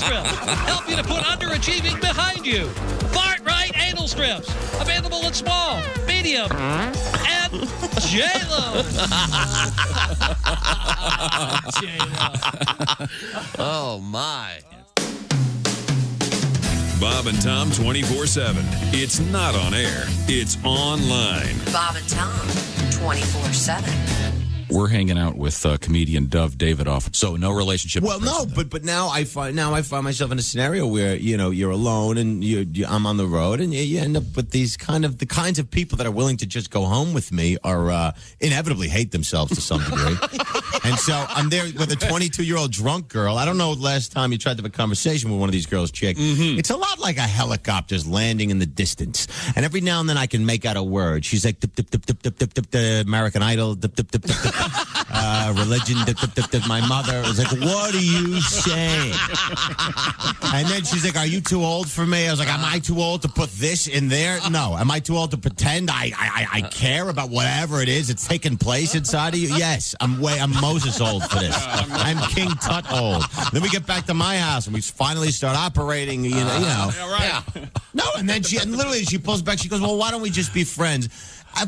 strips. Help you to put underachieving behind you. Fart right anal strips. Available in small, medium, and J-Lo. J-Lo. Oh, my. Bob and Tom 24/7. It's not on air. It's online. Bob and Tom, 24/7. We're hanging out with comedian Dove Davidoff. So no relationship. Well, no, but now I find myself in a scenario where you're alone and I'm on the road, and you end up with the kinds of people that are willing to just go home with me are inevitably hate themselves to some degree. And so I'm there with a 22-year-old drunk girl. I don't know last time you tried to have a conversation with one of these girls, chick. Mm-hmm. It's a lot like a helicopter's landing in the distance, and every now and then I can make out a word. She's like dip dip dip dip dip dip dip, American Idol, dip dip dip dip dip. Religion, my mother was like, what are you saying? And then she's like, are you too old for me? I was like, am I too old to put this in there? No. Am I too old to pretend I care about whatever it is that's taking place inside of you? Yes. I'm Moses old for this. I'm King Tut old. Then we get back to my house and we finally start operating, you know. Yeah, right. No, and then she pulls back. She goes, well, why don't we just be friends?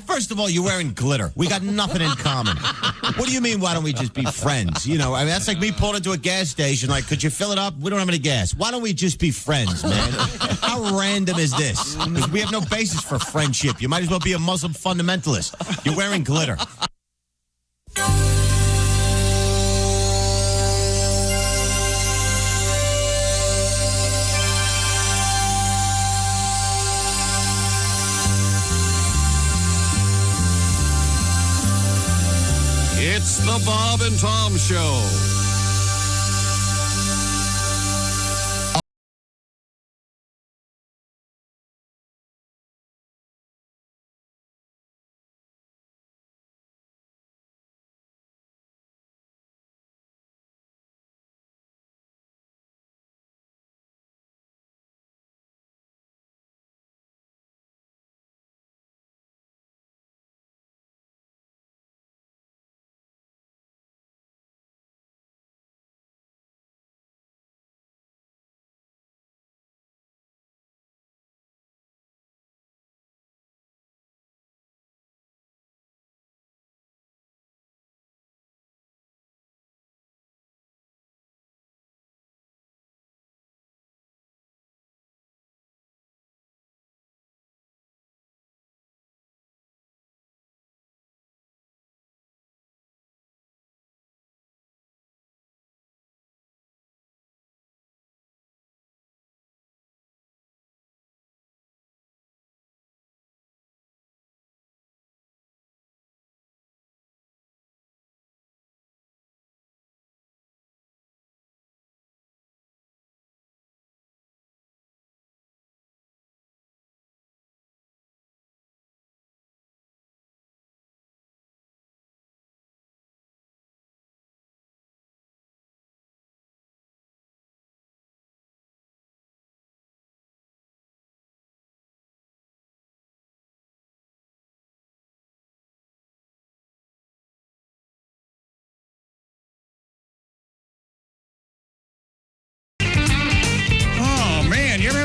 First of all, you're wearing glitter. We got nothing in common. What do you mean, why don't we just be friends? You know, I mean, that's like me pulling into a gas station, like, could you fill it up? We don't have any gas. Why don't we just be friends, man? How random is this? Because we have no basis for friendship. You might as well be a Muslim fundamentalist. You're wearing glitter. It's the Bob and Tom Show.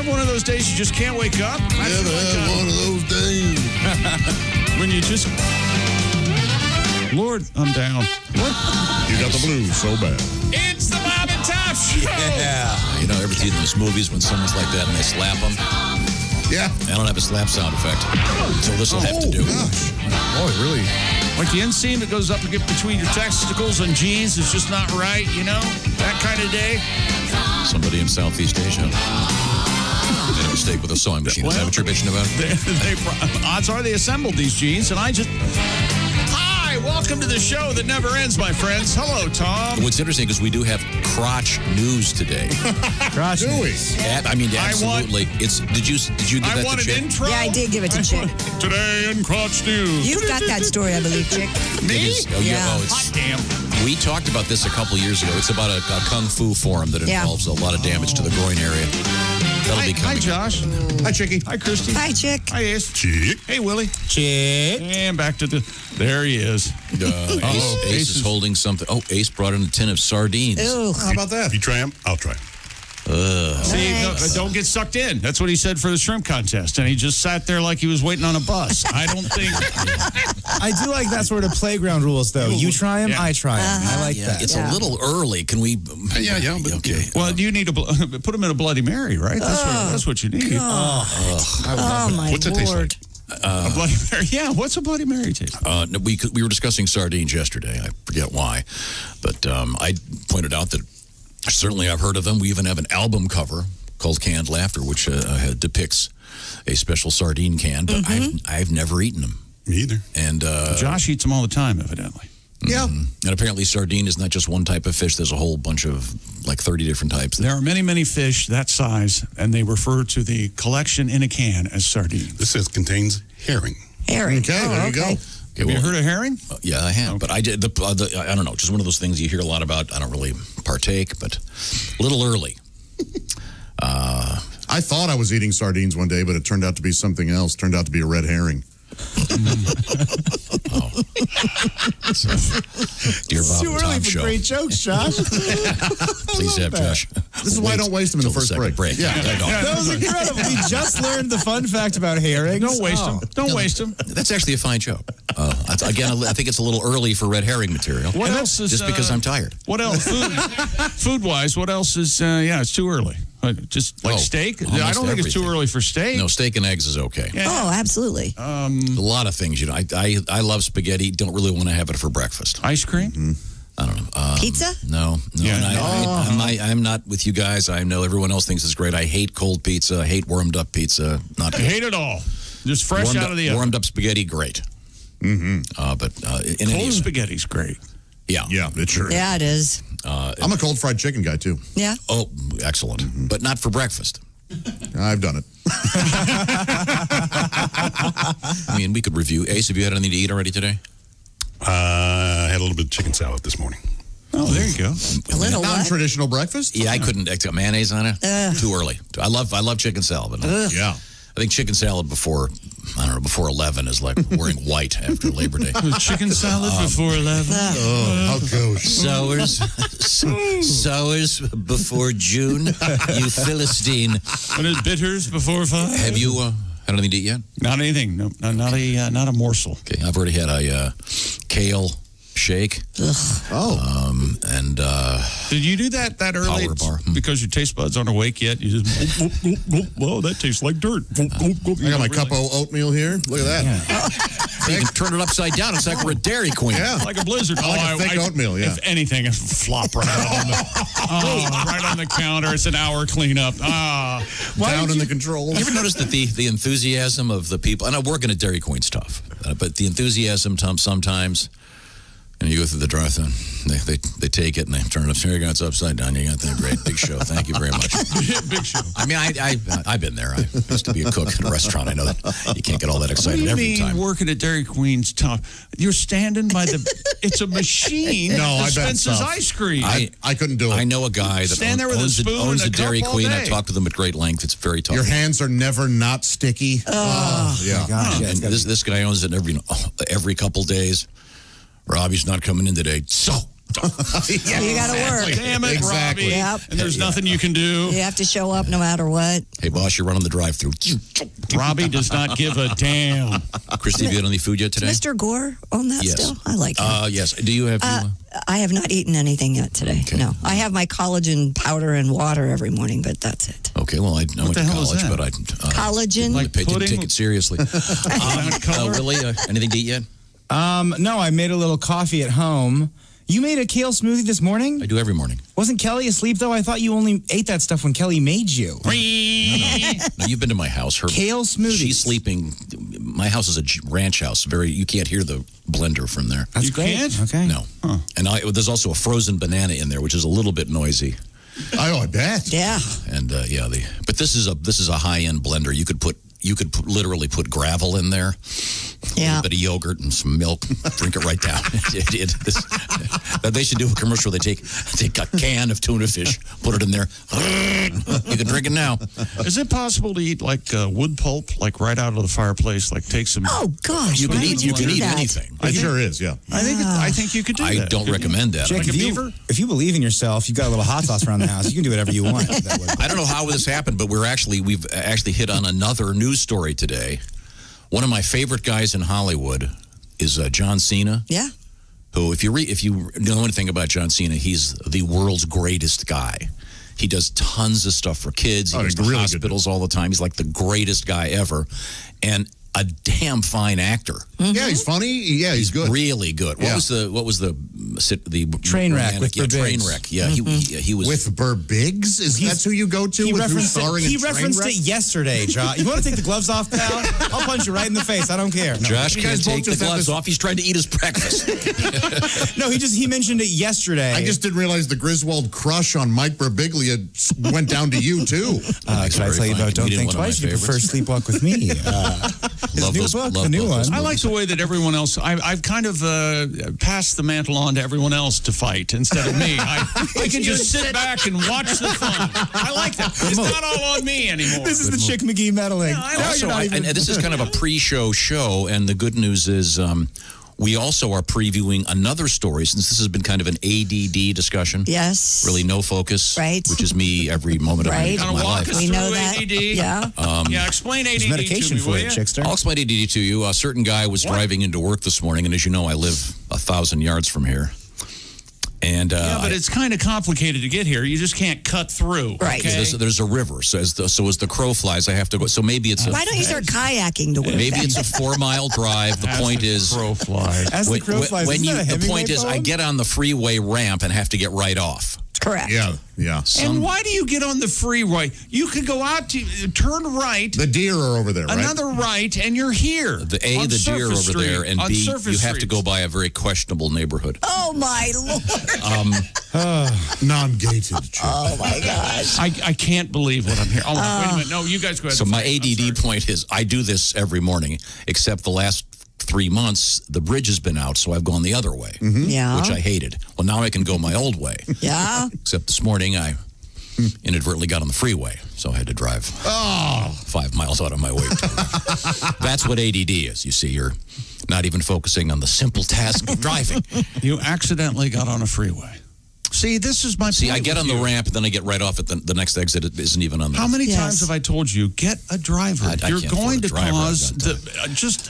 One of those days you just can't wake up? Never had one of those days. When you just... Lord, I'm down. What? You got the blues so bad. It's the Bob and Tom Show! Yeah. You know, ever seen those movies when someone's like that and they slap them? Yeah. I don't have a slap sound effect. So this will have to do. Gosh. Oh, really? Like the inseam that goes up between your testicles and jeans is just not right, you know? That kind of day. Somebody in Southeast Asia made a mistake with a sewing machine. Is that what you're bitching about? Odds are they assembled these jeans, and I just... Hi, welcome to the show that never ends, my friends. Hello, Tom. What's interesting is we do have crotch news today. Crotch news? I mean, absolutely. Did you give that want to an Chick? intro? Yeah, I did give it to Chick. Today in Crotch News. You've got that story, I believe, Chick. Me? Yeah. Hot damn. We talked about this a couple years ago. It's about a kung fu form that involves a lot of damage to the groin area. That'll be coming. Hi, Josh. Hi, Chickie. Hi, Christy. Hi, Chick. Hi, Ace. Chick. Hey, Willie. Chick. And back to the... There he is. Ace is holding something. Oh, Ace brought in a tin of sardines. Ew. How about that? If you try them, I'll try them. See, don't get sucked in. That's what he said for the shrimp contest. And he just sat there like he was waiting on a bus. I don't think... I do like that sort of playground rules, though. You try them, I try them. I like that. It's a little early. Can we... Yeah. But, okay. Well, you need to put him in a Bloody Mary, right? That's what you need. Oh, my What's it taste Lord. A Bloody Mary. Yeah, what's a Bloody Mary taste? We were discussing sardines yesterday. I forget why. But I pointed out that certainly I've heard of them. We even have an album cover called Canned Laughter, which depicts a special sardine can. But I've never eaten them. Me either. And Josh eats them all the time, evidently. Yeah. And apparently sardine is not just one type of fish. There's a whole bunch of, like 30 different types. There are many, many fish that size, and they refer to the collection in a can as sardines. This says contains herring. Herring. Okay, there you go. Have you heard of herring? Yeah, I have. But I did. I don't know. Just one of those things you hear a lot about. I don't really partake, but a little early. I thought I was eating sardines one day, but it turned out to be something else. Turned out to be a red herring. Dear Bob Too and early Tom for show. great jokes, Josh. Please have Josh. This is why I don't waste them in the Till first second break. Yeah. That was incredible. We just learned the fun fact about herrings. Don't waste them. Don't waste them. That's actually a fine joke. Again, I think it's a little early for red herring material. What else is... Just because I'm tired. What else? Food-wise, what else is... it's too early. Just like steak? I don't think it's too early for steak. No, steak and eggs is okay. Yeah. Oh, absolutely. A lot of things, you know. I love spaghetti. Don't really want to have it for breakfast. Ice cream? I don't know. Pizza? No. Yeah, And I'm not with you guys. I know everyone else thinks it's great. I hate cold pizza. I hate warmed up pizza. Not I hate it all. Just fresh out of the oven. warmed up spaghetti, great. But in Cold spaghetti's great. Yeah. Yeah, it sure is. Yeah, it is. I'm a cold fried chicken guy, too. Yeah. Oh, excellent. But not for breakfast. I've done it. I mean, we could review. Ace, have you had anything to eat already today? I had a little bit of chicken salad this morning. Oh, there you go. A little what? Non-traditional breakfast? Yeah, I couldn't. It's got mayonnaise on it. Too early. I love chicken salad. But Yeah. I think chicken salad before 11 is like wearing white after Labor Day. Chicken salad before 11. Oh, how goes. Sours before June, you Philistine. What is bitters before 5? Have you had anything to eat yet? Not anything. No, not a morsel. Okay, I've already had a kale shake. And Did you do that early? Power bar. Because your taste buds aren't awake yet. You just, whoa, that tastes like dirt. I got my cup of oatmeal here. Look at that. you can turn it upside down. It's like we're at Dairy Queen. Yeah. Like a blizzard. I like a thick oatmeal, yeah. If anything, it flop right on the counter. It's an hour cleanup. Down in the controls. You ever notice that the enthusiasm of the people, and I'm working at Dairy Queen's tough, but the enthusiasm sometimes, and you go through the drive-thru, they take it and they turn it up. Here you go, it's upside down. You got that great big show. Thank you very much. Big show. I mean, I've been there. I used to be a cook in a restaurant. I know that you can't get all that What excited do you every mean time. working at Dairy Queen's tough? You're standing by the... It's a machine No, that I bet it's dispenses tough. ice cream. I couldn't do it. I know a guy that Stand there with a owns spoon owns and a a Dairy cup all Queen. day. I've talked to them at great length. It's very tough. Your hands are never not sticky. Yeah. Gosh, yeah, And this guy owns it every couple days. Robbie's not coming in today. So You got to work. Damn it, Exactly. Robbie. Yep. And there's nothing you can do. You have to show up no matter what. Hey, boss, you're running the drive-thru. Robbie does not give a damn. Christy, have you had any food yet today? Mr. Gore own that Yes. still? I like him. Yes. Do you have? I have not eaten anything yet today. Okay. No. I have my collagen powder and water every morning, but that's it. Okay. Well, I went the to hell is college, that? but I Collagen? didn't pudding? take it seriously. Willie, anything to eat yet? No, I made a little coffee at home. You made a kale smoothie this morning? I do every morning. Wasn't Kelly asleep, though? I thought you only ate that stuff when Kelly made you. No, you've been to my house. Her Kale smoothies. She's sleeping. My house is a ranch house. You can't hear the blender from there. That's You great. can't? Okay. No. And there's also a frozen banana in there, which is a little bit noisy. I bet. Yeah. And but this is a high end blender. You could literally put gravel in there. Yeah. A bit of yogurt and some milk. Drink it right down. They should do a commercial. They take a can of tuna fish, put it in there. You can drink it now. Is it possible to eat like wood pulp, like right out of the fireplace? Like take some. Oh gosh, You can why eat. would You can do eat that? anything. It sure is, yeah. I think you could do that. I don't recommend that. Jake, Like a beaver? if you believe in yourself, you've got a little hot sauce around the house. You can do whatever you want. That way. I don't know how this happened, but we've actually hit on another news story today. One of my favorite guys in Hollywood is John Cena. Yeah. Who, if you know anything about John Cena, he's the world's greatest guy. He does tons of stuff for kids. He goes to really hospitals all the time. He's like the greatest guy ever, and a damn fine actor. Yeah, he's funny. Yeah, he's good. Really good. What was the Train wreck with Burr train Biggs. wreck? Yeah, he was With Burr Biggs? That's who you go to? He with who's referenced starring in it. He Trainwreck? referenced it yesterday, Josh. You want to take the gloves off, pal? I'll punch you right in the face. I don't care. No. Josh You can't guys both take the just have gloves this- off. He's trying to eat his breakfast. No, he mentioned it yesterday. I just didn't realize the Griswold crush on Mike Birbiglia went down to you, too. Should I tell you about Don't Think Twice? You prefer Sleepwalk with Me. His new book, the new one. I like the way that everyone else. I've kind of passed the mantle on to everyone else to fight instead of me. I can just sit back and watch the fun. I like that. It's not all on me anymore. This is the Chick McGee meddling. I know Also, you're not even. and this is kind of a pre-show show, and the good news is we also are previewing another story, since this has been kind of an ADD discussion. Yes. Really no focus. Right. Which is me every moment Right. of Kinda my walk life. us We know through that. ADD. Yeah. Yeah, explain ADD There's medication to me, for will it, you? Chickster. I'll explain ADD to you. A certain guy was driving into work this morning, and as you know, I live 1,000 yards from here. And Yeah, but it's kind of complicated to get here. You just can't cut through. Right. Okay? there's a river, so as the crow flies, I have to go. So maybe it's Why don't you start kayaking to work? maybe it's a 4-mile drive. The point is, crow flies. As the crow flies. when Isn't that a the Hemingway point is, I poem? get on the freeway ramp and have to get right off. Correct. Yeah. And why do you get on the freeway? You could go out to turn right, The deer are over there, right? another right, and you're here. The on deer Surface over Street, there, and on B, Surface you have to Streets. go by a very questionable neighborhood. Oh my Lord. Non-gated. Oh my gosh. I can't believe what I'm hearing. Oh, wait a minute. No, you guys go ahead. So my I'm sorry. ADD point is, I do this every morning, except the last 3 months, the bridge has been out, so I've gone the other way, Yeah. which I hated. Well, now I can go my old way. Yeah. Except this morning, I inadvertently got on the freeway, so I had to drive 5 miles out of my way. That's what ADD is. You see, you're not even focusing on the simple task of driving. You accidentally got on a freeway. See, this is my See, point I get with on the you. ramp, and then I get right off at the next exit. It isn't even on the... How many Yes. times have I told you, get a driver? I You're can't going afford a to driver. cause I've just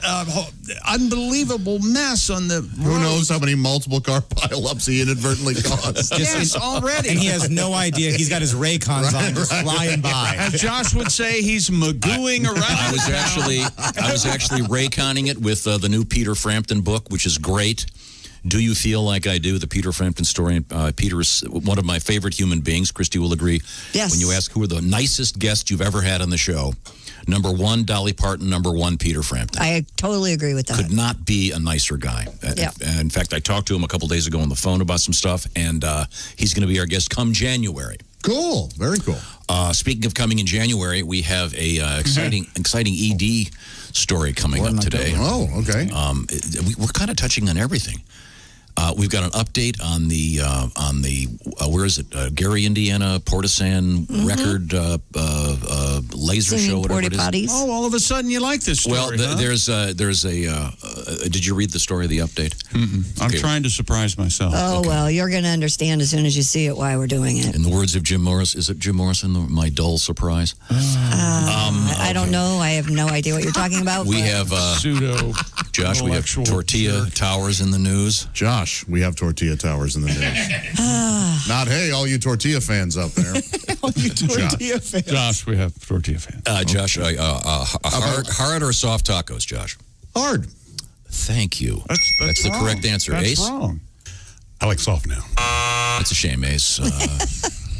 unbelievable mess on the Who knows how many multiple car pileups he inadvertently caused? Yes, already. And he has no idea. He's got his Raycons on, just flying by. As Josh would say, he's magooing around. I was actually Rayconning it with the new Peter Frampton book, which is great. Do You Feel Like I Do? The Peter Frampton story. Peter is one of my favorite human beings. Christy will agree. Yes. When you ask who are the nicest guests you've ever had on the show, number 1, Dolly Parton. Number 1, Peter Frampton. I totally agree with that. Could not be a nicer guy. Yeah. In fact, I talked to him a couple days ago on the phone about some stuff, and he's going to be our guest come January. Cool. Very cool. Speaking of coming in January, we have a exciting ED story coming up today. Oh, okay. We're kind of touching on everything. We've got an update on the where is it? Gary, Indiana, Porta record laser Singing show, whatever porta it is. potties. Oh, all of a sudden you like this story, Well, huh? there's a. Did you read the story of the update? I'm Okay. trying to surprise myself. Oh, well, you're going to understand as soon as you see it why we're doing it. In the words of Jim Morris, is it Jim Morrison? My dull surprise. I don't know. I have no idea what you're talking about. We but- have Pseudo. Josh. We have intellectual tortilla jerk. towers in the news. Josh, we have tortilla towers in the news. Not, hey, all you tortilla fans out there. Tortilla fan. Josh, we have tortilla fans. Josh, hard or soft tacos, Josh? Hard. Thank you. That's the wrong. correct answer. That's Ace? wrong. I like soft now. That's a shame, Ace.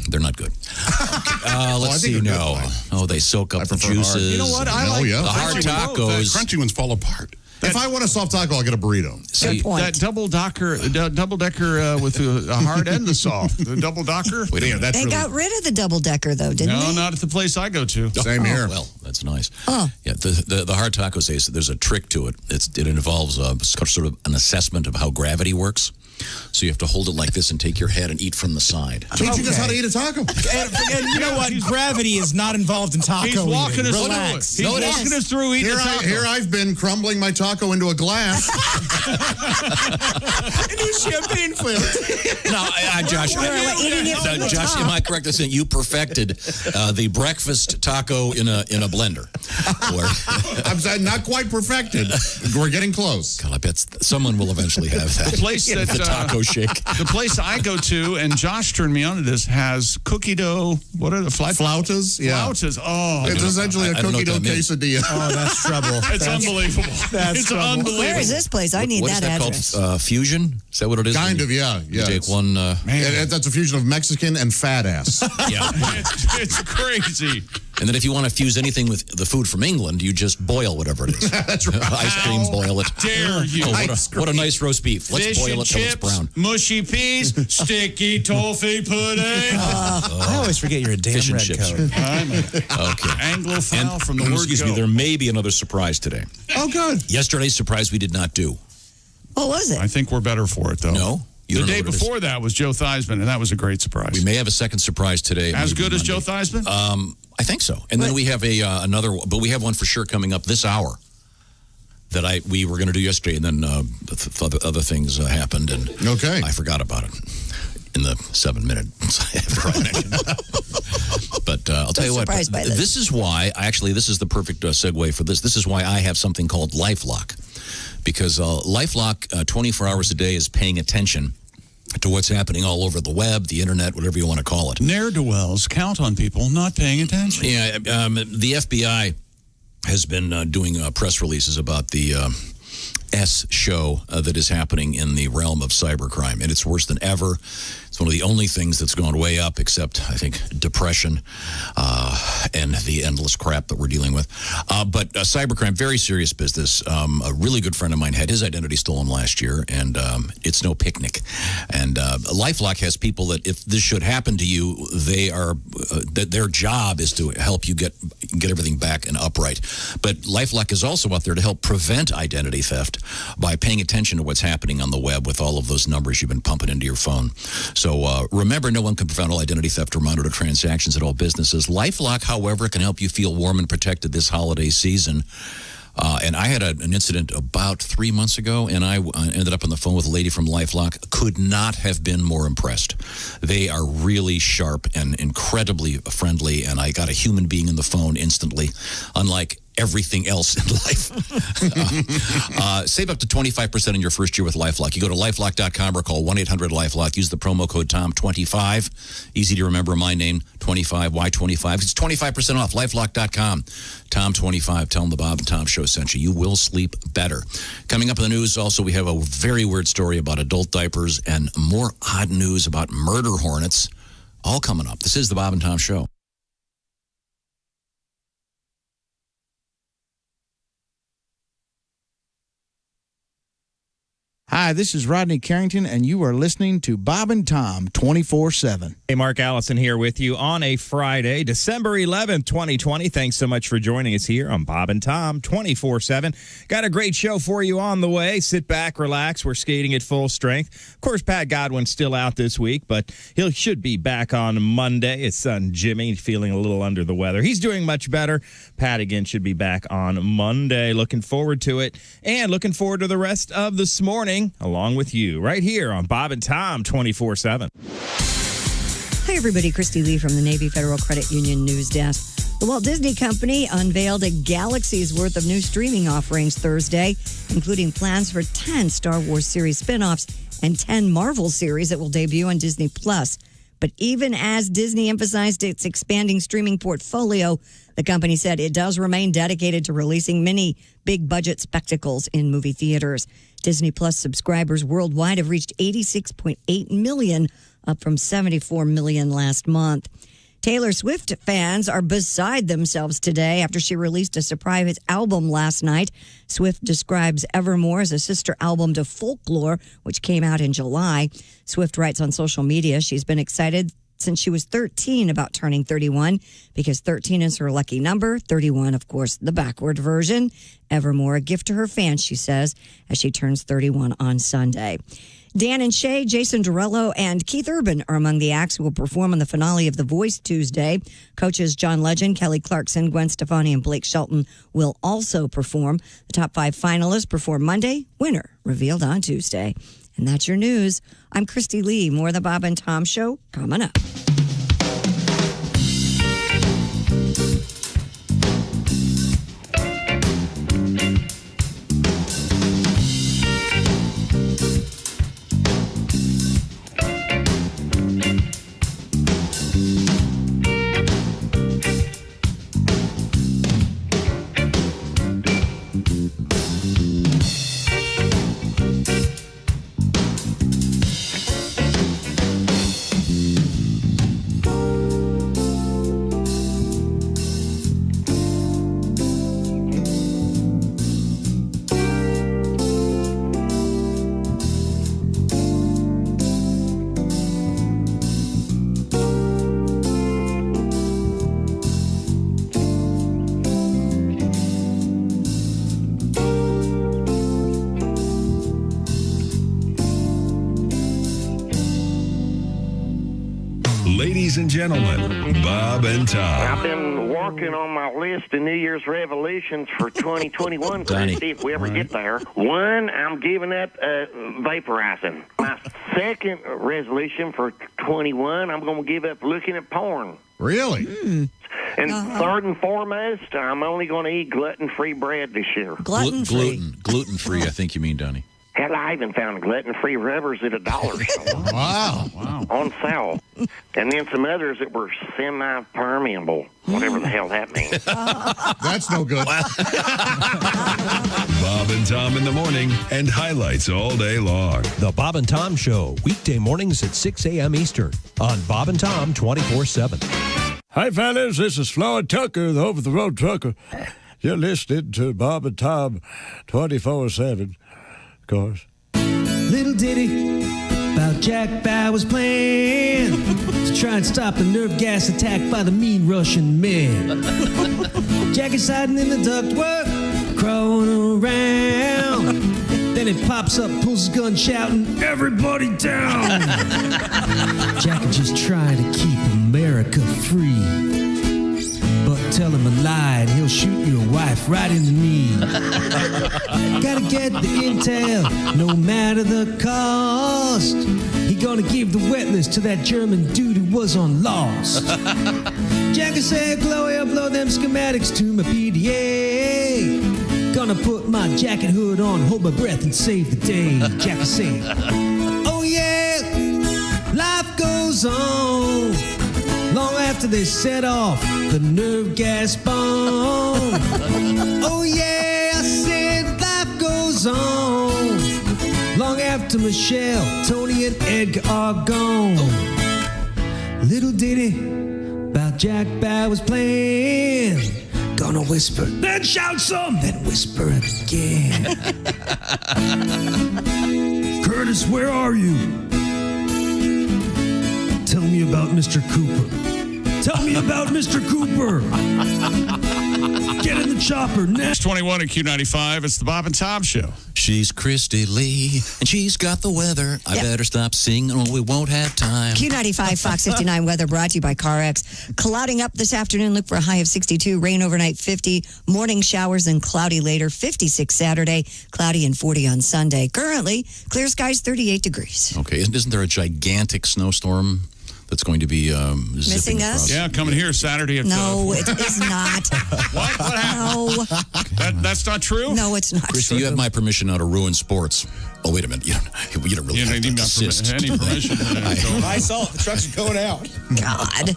They're not good. Let's I think see. they're No. good. Oh, they soak up the prefer hard. juices. You know what? I Oh, like yeah. The hard The tacos. crunchy ones fall apart. If I want a soft taco, I'll get a burrito. See, that double decker with the hard and the soft. The double decker. They got rid of the double decker though, didn't they? No, not at the place I go to. Same here. Well, that's nice. Oh. Yeah, the hard taco says there's a trick to it. It involves sort of an assessment of how gravity works. So you have to hold it like this and take your head and eat from the side. Teaching us how to eat a taco. And you know what? Gravity is not involved in taco. He's walking eating. us Relax. through it. He's walking us through eating a taco. Here I've been crumbling my taco into a glass. And you champagne flavor. No, Josh. Josh, am I correct in saying you perfected the breakfast taco in a blender? I'm not quite perfected. We're getting close. God, I bet someone will eventually have that. The place that the taco shake. The place I go to, and Josh turned me on to this, has cookie dough. What are the flautas? Yeah. Flautas. Oh, it's essentially a cookie dough quesadilla. Oh, that's trouble. It's unbelievable. That's unbelievable. Where is this place? I need what that address. address. Called? Fusion? Is that what it is? Kind of, yeah. You take one. That's a fusion of Mexican and fat ass. Yeah. It's crazy. And then if you want to fuse anything with the food from England, you just boil whatever it is. That's right. Ice cream, boil it. Dare you. Oh, what a nice roast beef. Let's Fish boil and it till it's chips, brown. mushy peas, sticky toffee pudding. I always forget you're a damn Fish and red chips. coat. Okay. Anglophile from the word excuse me, there may be another surprise today. Oh, good. Yesterday's surprise we did not do. What was it? I think we're better for it, though. No? You The don't know day what it is. before that was Joe Theismann, and that was a great surprise. We may have a second surprise today. As Maybe good as Monday. Joe Theismann? I think so. And then we have another, but we have one for sure coming up this hour that we were going to do yesterday, and then other things happened, and Okay. I forgot about it in the 7 minutes after I mentioned it. But I'll tell you what, surprised by this is why, this is the perfect segue for this. This is why I have something called LifeLock. Because LifeLock 24 hours a day is paying attention to what's happening all over the web, the internet, whatever you want to call it. Ne'er-do-wells count on people not paying attention. Yeah, the FBI has been doing press releases about the S show that is happening in the realm of cybercrime, and it's worse than ever. It's one of the only things that's gone way up, except, I think, depression and the endless crap that we're dealing with. But cybercrime, very serious business. A really good friend of mine had his identity stolen last year, and it's no picnic. And LifeLock has people that, if this should happen to you, their job is to help you get everything back and upright. But LifeLock is also out there to help prevent identity theft by paying attention to what's happening on the web with all of those numbers you've been pumping into your phone. So remember, no one can prevent all identity theft or monitor transactions at all businesses. LifeLock, however, can help you feel warm and protected this holiday season. And I had an incident about 3 months ago, and I ended up on the phone with a lady from LifeLock. Could not have been more impressed. They are really sharp and incredibly friendly, and I got a human being in the phone instantly, unlike everything else in life. Save up to 25% in your first year with LifeLock. You go to LifeLock.com or call 1-800-LifeLock. Use the promo code TOM25. Easy to remember, my name, 25. Why 25? It's 25% off. LifeLock.com. Tom25. Tell them the Bob and Tom Show sent you. You will sleep better. Coming up in the news, also, we have a very weird story about adult diapers and more odd news about murder hornets. All coming up. This is the Bob and Tom Show. Hi, this is Rodney Carrington, and you are listening to Bob and Tom 24/7. Hey, Mark Allison here with you on a Friday, December 11th, 2020. Thanks so much for joining us here on Bob and Tom 24/7. Got a great show for you on the way. Sit back, relax. We're skating at full strength. Of course, Pat Godwin's still out this week, but he should be back on Monday. His son, Jimmy, feeling a little under the weather. He's doing much better. Pat, again, should be back on Monday. Looking forward to it, and looking forward to the rest of this morning along with you right here on Bob and Tom 24/7. Hi, everybody. Christy Lee from the Navy Federal Credit Union News Desk. The Walt Disney Company unveiled a galaxy's worth of new streaming offerings Thursday, including plans for 10 Star Wars series spinoffs and 10 Marvel series that will debut on Disney+. But even as Disney emphasized its expanding streaming portfolio, the company said it does remain dedicated to releasing many big-budget spectacles in movie theaters. Disney Plus subscribers worldwide have reached 86.8 million, up from 74 million last month. Taylor Swift fans are beside themselves today after she released a surprise album last night. Swift describes Evermore as a sister album to Folklore, which came out in July. Swift writes on social media she's been excited since she was 13 about turning 31 because 13 is her lucky number. 31, of course, the backward version. Evermore, a gift to her fans, she says, as she turns 31 on Sunday. Dan and Shay, Jason Derulo, and Keith Urban are among the acts who will perform on the finale of The Voice Tuesday. Coaches John Legend, Kelly Clarkson, Gwen Stefani, and Blake Shelton will also perform. The top 5 finalists perform Monday, winner revealed on Tuesday. And that's your news. I'm Christy Lee. More of the Bob and Tom Show coming up. Ladies and gentlemen, Bob and Tom. I've been working on my list of New Year's resolutions for 2021, Christy, if we ever get there. One, I'm giving up vaporizing. My second resolution for 21, I'm going to give up looking at porn. Really? And third and foremost, I'm only going to eat gluten-free bread this year. Gluten-free? Gluten-free, I think you mean, Donnie. Hell, I even found gluten-free rubbers at $1 store. Wow. On sale. And then some others that were semi-permeable, whatever the hell that means. That's no good. Bob and Tom in the morning and highlights all day long. The Bob and Tom Show, weekday mornings at 6 a.m. Eastern on Bob and Tom 24/7. Hi, fellas. This is Floyd Tucker, the over-the-road trucker. You're listening to Bob and Tom 24/7. Course. Little ditty about Jack Bauer's plan to try and stop the nerve gas attack by the mean Russian men. Jack is hiding in the ductwork, crawling around. Then it pops up, pulls his gun, shouting, "Everybody down!" Jack is just trying to keep America free. But tell him a lie and he'll shoot your wife right in the knee. Gotta get the intel, no matter the cost. He gonna give the wet list to that German dude who was on Lost. Jackie said, Chloe, upload them schematics to my PDA. Gonna put my jacket hood on, hold my breath and save the day. Jackie said, oh yeah, life goes on. Long after they set off the nerve gas bomb. Oh yeah, I said life goes on. Long after Michelle, Tony, and Edgar are gone. Little ditty about Jack Bauer's plan. Gonna whisper, then shout some, then whisper it again. Curtis, where are you? Tell me about Mr. Cooper. Tell me about Mr. Cooper. Get in the chopper next. 21 at Q95. It's the Bob and Tom Show. She's Christy Lee, and she's got the weather. I better stop singing or we won't have time. Q95 Fox 59 weather brought to you by CarX. Clouding up this afternoon. Look for a high of 62. Rain overnight 50. Morning showers and cloudy later. 56 Saturday. Cloudy and 40 on Sunday. Currently, clear skies 38 degrees. Okay. Isn't there a gigantic snowstorm that's going to be missing us? Yeah, coming here Saturday. No, it is not. What happened? No. That's not true? No, it's not Christy, true. you have my permission now to ruin sports. Oh, wait a minute. You don't really have to insist. Any permission. I saw it. The trucks are going out. God.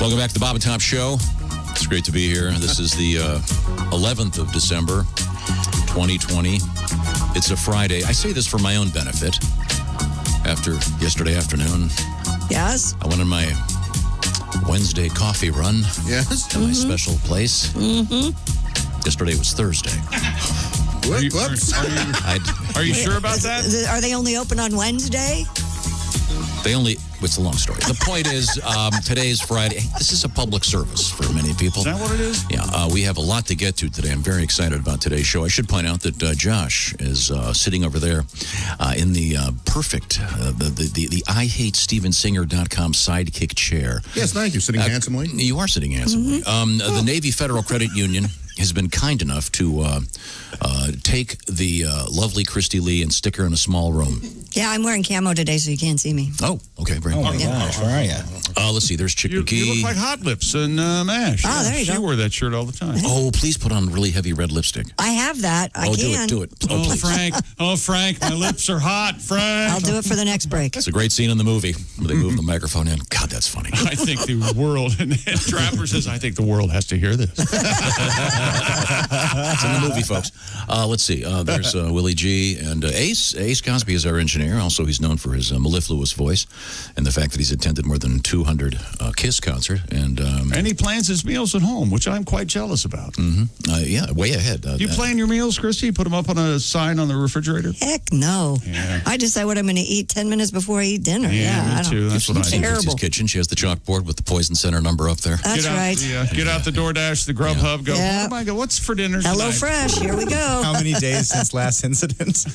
Welcome back to the Bob and Tom Show. It's great to be here. This is the 11th of December, 2020. It's a Friday. I say this for my own benefit. After yesterday afternoon, Yes? I went on my Wednesday coffee run. Yes. To my special place. Yesterday was Thursday. Are you sure about that? Are they only open on Wednesday? It's a long story. The point is, today's Friday. This is a public service for many people. Is that what it is? Yeah, we have a lot to get to today. I'm very excited about today's show. I should point out that Josh is sitting over there in the perfect, the IHateStevenSinger.com sidekick chair. Yes, thank you. Sitting handsomely. You are sitting handsomely. The Navy Federal Credit Union has been kind enough to take the lovely Christy Lee and stick her in a small room. Yeah, I'm wearing camo today, so you can't see me. Oh, okay. Very Oh, my gosh. Where are you? Let's see. There's Chick McGee. You look like Hot Lips and MASH. Oh, there you go. She wore that shirt all the time. Oh, please put on really heavy red lipstick. I have that. I can. Do it. Oh, please. Frank. Oh, Frank, my lips are hot, Frank. I'll do it for the next break. It's a great scene in the movie where they move the microphone in. God, that's funny. I think the world, and Trapper says, I think the world has to hear this. It's in the movie, folks. Let's see. There's Willie G. and Ace. Ace Cosby is our engineer. Also, he's known for his mellifluous voice and the fact that he's attended more than 200 Kiss concerts. And he plans his meals at home, which I'm quite jealous about. Yeah, way ahead. Do you plan your meals, Christy? Put them up on a sign on the refrigerator? Heck no. Yeah. I decide what I'm going to eat 10 minutes before I eat dinner. Yeah, me too. That's what I do. Christy's kitchen. She has the chalkboard with the Poison Center number up there. That's right. Get out the DoorDash, the Grubhub. Go, Yeah. oh my God, what's for dinner Hello tonight? Fresh. Here we go. How many days since last incident?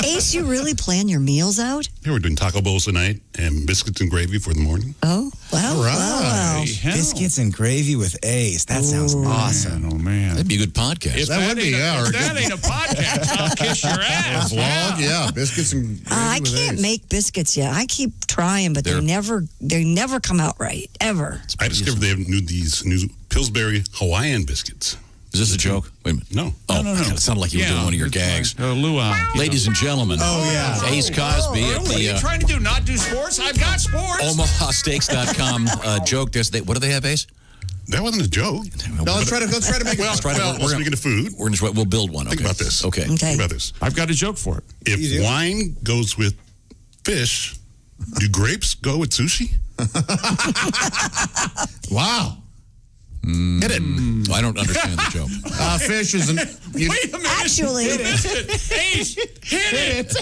Ace, you really plan your meals out? Yeah, we're doing taco bowls tonight and biscuits and gravy for the morning. Oh, well. All right. Wow. Biscuits and gravy with Ace. That sounds awesome. Oh, man. That'd be a good podcast. If That would be, yeah. If that ain't a podcast, I'll kiss your ass. Vlog, yeah. Biscuits and gravy I with can't Ace. make biscuits yet. I keep trying, but they never come out right, ever. I discovered they have these new Pillsbury Hawaiian biscuits. Is this a joke? Wait a minute. No. Oh, No. God, it sounded like you were doing one of your gags. Luau. Ladies and gentlemen. Oh, yeah. Ace Cosby at What are you the trying to do? Not do sports? I've got sports. OmahaSteaks.com joke. What do they have, Ace? That wasn't a joke. No, let's try to make it. Speaking of food, we'll build one. think about this. Okay. Think about this. I've got a joke for it. If wine goes with fish, do grapes go with sushi? Wow. Hit it. I don't understand the joke. Fish isn't. Wait a minute. Actually, Ace, hit it.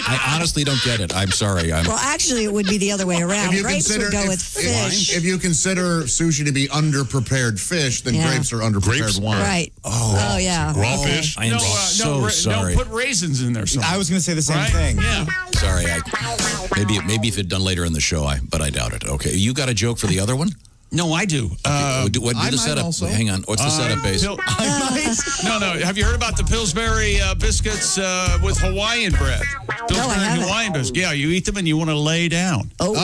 I honestly don't get it. I'm sorry. well, actually, it would be the other way around. Grapes would go with fish. If you consider sushi to be underprepared fish, then Yeah. grapes are underprepared wine. Right. Oh yeah. Raw fish? I am sorry. No, put raisins in there somewhere. I was going to say the same Right? thing. Yeah. Sorry. Maybe if it's done later in the show, but I doubt it. Okay. You got a joke for the other one? No, I do. Do the setup. also. Hang on. What's the setup, Ace? No. Have you heard about the Pillsbury biscuits with Hawaiian bread? Pillsbury haven't. Hawaiian biscuits. Yeah, you eat them and you want to lay down. Oh.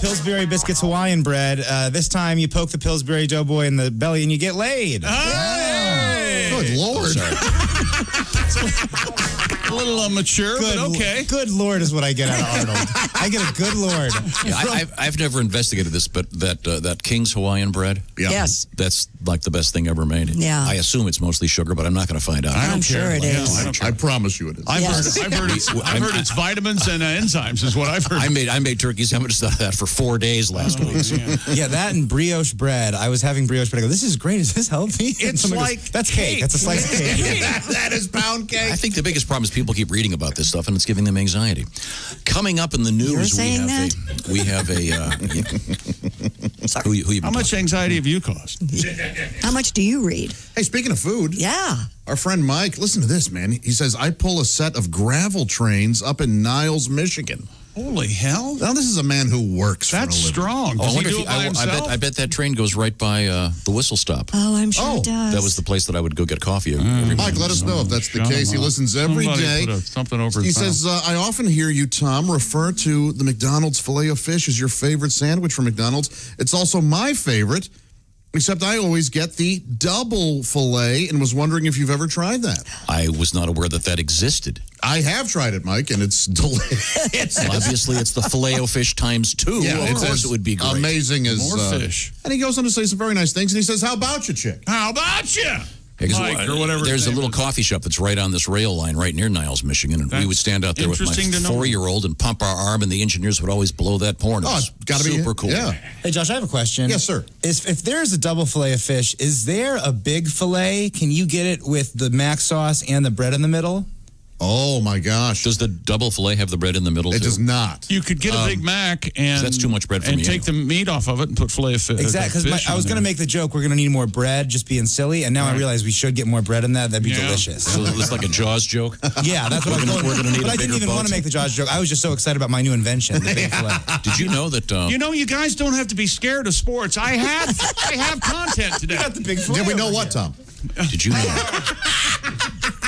Pillsbury biscuits, Hawaiian bread. This time you poke the Pillsbury doughboy in the belly and you get laid. Hey! Good Lord. A little mature, but okay. Good Lord is what I get out of Arnold. I get a good Lord. Yeah, I've never investigated this, but that King's Hawaiian bread. Yeah. Yes. That's like the best thing ever made. Yeah. I assume it's mostly sugar, but I'm not going to find out. I'm sure it is. I promise you it is. I've heard it's vitamins and enzymes is what I've heard. I made turkey sandwiches out of that for 4 days last week. Yeah, that and brioche bread. I was having brioche bread. I go, this is great. Is this healthy? It's like goes, that's cake. That's a slice of cake. That is pound cake. I think the biggest problem is people keep reading about this stuff and it's giving them anxiety. Coming up in the news, we have a How much anxiety have you caused? How much do you read? Hey, speaking of food. Yeah. Our friend Mike, listen to this, man. He says, I pull a set of gravel trains up in Niles, Michigan. Holy hell. Now, this is a man who works for a living. That's strong. Does he do it by himself? I bet that train goes right by the whistle stop. Oh, I'm sure it does. That was the place that I would go get coffee every morning. Mike, let us know if that's the case. He listens every day. Something over He his mouth. says, I often hear you, Tom, refer to the McDonald's Filet-O-Fish as your favorite sandwich from McDonald's. It's also my favorite, except I always get the double filet and was wondering if you've ever tried that. I was not aware that existed. I have tried it, Mike, and it's delicious. Well, obviously, it's the Filet-O-Fish times 2. Yeah, of course, it would be great. Amazing as More fish. And he goes on to say some very nice things, and he says, how about you, chick? How about you? Because Mike or whatever. There's a little coffee shop that's right on this rail line right near Niles, Michigan, and we would stand out there with my 4-year-old and pump our arm, and the engineers would always blow that porn. Oh, it's got to be super cool. Yeah. Hey, Josh, I have a question. Yes, sir. If there's a double fillet of fish, is there a big fillet? Can you get it with the mac sauce and the bread in the middle? Oh, my gosh. Does the double fillet have the bread in the middle, It too? does not. You could get a Big Mac and that's too much bread for and me take the meat off of it and put fillet of fish. Exactly, because I was going to make the joke we're going to need more bread, just being silly, and now I realize we should get more bread in that. That'd be delicious. So it's like a Jaws joke? Yeah, that's what I was going. We're going to need But a I didn't even want to make the Jaws joke. I was just so excited about my new invention, the big fillet. Did you know that... you guys don't have to be scared of sports. I have content today. Got the big fillet. Did we know what, Tom? Did you know?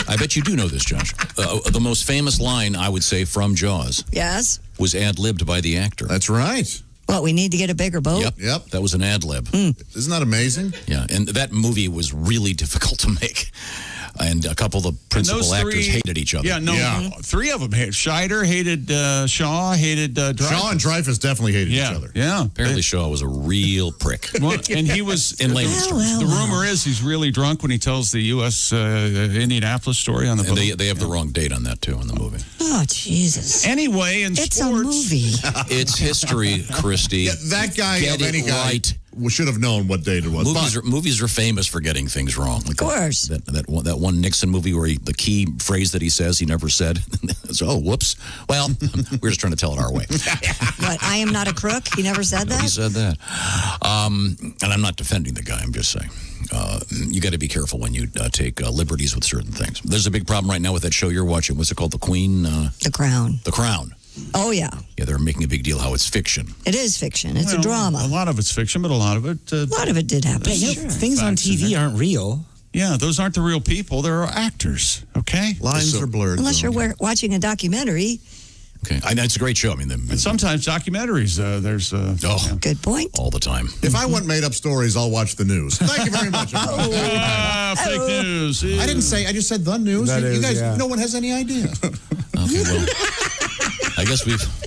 I bet you do know this, Josh. The most famous line, I would say, from Jaws Yes. was ad-libbed by the actor. That's right. Well, we need to get a bigger boat. Yep. That was an ad-lib. Isn't that amazing? Yeah, and that movie was really difficult to make. And a couple of the principal actors hated each other. Yeah, three of them hated. Scheider hated Shaw, hated Dreyfus. Shaw and Dreyfus definitely hated each other. Yeah. Apparently Shaw was a real prick. Well, and he was, in layman's terms. The rumor is he's really drunk when he tells the U.S. Indianapolis story on the boat. And they have the wrong date on that, too, in the movie. Oh, Jesus. Anyway, in It's sports... a movie. It's history, Christy. Yeah, that guy Get of any it guy right. should have known what date it was. Movies are famous for getting things wrong. Like Of course. That one Nixon movie where the key phrase that he says he never said. So, oh, whoops. Well, we're just trying to tell it our way. What, I am not a crook? He never said that? He said that. And I'm not defending the guy. I'm just saying. You got to be careful when you take liberties with certain things. There's a big problem right now with that show you're watching. What's it called? The Queen? The Crown. The Crown. Oh, yeah. Yeah, they're making a big deal how it's fiction. It is fiction. It's a drama. A lot of it's fiction, but a lot of it... A lot of it did happen. Things on TV aren't real. Yeah, those aren't the real people. They're actors, okay? Lines are blurred. Unless you're watching a documentary. Okay, it's a great show. I mean, And sometimes documentaries, there's... Good point. all the time. If I want made up stories, I'll watch the news. Thank you very much. fake news. I didn't say, I just said the news. You guys, no one has any idea. Okay, well, I guess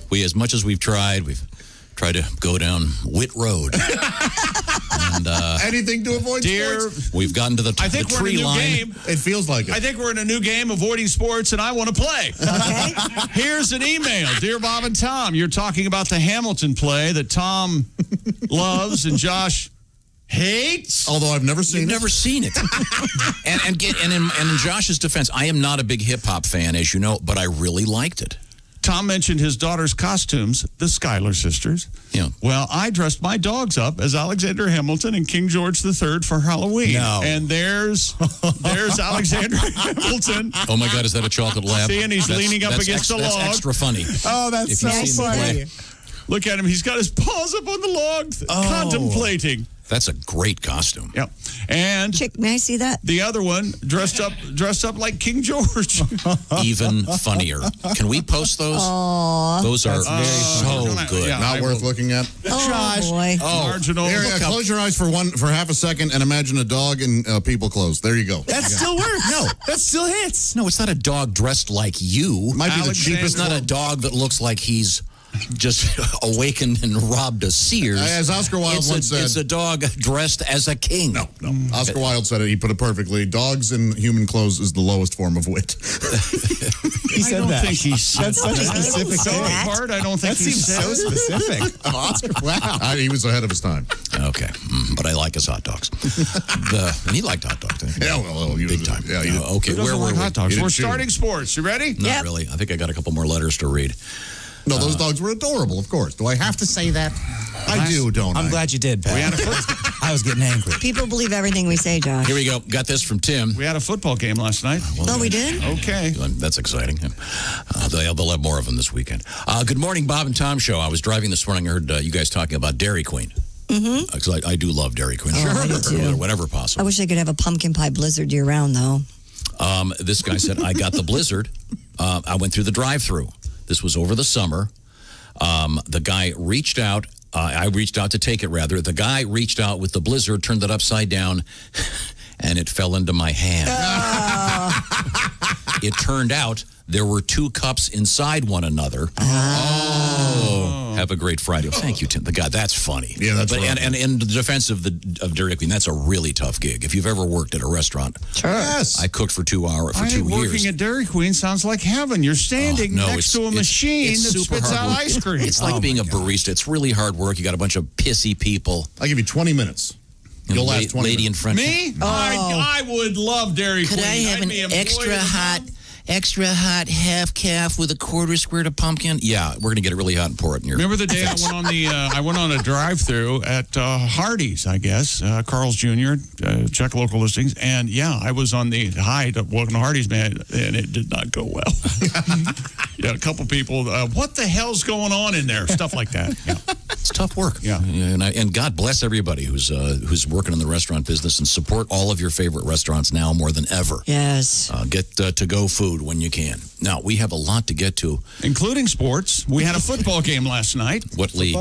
we as much as we've tried to go down Whit Road. And anything to avoid sports? We've gotten to the I think the we're in tree a new line. game. It feels like it. I think we're in a new game, avoiding sports, and I want to play. Okay. Here's an email. Dear Bob and Tom, you're talking about the Hamilton play that Tom loves and Josh hates. Although I've never seen You've it. never seen it. and in Josh's defense, I am not a big hip-hop fan, as you know, but I really liked it. Tom mentioned his daughter's costumes, the Schuyler sisters. Yeah. Well, I dressed my dogs up as Alexander Hamilton and King George III for Halloween. No. And there's Alexander Hamilton. Oh, my God, is that a chocolate lab? See, and he's leaning up against the log. That's extra funny. Oh, that's If so you've seen the funny. play. Look at him. He's got his paws up on the log, contemplating. That's a great costume. Yep. And Chick, may I see that? the other one dressed up like King George. Even funnier. Can we post those? Aww. Those are so good. Yeah. Not worth looking at. Oh, boy. Marginal. Here, close your eyes for half a second and imagine a dog in people clothes. There you go. That still works. No, that still hits. No, it's not a dog dressed like you. Might be the Alexander- cheapest. It's not a dog that looks like he's just awakened and robbed a Sears. As Oscar Wilde once said, it's a dog dressed as a king. No. Oscar Wilde said it. He put it perfectly. Dogs in human clothes is the lowest form of wit. He said that. think he said That's such a specific so thing. hard. I don't think That he seems said so specific. Oscar, wow. He was ahead of his time. Okay, but I like his hot dogs. And he liked hot dogs. Yeah, well, big time. Yeah, Okay, Who where doesn't were like we? hot dogs? You We're didn't shoot starting sports. You ready? Not really. I think I got a couple more letters to read. No, those dogs were adorable, of course. Do I have to say that? I do, don't I? I'm glad you did, Pat. We had a I was getting angry. People believe everything we say, Josh. Here we go. Got this from Tim. We had a football game last night. Oh, we did? Okay. That's exciting. They'll have more of them this weekend. Good morning, Bob and Tom show. I was driving this morning. I heard you guys talking about Dairy Queen. Mm-hmm. Because I do love Dairy Queen. Oh, I do too. Whenever possible. I wish I could have a pumpkin pie blizzard year round, though. This guy said, I got the blizzard. I went through the drive-thru. This was over the summer. The guy reached out. I reached out to take it, rather. The guy reached out with the blizzard, turned it upside down, and it fell into my hand. It turned out there were 2 cups inside one another. Oh. Have a great Friday. Thank you, Tim. God, that's funny. Yeah, that's but, right. And in the defense of Dairy Queen, that's a really tough gig. If you've ever worked at a restaurant. Sure. Yes. I cooked for 2 hours, for I 2 think years. working at Dairy Queen sounds like heaven. You're standing next to a machine that super spits hard out work. ice cream. It's like being a barista. It's really hard work. You got a bunch of pissy people. I'll give you 20 minutes. You'll last 20 lady minutes. in front. Me? I would love Dairy Queen. Could I have an extra hot half calf with a quarter squirt of pumpkin? Yeah, we're gonna get it really hot and pour it in your. Remember the day I went on a drive-through at Hardee's, I guess, Carl's Jr. Check local listings, and yeah, I was on the high to welcome to Hardee's, man, and it did not go well. Yeah, a couple people. What the hell's going on in there? Stuff like that. Yeah. It's tough work. Yeah, and God bless everybody who's working in the restaurant business, and support all of your favorite restaurants now more than ever. Yes. Get to-go food when you can. Now, we have a lot to get to. Including sports. We had a football game last night. What league?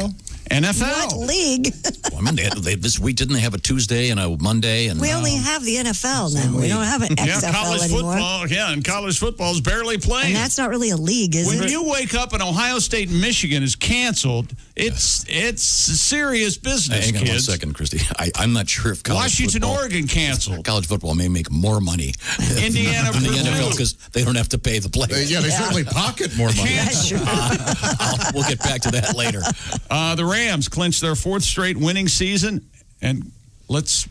NFL. What league? Well, I mean, this week, didn't they have a Tuesday and a Monday? And We only have the NFL now. We don't have an XFL college anymore. football. Yeah, and college football is barely playing. And that's not really a league, is it? When you wake up and Ohio State and Michigan is canceled, it's serious business, Hang on kids. 1 second, Christy. I'm not sure if Washington, Oregon canceled. College football may make more money Indiana, than the Purdue. NFL because they don't have to pay the players. Yeah, they certainly pocket more money. We'll get back to that later. The Rams clinched their 4th straight winning season, and let's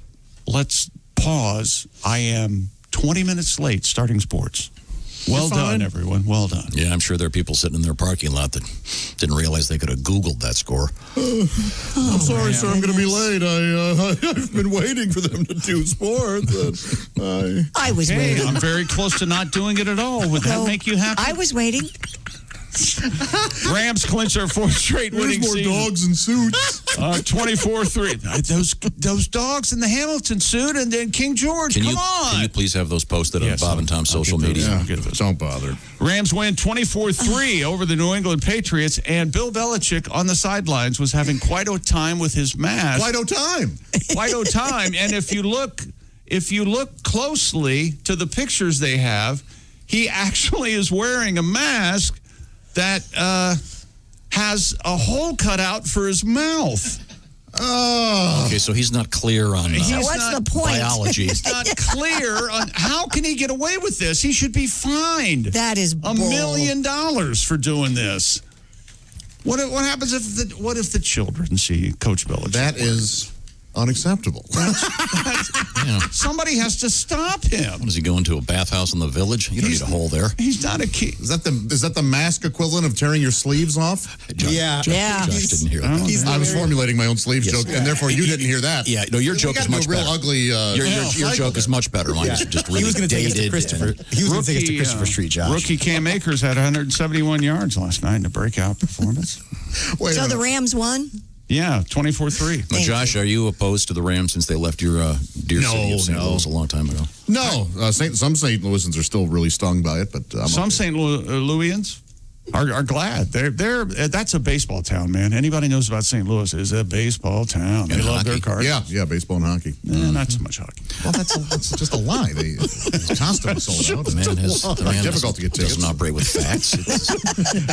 pause. I am 20 minutes late starting sports. Well done, everyone. Well done. Yeah, I'm sure there are people sitting in their parking lot that didn't realize they could have Googled that score. I'm sorry, sir. I'm going to be late. I've been waiting for them to do sports. I was waiting. I'm very close to not doing it at all. Would that make you happy? I was waiting. Rams clinch their 4th straight winning more season. dogs in suits. 24-3. Those dogs in the Hamilton suit and then King George. Come on. Can you please have those posted on Bob and Tom's social media? Don't bother. Rams win 24-3 over the New England Patriots, and Bill Belichick on the sidelines was having quite a time with his mask. Quite a time. Quite a time. And if you look closely to the pictures they have, he actually is wearing a mask that has a hole cut out for his mouth. Oh. Okay, so he's not clear on what's the point? biology. He's not clear on how can he get away with this. He should be fined. That is bull. $1 million for doing this. What happens if the children see Coach Belichick? That is unacceptable. Somebody has to stop him. What, does he go into a bathhouse in the village? You don't need a hole there. He's not a kid. Is that the mask equivalent of tearing your sleeves off? Josh didn't hear that. I was formulating my own sleeves joke, and therefore you didn't hear that. Yeah, no, your joke is much better. Ugly. Your joke is much better. Mine is just really He was going to take us to dated. Christopher. He was going to take us to Christopher Street, Josh. Rookie Cam Akers had 171 yards last night in a breakout performance. So the Rams won? Yeah, 24-3. Now, Josh, are you opposed to the Rams since they left your dear city of St. Louis a long time ago? No, some St. Louisans are still really stung by it, but some St. Louisans are glad. They're that's a baseball town, man. Anybody knows about St. Louis is a baseball town. They love their cards. Yeah, baseball and hockey. Not so much hockey. Well, that's just a lie. It's constantly sold out. The man difficult to get tickets. Doesn't operate with facts.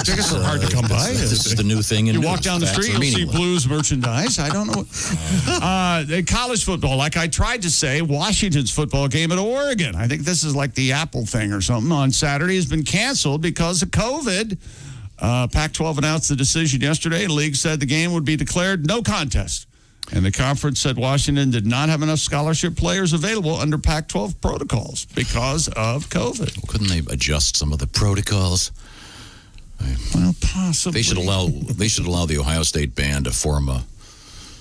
Tickets are hard to come by. This is the new thing. You walk down the street, you'll see Blues merchandise. I don't know. College football, like I tried to say, Washington's football game at Oregon. I think this is like the Apple thing or something. On Saturday has been canceled because of COVID. Pac-12 announced the decision yesterday. The league said the game would be declared no contest. And the conference said Washington did not have enough scholarship players available under Pac-12 protocols because of COVID. Well, couldn't they adjust some of the protocols? Well, possibly. They should allow the Ohio State band to form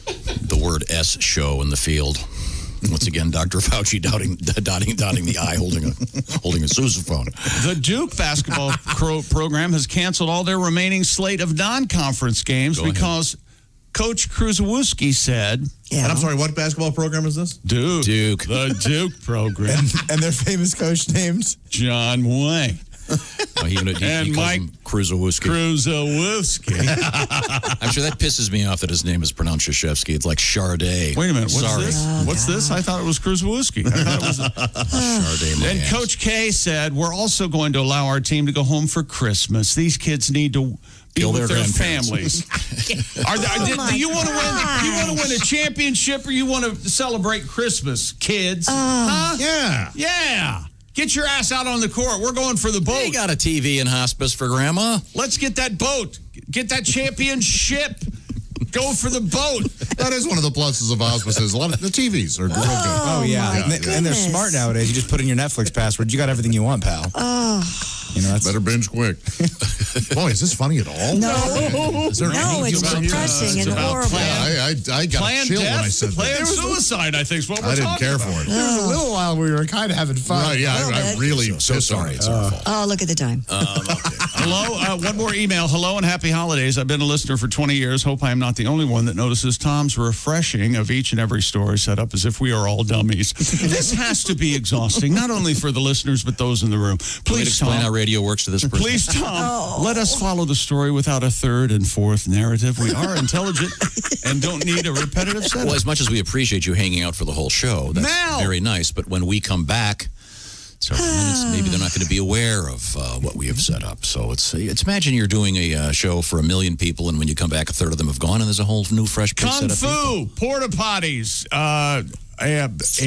the word S show in the field. Once again, Dr. Fauci dotting the I, holding a sousaphone. The Duke basketball program has canceled all their remaining slate of non-conference games because Coach Kruzewski said... Yeah. And I'm sorry, what basketball program is this? Duke. The Duke program. And their famous coach named? John Wayne. And Mike Kruzowski. I'm sure that pisses me off that his name is pronounced Krzyzewski. It's like Charday. Wait a minute. What's Sorry. this? What's this? I thought it was Kruzowski. I thought it was Charday. And Coach K said, we're also going to allow our team to go home for Christmas. These kids need to be with their families. Do you want to win? You want to win a championship, or you want to celebrate Christmas, kids? Huh? Yeah. Get your ass out on the court. We're going for the boat. They got a TV in hospice for Grandma. Let's get that boat. Get that championship. Go for the boat. That is one of the pluses of hospices. A lot of the TVs are real good. Oh, yeah. And they're smart nowadays. You just put in your Netflix password. You got everything you want, pal. You know, that's better binge quick. Boy, is this funny at all? No. Is there It's depressing and horrible. I got a chill when I said that. Planned suicide, I think is what we're I talking didn't care about. for it. There was a little while we were kind of having fun. Right, yeah, I really so sorry. It's our fault. Oh, look at the time. Hello, one more email. Hello and happy holidays. I've been a listener for 20 years. Hope I am not the only one that notices Tom's refreshing of each and every story set up as if we are all dummies. This has to be exhausting, not only for the listeners, but those in the room. Please, explain Tom, how radio works to this person. Please, Tom, let us follow the story without a third and fourth narrative. We are intelligent and don't need a repetitive setup. Well, as much as we appreciate you hanging out for the whole show, that's very nice. But when we come back, several minutes, maybe they're not going to be aware of what we have set up. So it's imagine you're doing a show for 1 million people, and when you come back, a third of them have gone, and there's a whole new, fresh Kung set Fu, Porta Potties,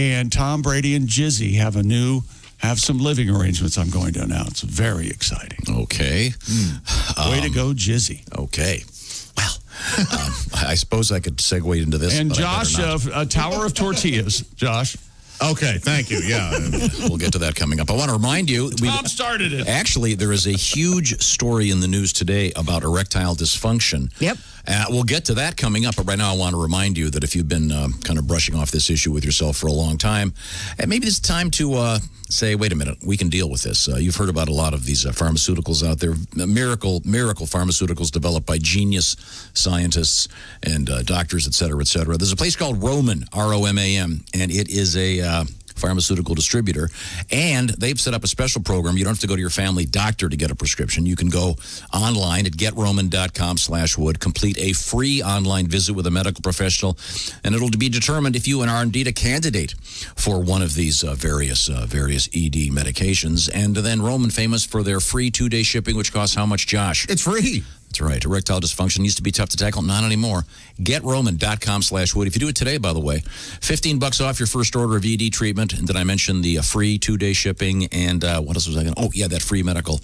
and Tom Brady and Jizzy have some living arrangements I'm going to announce. Very exciting. Okay. Way to go, Jizzy. Okay. Well, I suppose I could segue into this. And but Josh of Tower of Tortillas. Josh. Okay, thank you. Yeah. We'll get to that coming up. I want to remind you. Tom started it. Actually, there is a huge story in the news today about erectile dysfunction. Yep. We'll get to that coming up, but right now I want to remind you that if you've been kind of brushing off this issue with yourself for a long time, maybe it's time to say, wait a minute, we can deal with this. You've heard about a lot of these pharmaceuticals out there, miracle pharmaceuticals developed by genius scientists and doctors, et cetera, et cetera. There's a place called Roman, R-O-M-A-M, and it is a pharmaceutical distributor, and they've set up a special program. You don't have to go to your family doctor to get a prescription. You can go online at getroman.com/wood, complete a free online visit with a medical professional, and it'll be determined if you are indeed a candidate for one of these various ED medications. And then Roman, famous for their free 2-day shipping, which costs how much, Josh? It's free. That's right. Erectile dysfunction used to be tough to tackle. Not anymore. GetRoman.com/wood. If you do it today, by the way, $15 off your first order of ED treatment. And did I mention the free 2-day shipping? And what else was I going to? Oh, yeah, that free medical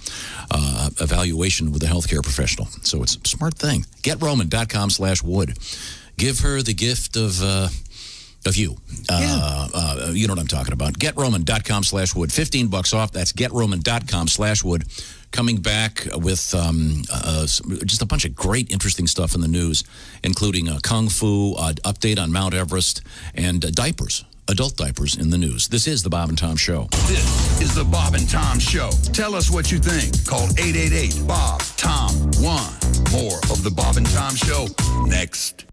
evaluation with a healthcare professional. So it's a smart thing. GetRoman.com/wood. Give her the gift of you. You know what I'm talking about. GetRoman.com/wood. $15 off. That's GetRoman.com/wood. Coming back with just a bunch of great, interesting stuff in the news, including Kung Fu, update on Mount Everest, and diapers, adult diapers in the news. This is the Bob and Tom Show. This is the Bob and Tom Show. Tell us what you think. Call 888-BOB-TOM-1. More of the Bob and Tom Show next.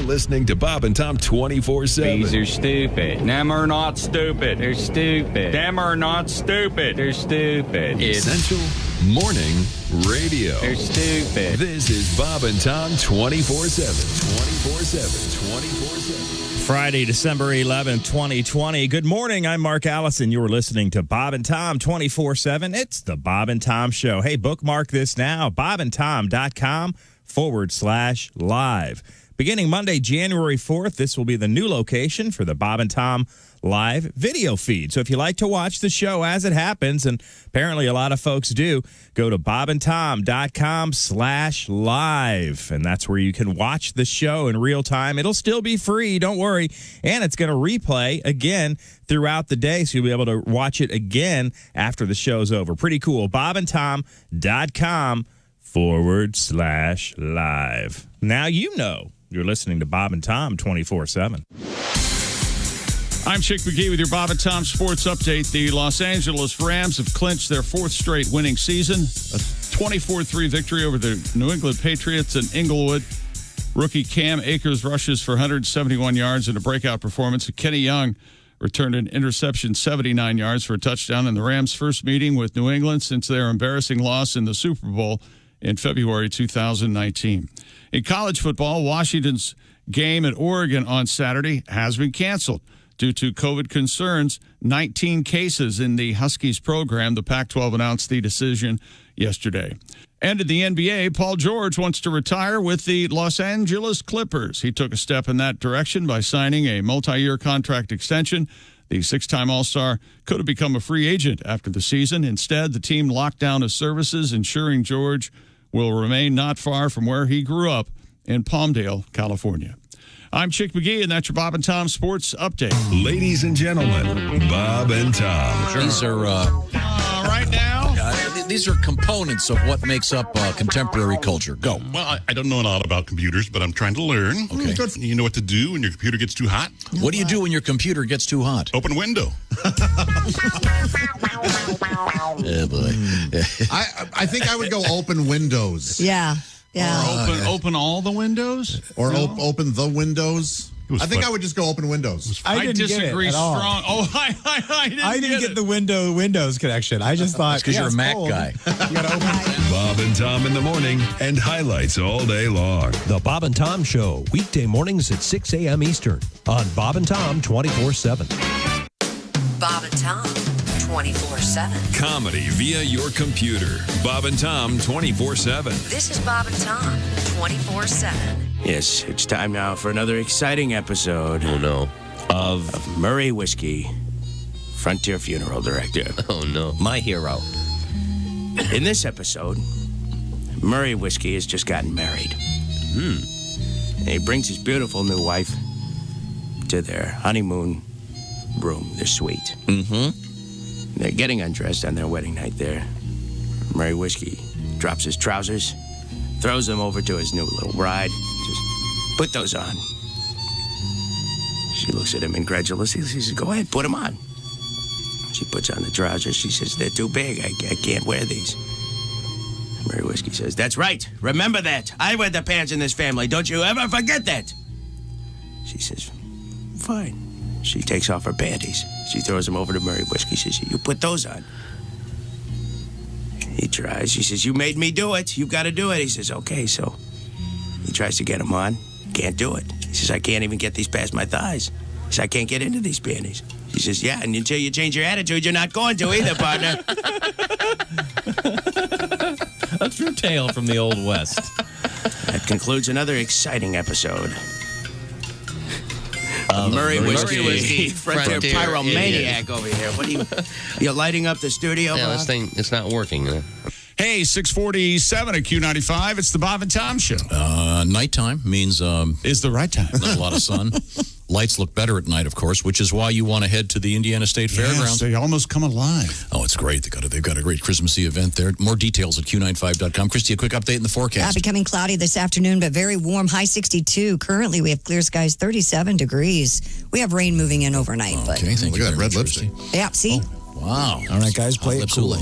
listening to Bob and Tom 24/7. Bees are stupid. Them are not stupid. They're stupid. Them are not stupid. They're stupid. Essential Morning Radio. They're stupid. This is Bob and Tom 24/7. 24/7. 24/7. Friday, December 11th, 2020. Good morning. I'm Mark Allison. You're listening to Bob and Tom 24/7. It's the Bob and Tom Show. Hey, bookmark this now, bobandtom.com/live. Beginning Monday, January 4th, this will be the new location for the Bob and Tom live video feed. So if you like to watch the show as it happens, and apparently a lot of folks do, go to bobandtom.com/live. And that's where you can watch the show in real time. It'll still be free, don't worry. And it's going to replay again throughout the day, so you'll be able to watch it again after the show's over. Pretty cool. bobandtom.com/live. Now you know you're listening to Bob and Tom 24/7. I'm Chick McGee with your Bob and Tom Sports Update. The Los Angeles Rams have clinched their fourth straight winning season. A 24-3 victory over the New England Patriots in Inglewood. Rookie Cam Akers rushes for 171 yards in a breakout performance. And Kenny Young returned an interception, 79 yards for a touchdown in the Rams' first meeting with New England since their embarrassing loss in the Super Bowl in February 2019. In college football, Washington's game at Oregon on Saturday has been canceled due to COVID concerns. 19 cases in the Huskies program. The Pac-12 announced the decision yesterday. And in the NBA, Paul George wants to retire with the Los Angeles Clippers. He took a step in that direction by signing a multi-year contract extension. The six-time All-Star could have become a free agent after the season. Instead, the team locked down his services, ensuring George will remain not far from where he grew up in Palmdale, California. I'm Chick McGee, and that's your Bob and Tom Sports Update. Ladies and gentlemen, Bob and Tom. These are right now. These are components of what makes up contemporary culture. Go. Well, I don't know a lot about computers, but I'm trying to learn. Okay. Good. You know what to do when your computer gets too hot? What do you do when your computer gets too hot? Open window. Oh, boy. I think I would go open windows. Yeah. Or open all the windows? Or open the windows. I think I would just go open windows. I disagree strong. Oh, I didn't get the Windows connection. I just thought because you're a Mac guy. You gotta open Bob and Tom in the morning and highlights all day long. The Bob and Tom Show, weekday mornings at 6 a.m. Eastern on Bob and Tom 24/7. Bob and Tom 24/7. Comedy via your computer. Bob and Tom 24/7. This is Bob and Tom 24/7. Yes, it's time now for another exciting episode. Oh, no. Of Murray Whiskey, Frontier Funeral Director. Oh, no. My hero. In this episode, Murray Whiskey has just gotten married. And he brings his beautiful new wife to their honeymoon room, their suite. Mm-hmm. They're getting undressed on their wedding night there. Murray Whiskey drops his trousers, throws them over to his new little bride. Just put those on. She looks at him incredulously. She says, go ahead, put them on. She puts on the trousers. She says, they're too big. I can't wear these. Murray Whiskey says, that's right. Remember that. I wear the pants in this family. Don't you ever forget that. She says, fine. She takes off her panties. She throws them over to Murray Whiskey. She says, you put those on. He tries. She says, you made me do it. You've got to do it. He says, okay, so he tries to get them on. Can't do it. He says, I can't even get these past my thighs. He says, I can't get into these panties. He says, yeah, and until you change your attitude, you're not going to either, partner. A true tale from the Old West. That concludes another exciting episode. Murray Whiskey, Frontier Pyromaniac over here. What are you lighting up the studio? Yeah, this thing, it's not working. Hey, 6:47 at Q95. It's the Bob and Tom Show. Nighttime means is the right time. Not a lot of sun. Lights look better at night, of course, which is why you want to head to the Indiana State Fairgrounds. They almost come alive. Oh, it's great. They've got a great Christmassy event there. More details at Q95.com. Christy, a quick update in the forecast. Becoming cloudy this afternoon, but very warm, high 62. Currently, we have clear skies, 37 degrees. We have rain moving in overnight. Okay, thank you. Look at that red lipstick. Yeah, see? Wow. All right, guys, play it cool.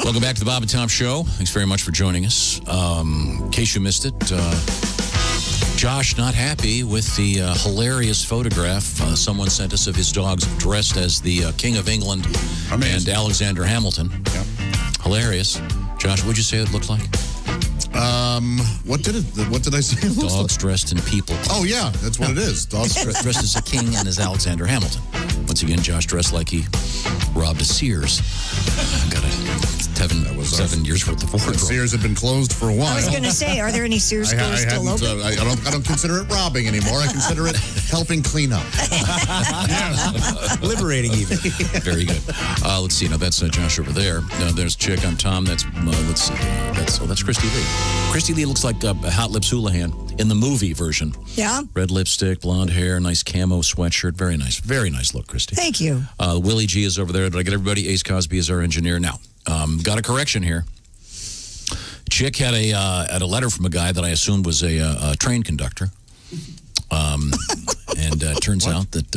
Welcome back to the Bob and Tom Show. Thanks very much for joining us. In case you missed it, Josh not happy with the hilarious photograph someone sent us of his dogs dressed as the King of England and Alexander Hamilton. Yep. Hilarious. Josh, what'd you say it looked like? What did I say? Dogs dressed in people. Oh, yeah, that's what it is. Dogs dressed as a king and as Alexander Hamilton. Once again, Josh dressed like he robbed a Sears. Got a 7 years worth of wardrobe. Sears had been closed for a while. I was going to say, are there any Sears stores still open? I don't consider it robbing anymore. I consider it helping clean up. Liberating even. Very good. Let's see. Now that's Josh over there. There's Chick. I'm Tom. That's let's see. That's Christy Lee. Christy Lee looks like Hot Lips Houlihan in the movie version. Yeah. Red lipstick, blonde hair, nice camo sweatshirt. Very nice look, Christy. Thank you. Willie G is over there. Did I get everybody? Ace Cosby is our engineer. Now, got a correction here. Chick had a letter from a guy that I assumed was a train conductor. And turns out that...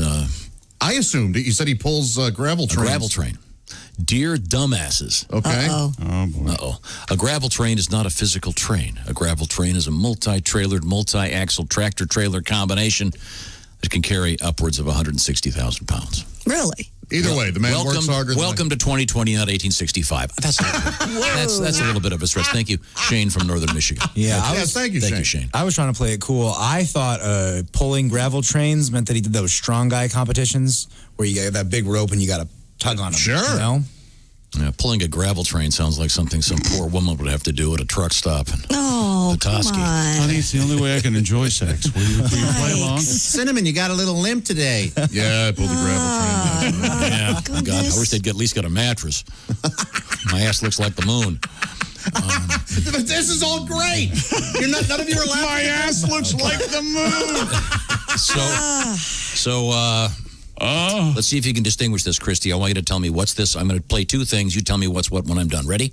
I assumed it. You said he pulls gravel trains. A gravel train. Dear dumbasses. Okay. Uh-oh. A gravel train is not a physical train. A gravel train is a multi-trailered, multi-axle tractor-trailer combination that can carry upwards of 160,000 pounds. Really? Either way, the man works harder. Welcome to 2020, not 1865. That's a little bit of a stretch. Thank you, Shane from Northern Michigan. Yeah, thank you, Shane. I was trying to play it cool. I thought pulling gravel trains meant that he did those strong guy competitions where you got that big rope and you got to tug on them. Sure. You know? Yeah, pulling a gravel train sounds like something some poor woman would have to do at a truck stop. Oh, come on. Honey, it's the only way I can enjoy sex. Will you play along? Cinnamon, you got a little limp today. Yeah, I pulled the gravel train. Yeah, God, I wish they'd at least get a mattress. My ass looks like the moon. But this is all great. None of you are laughing. My ass looks like the moon. Let's see if you can distinguish this, Christy. I want you to tell me what's this. I'm going to play two things. You tell me what's what when I'm done. Ready?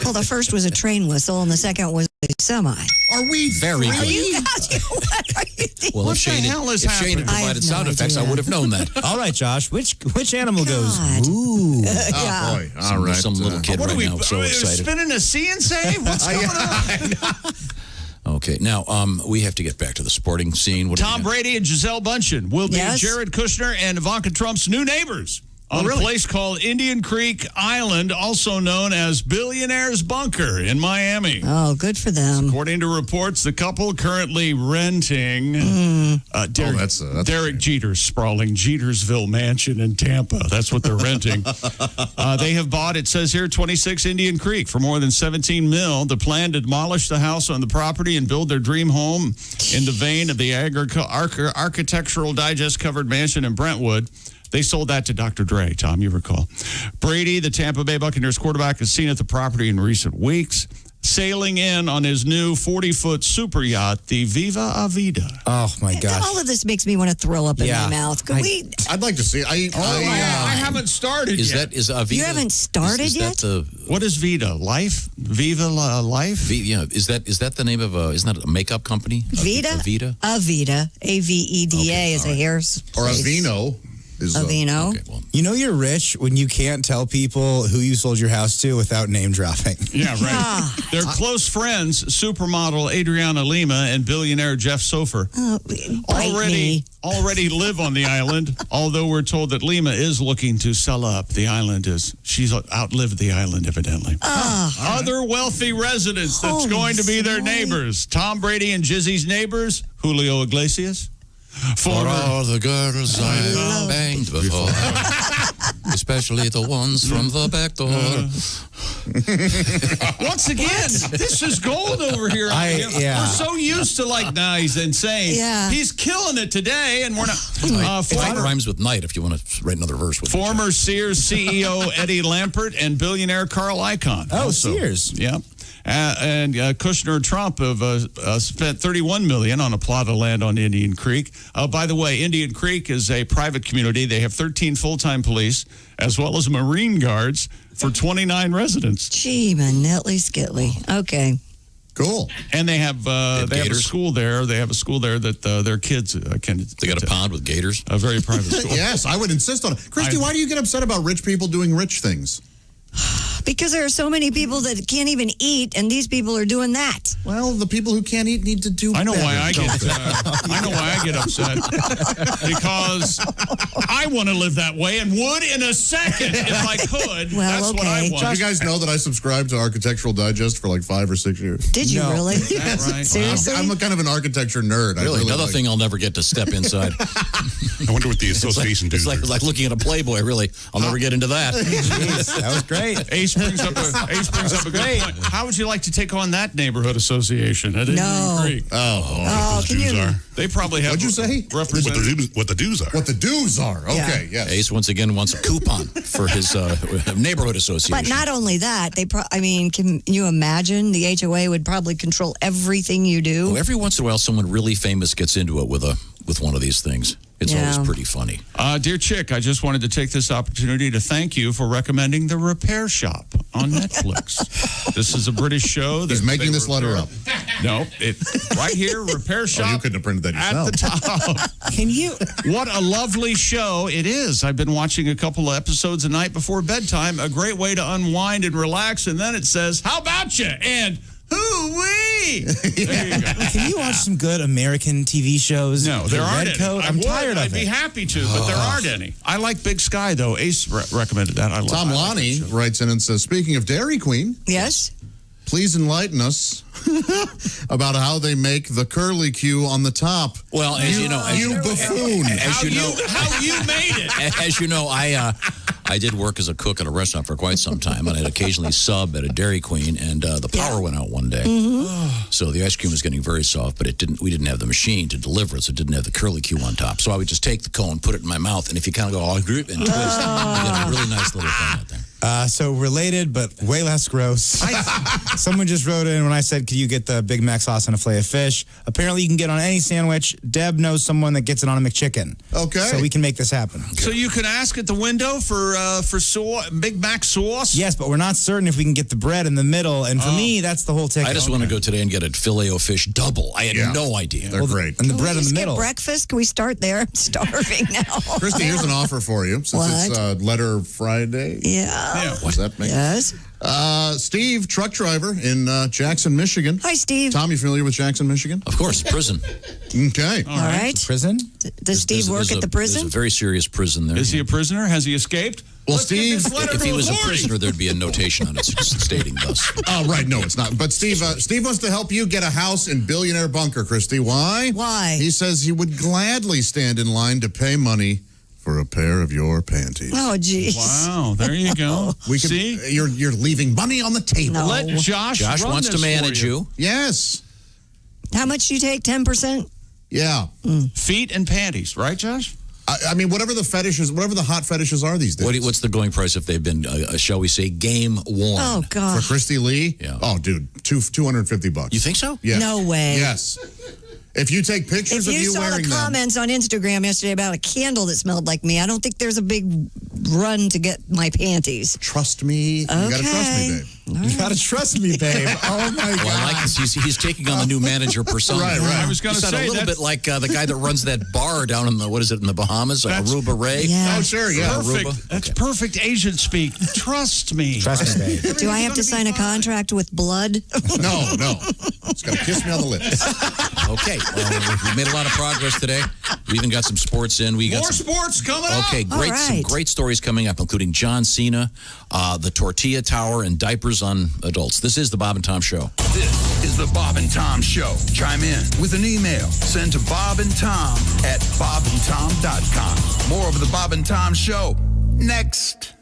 Well, the first was a train whistle, and the second was a semi. Are we very good? What are you doing? Well, if Shane had I provided have sound no effects, I idea. would have known that. All right, Josh. Which animal goes? Ooh. Oh, boy. All right. Some little kid What right are we now so excited. spinning a see and say? What's going on? Okay, now we have to get back to the sporting scene. What Tom Brady and Giselle Bundchen will be Jared Kushner and Ivanka Trump's new neighbors on a place called Indian Creek Island, also known as Billionaire's Bunker in Miami. Oh, good for them. According to reports, the couple currently renting Derek Jeter's sprawling Jetersville mansion in Tampa. That's what they're renting. They have bought, it says here, 26 Indian Creek for more than $17 million. The plan to demolish the house on the property and build their dream home in the vein of the Architectural Digest covered mansion in Brentwood. They sold that to Dr. Dre, Tom, you recall. Brady, the Tampa Bay Buccaneers quarterback, has seen at the property in recent weeks, sailing in on his new 40-foot super yacht, the Viva Avida. Oh, my gosh. All of this makes me want to throw up in my mouth. Could we? I'd like to see it. I haven't started yet. Is Avida? You haven't started yet? What is Vida? Life? Viva Life? Is that the name of isn't that a makeup company? Vita? Avida? Avida. A-V-E-D-A is a hair. Or Avino. Avino. Okay, well. You know you're rich when you can't tell people who you sold your house to without name dropping. Yeah, right. They're close friends, supermodel Adriana Lima and billionaire Jeff Sofer. Already live on the island, although we're told that Lima is looking to sell up. The island she's outlived the island, evidently. Other wealthy residents that's going to be their neighbors. Tom Brady and Jizzy's neighbors, Julio Iglesias. For all the girls I banged before, especially the ones from the back door. Once again, this is gold over here. We're so used to he's insane. Yeah. He's killing it today, and we're not. It rhymes with night if you want to write another verse with it. Former Sears CEO Eddie Lampert and billionaire Carl Icahn. Oh, Sears. Yeah. And Kushner and Trump have spent $31 million on a plot of land on Indian Creek. By the way, Indian Creek is a private community. They have 13 full-time police as well as Marine guards for 29 residents. Gee, Manetly Skitley. Okay. Cool. And they have a school there. They have a school there that their kids can. They got a pond with gators. A very private school. Yes, I would insist on it. Christy, why do you get upset about rich people doing rich things? Because there are so many people that can't even eat, and these people are doing that. Well, the people who can't eat need to do I know better, why I don't get. they? I know why I get upset because I want to live that way and would in a second if I could. Well, That's what I want. Did you guys know that I subscribed to Architectural Digest for like 5 or 6 years? Did you really? Is that right? Seriously? I'm a kind of an architecture nerd. I Really, another like- thing I'll never get to step inside. I wonder what the association It's does. like looking at a Playboy, really. I'll never get into that. Jeez, that was great. Ace brings up a good point. How would you like to take on that neighborhood association at Indian Creek? Oh, can you? They probably have. What'd you say? What the dues are. What the dues are. Okay, yes. Ace once again wants a coupon for his neighborhood association. But not only that, can you imagine the HOA would probably control everything you do? Oh, every once in a while, someone really famous gets into it with one of these things. It's always pretty funny. Dear Chick, I just wanted to take this opportunity to thank you for recommending The Repair Shop on Netflix. This is a British show. He's making this letter up. No, right here, Repair Shop. Oh, you couldn't have printed that yourself. At the top. Can you? What a lovely show it is. I've been watching a couple of episodes a night before bedtime. A great way to unwind and relax. And then it says, how about you? And hoo-wee! There you go. Can you watch some good American TV shows? No, there aren't any. Redcoat? I'm tired of I'd be it. happy to, but there aren't any. I like Big Sky, though. Ace recommended that. Tom Lonnie writes in and says, speaking of Dairy Queen, Yes? please enlighten us about how they make the curly Q on the top. Well, as you know, you buffoon. As you know, how you made it. As you know, I did work as a cook at a restaurant for quite some time, and I'd occasionally sub at a Dairy Queen, and the power went out one day. So the ice cream was getting very soft, but we didn't have the machine to deliver it, so it didn't have the curly Q on top. So I would just take the cone, put it in my mouth, and if you kind of go all group and twist, you get a really nice little thing out there. So related, but way less gross. Someone just wrote in when I said, could you get the Big Mac sauce on a fillet of fish? Apparently you can get on any sandwich. Deb knows someone that gets it on a McChicken. Okay. So we can make this happen. So you can ask at the window for Big Mac sauce? Yes, but we're not certain if we can get the bread in the middle. And for me, that's the whole ticket. I just want to go today and get a filet o fish double. I had no idea. They're great. And the bread Can we in just the get middle. breakfast? Can we start there? I'm starving now. Christy, here's an offer for you. Since it's Letter Friday. Yeah. Does that make Yes. Steve, truck driver in Jackson, Michigan. Hi, Steve. Tom, you familiar with Jackson, Michigan? Of course, prison. Okay. All right. Prison? Does Steve work at the There's prison? a very serious prison there. Is he a prisoner? Has he escaped? Well, Let's get Steve, this letter If to he was a authority. prisoner, there'd be a notation on it stating thus. Oh, right. No, it's not. But Steve wants to help you get a house in Billionaire Bunker, Christy. Why? Why? He says he would gladly stand in line to pay money for a pair of your panties. Oh, geez. Wow, there you go. We could, See? You're leaving money on the table. No. Let Josh Josh run wants to this for manage you. Yes. How much do you take? 10%? Yeah. Feet and panties, right, Josh? I mean, whatever the fetishes, whatever the hot fetishes are these days. What's the going price if they've been, shall we say, game worn? Oh, For God. Christy Lee? Yeah. Oh, dude, $250. You think so? Yes. No way. Yes. If you take pictures If of you you saw the wearing them. comments on Instagram yesterday about a candle that smelled like me, I don't think there's a big run to get my panties. Trust me. You got to trust me, babe. You gotta trust me, babe. Oh my God. Well, I like this. He's taking on the new manager persona. Right. I was going to Sound say a little that's bit like the guy that runs that bar down in the Bahamas, Aruba Ray. Yeah. Oh, sure, yeah. perfect. Aruba. That's perfect Asian speak. Trust me. Trust me, babe. Do I have to sign a contract with blood? No. It's got to kiss me on the lips. Okay, well, we've made a lot of progress today. We even got some sports in. We got More some, sports coming up. Okay, All great. Some right. great stories coming up, including John Cena, the Tortilla Tower, and diapers on adults. This is the Bob and Tom Show. This is the Bob and Tom Show. Chime in with an email. Send to Bob and Tom at bobandtom.com. More of the Bob and Tom Show next.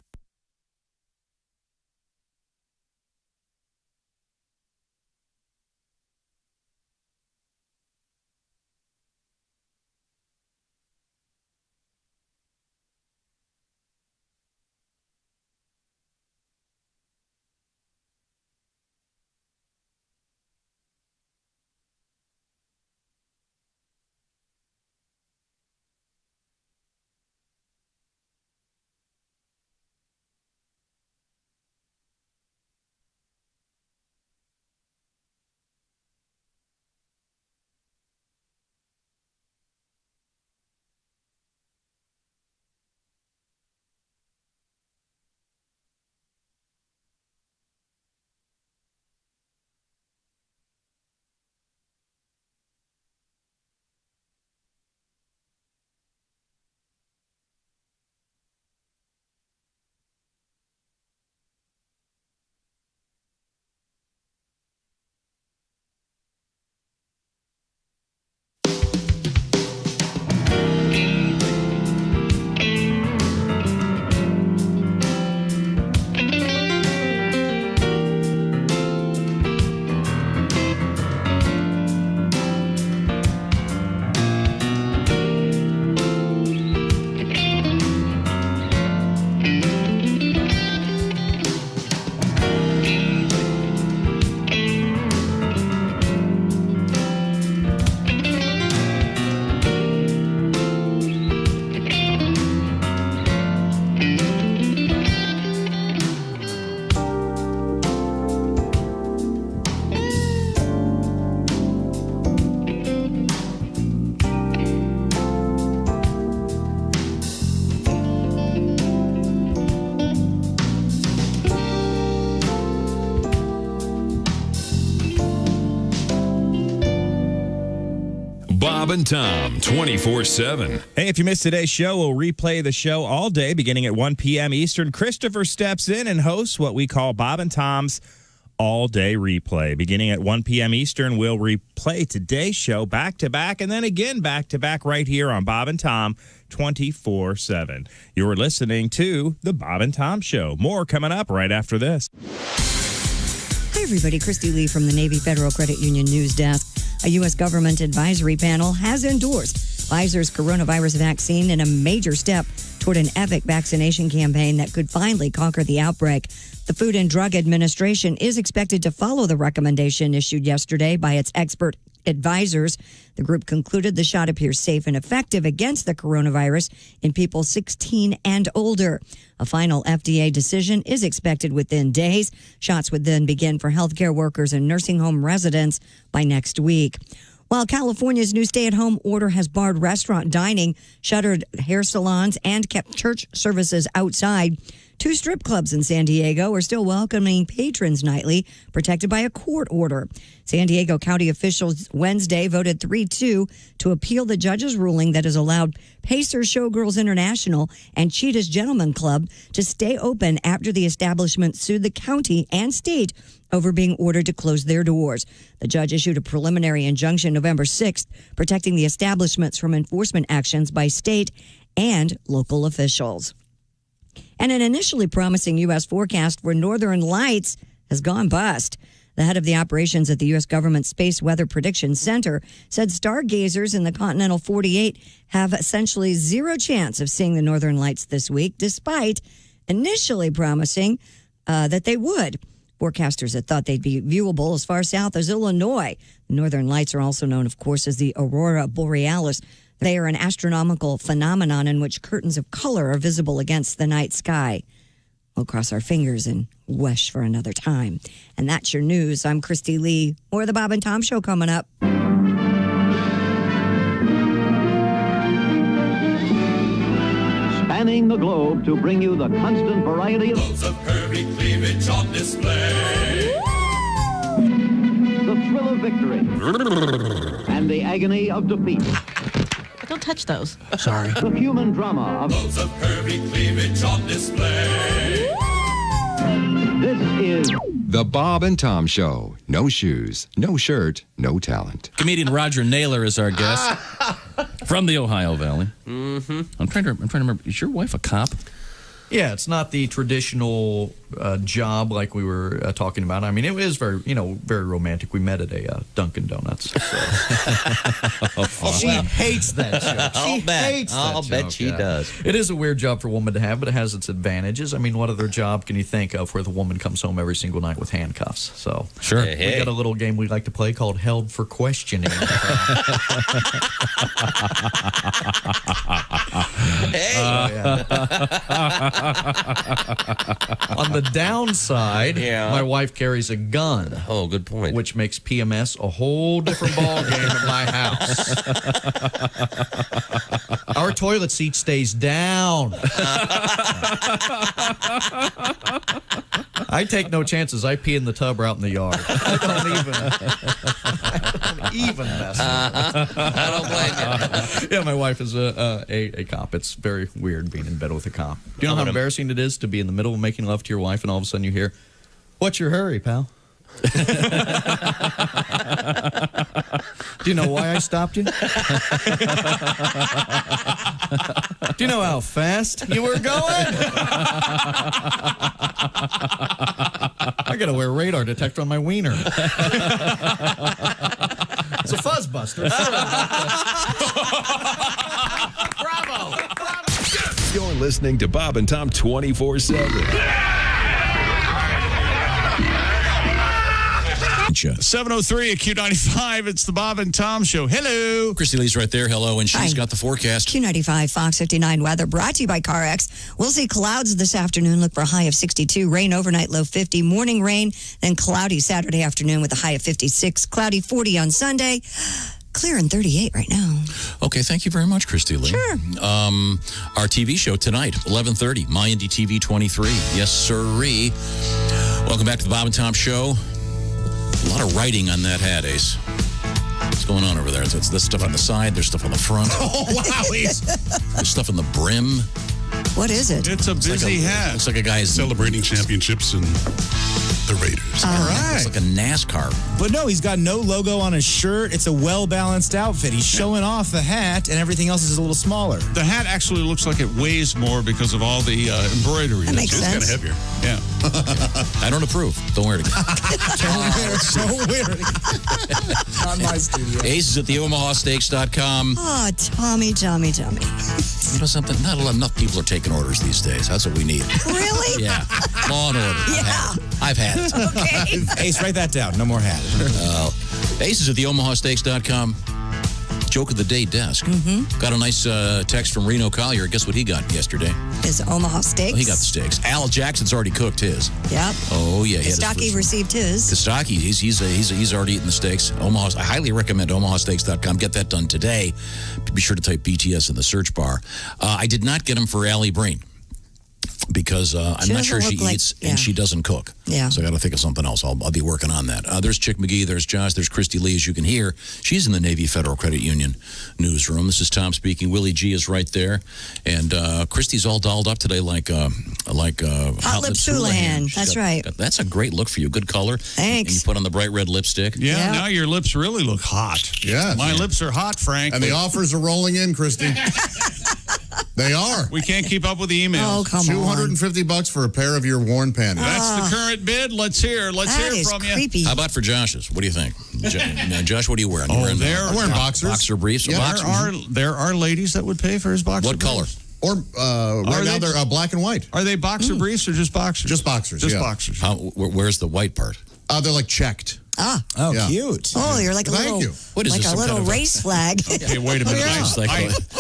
Bob and Tom 24/7. Hey, if you missed today's show, we'll replay the show all day beginning at 1 p.m. Eastern. Christopher steps in and hosts what we call Bob and Tom's all-day replay. Beginning at 1 p.m. Eastern, we'll replay today's show back-to-back and then again back-to-back right here on Bob and Tom 24/7. You're listening to The Bob and Tom Show. More coming up right after this. Hi, everybody. Christy Lee from the Navy Federal Credit Union News Desk. A U.S. government advisory panel has endorsed Pfizer's coronavirus vaccine in a major step toward an epic vaccination campaign that could finally conquer the outbreak. The Food and Drug Administration is expected to follow the recommendation issued yesterday by its expert advisors. The group concluded the shot appears safe and effective against the coronavirus in people 16 and older. A final FDA decision is expected within days. Shots would then begin for healthcare workers and nursing home residents by next week. While California's new stay-at-home order has barred restaurant dining, shuttered hair salons, and kept church services outside, 2 strip clubs in San Diego are still welcoming patrons nightly, protected by a court order. San Diego County officials Wednesday voted 3-2 to appeal the judge's ruling that has allowed Pacer Showgirls International and Cheetah's Gentlemen Club to stay open after the establishment sued the county and state over being ordered to close their doors. The judge issued a preliminary injunction November 6th, protecting the establishments from enforcement actions by state and local officials. And an initially promising U.S. forecast for northern lights has gone bust. The head of the operations at the U.S. government Space Weather Prediction Center said stargazers in the continental 48 have essentially zero chance of seeing the northern lights this week, despite initially promising that they would. Forecasters had thought they'd be viewable as far south as Illinois. The northern lights are also known, of course, as the aurora borealis. They are an astronomical phenomenon in which curtains of color are visible against the night sky. We'll cross our fingers and wish for another time. And that's your news. I'm Christy Lee. More of the Bob and Tom Show coming up. Spanning the globe to bring you the constant variety of loads of curvy cleavage on display. The thrill of victory and the agony of defeat. Don't touch those. Sorry. The human drama of loads of curvy cleavage on display. This is The Bob and Tom Show. No shoes, no shirt, no talent. Comedian Roger Naylor is our guest from the Ohio Valley. Mm-hmm. I'm trying to remember. Is your wife a cop? Yeah, it's not the traditional job like we were talking about. I mean, it is very, very romantic. We met at a Dunkin' Donuts. So. She hates that joke. I'll bet she does. It is a weird job for a woman to have, but it has its advantages. I mean, what other job can you think of where the woman comes home every single night with handcuffs? So sure, we got a little game we like to play called Held for Questioning. On the downside, my wife carries a gun. Oh, good point. Which makes PMS a whole different ball game at my house. Our toilet seat stays down. I take no chances. I pee in the tub or out in the yard. I don't even mess with it. I don't blame you. Yeah, my wife is a cop. It's very weird being in bed with a cop. Do you know how embarrassing it is to be in the middle of making love to your wife and all of a sudden you hear, "What's your hurry, pal?" Do you know why I stopped you? Do you know how fast you were going? I gotta wear a radar detector on my wiener. It's a fuzz buster. Bravo! You're listening to Bob and Tom 24/7. 7:03 at Q95. It's the Bob and Tom Show. Hello. Christy Lee's right there. Hello. And she's got the forecast. Q95 Fox 59 weather brought to you by CarX. We'll see clouds this afternoon. Look for a high of 62. Rain overnight, low 50. Morning rain, then cloudy Saturday afternoon with a high of 56. Cloudy 40 on Sunday. Clear and 38 right now. Okay, thank you very much, Christy Lee. Sure. Our TV show tonight, 11:30, MyIndy TV 23. Yes, sirree. Welcome back to the Bob and Tom Show. A lot of writing on that hat, Ace. What's going on over there? It's this stuff on the side. There's stuff on the front. Oh, wow. There's stuff on the brim. What is it? It's a busy hat. Looks like a guy's Celebrating championships and the Raiders. All right. It's like a NASCAR. But no, he's got no logo on his shirt. It's a well-balanced outfit. He's showing off the hat, and everything else is a little smaller. The hat actually looks like it weighs more because of all the embroidery. That makes sense. It's kind of heavier. Yeah. I don't approve. Don't wear it again. Don't wear it. Not my studio. Ace is at the OmahaSteaks.com. Oh, Tommy. You know something? Not enough people are taking orders these days. That's what we need. Really? Yeah. Law and order. Yeah. I've had it. Okay. Ace, write that down. No more hat. Ace is at the OmahaSteaks.com. Joke of the day desk. Got a nice text from Reno Collier. Guess what he got yesterday? Is Omaha Steaks? Oh, he got the steaks. Al Jackson's already cooked his. Yep. Oh yeah, Kostaki received his. Kostaki, he's already eaten the steaks. I highly recommend OmahaSteaks.com. Get that done today. Be sure to type BTS in the search bar. I did not get him for Allie Breen because I'm not sure she eats and she doesn't cook. Yeah. So I got to think of something else. I'll be working on that. There's Chick McGee. There's Josh. There's Christy Lee, as you can hear. She's in the Navy Federal Credit Union newsroom. This is Tom speaking. Willie G is right there, and Christy's all dolled up today like Hot Lips Houlihan. That's right. That's a great look for you. Good color. Thanks. And you put on the bright red lipstick. Yeah, now your lips really look hot. Yeah. My lips are hot, Frank. And the offers are rolling in, Christy. They are. We can't keep up with the emails. Oh, come on. $250 for a pair of your worn panties. That's the current bid. Let's hear from creepy. you. How about for Josh's? What do you think? Josh, what are you wearing? Oh, I'm wearing boxers. Boxer briefs. Yeah. Boxers. There are ladies that would pay for his boxer What briefs. color? Or right now they're black and white. Are they boxer briefs or just boxers? Just boxers. Just yeah. boxers. Where's the white part? They're like checked. Ah. Oh, Yeah. cute. Oh, you're like a Thank little, you. What is like this, a some little kind of race flag. Okay, wait a minute.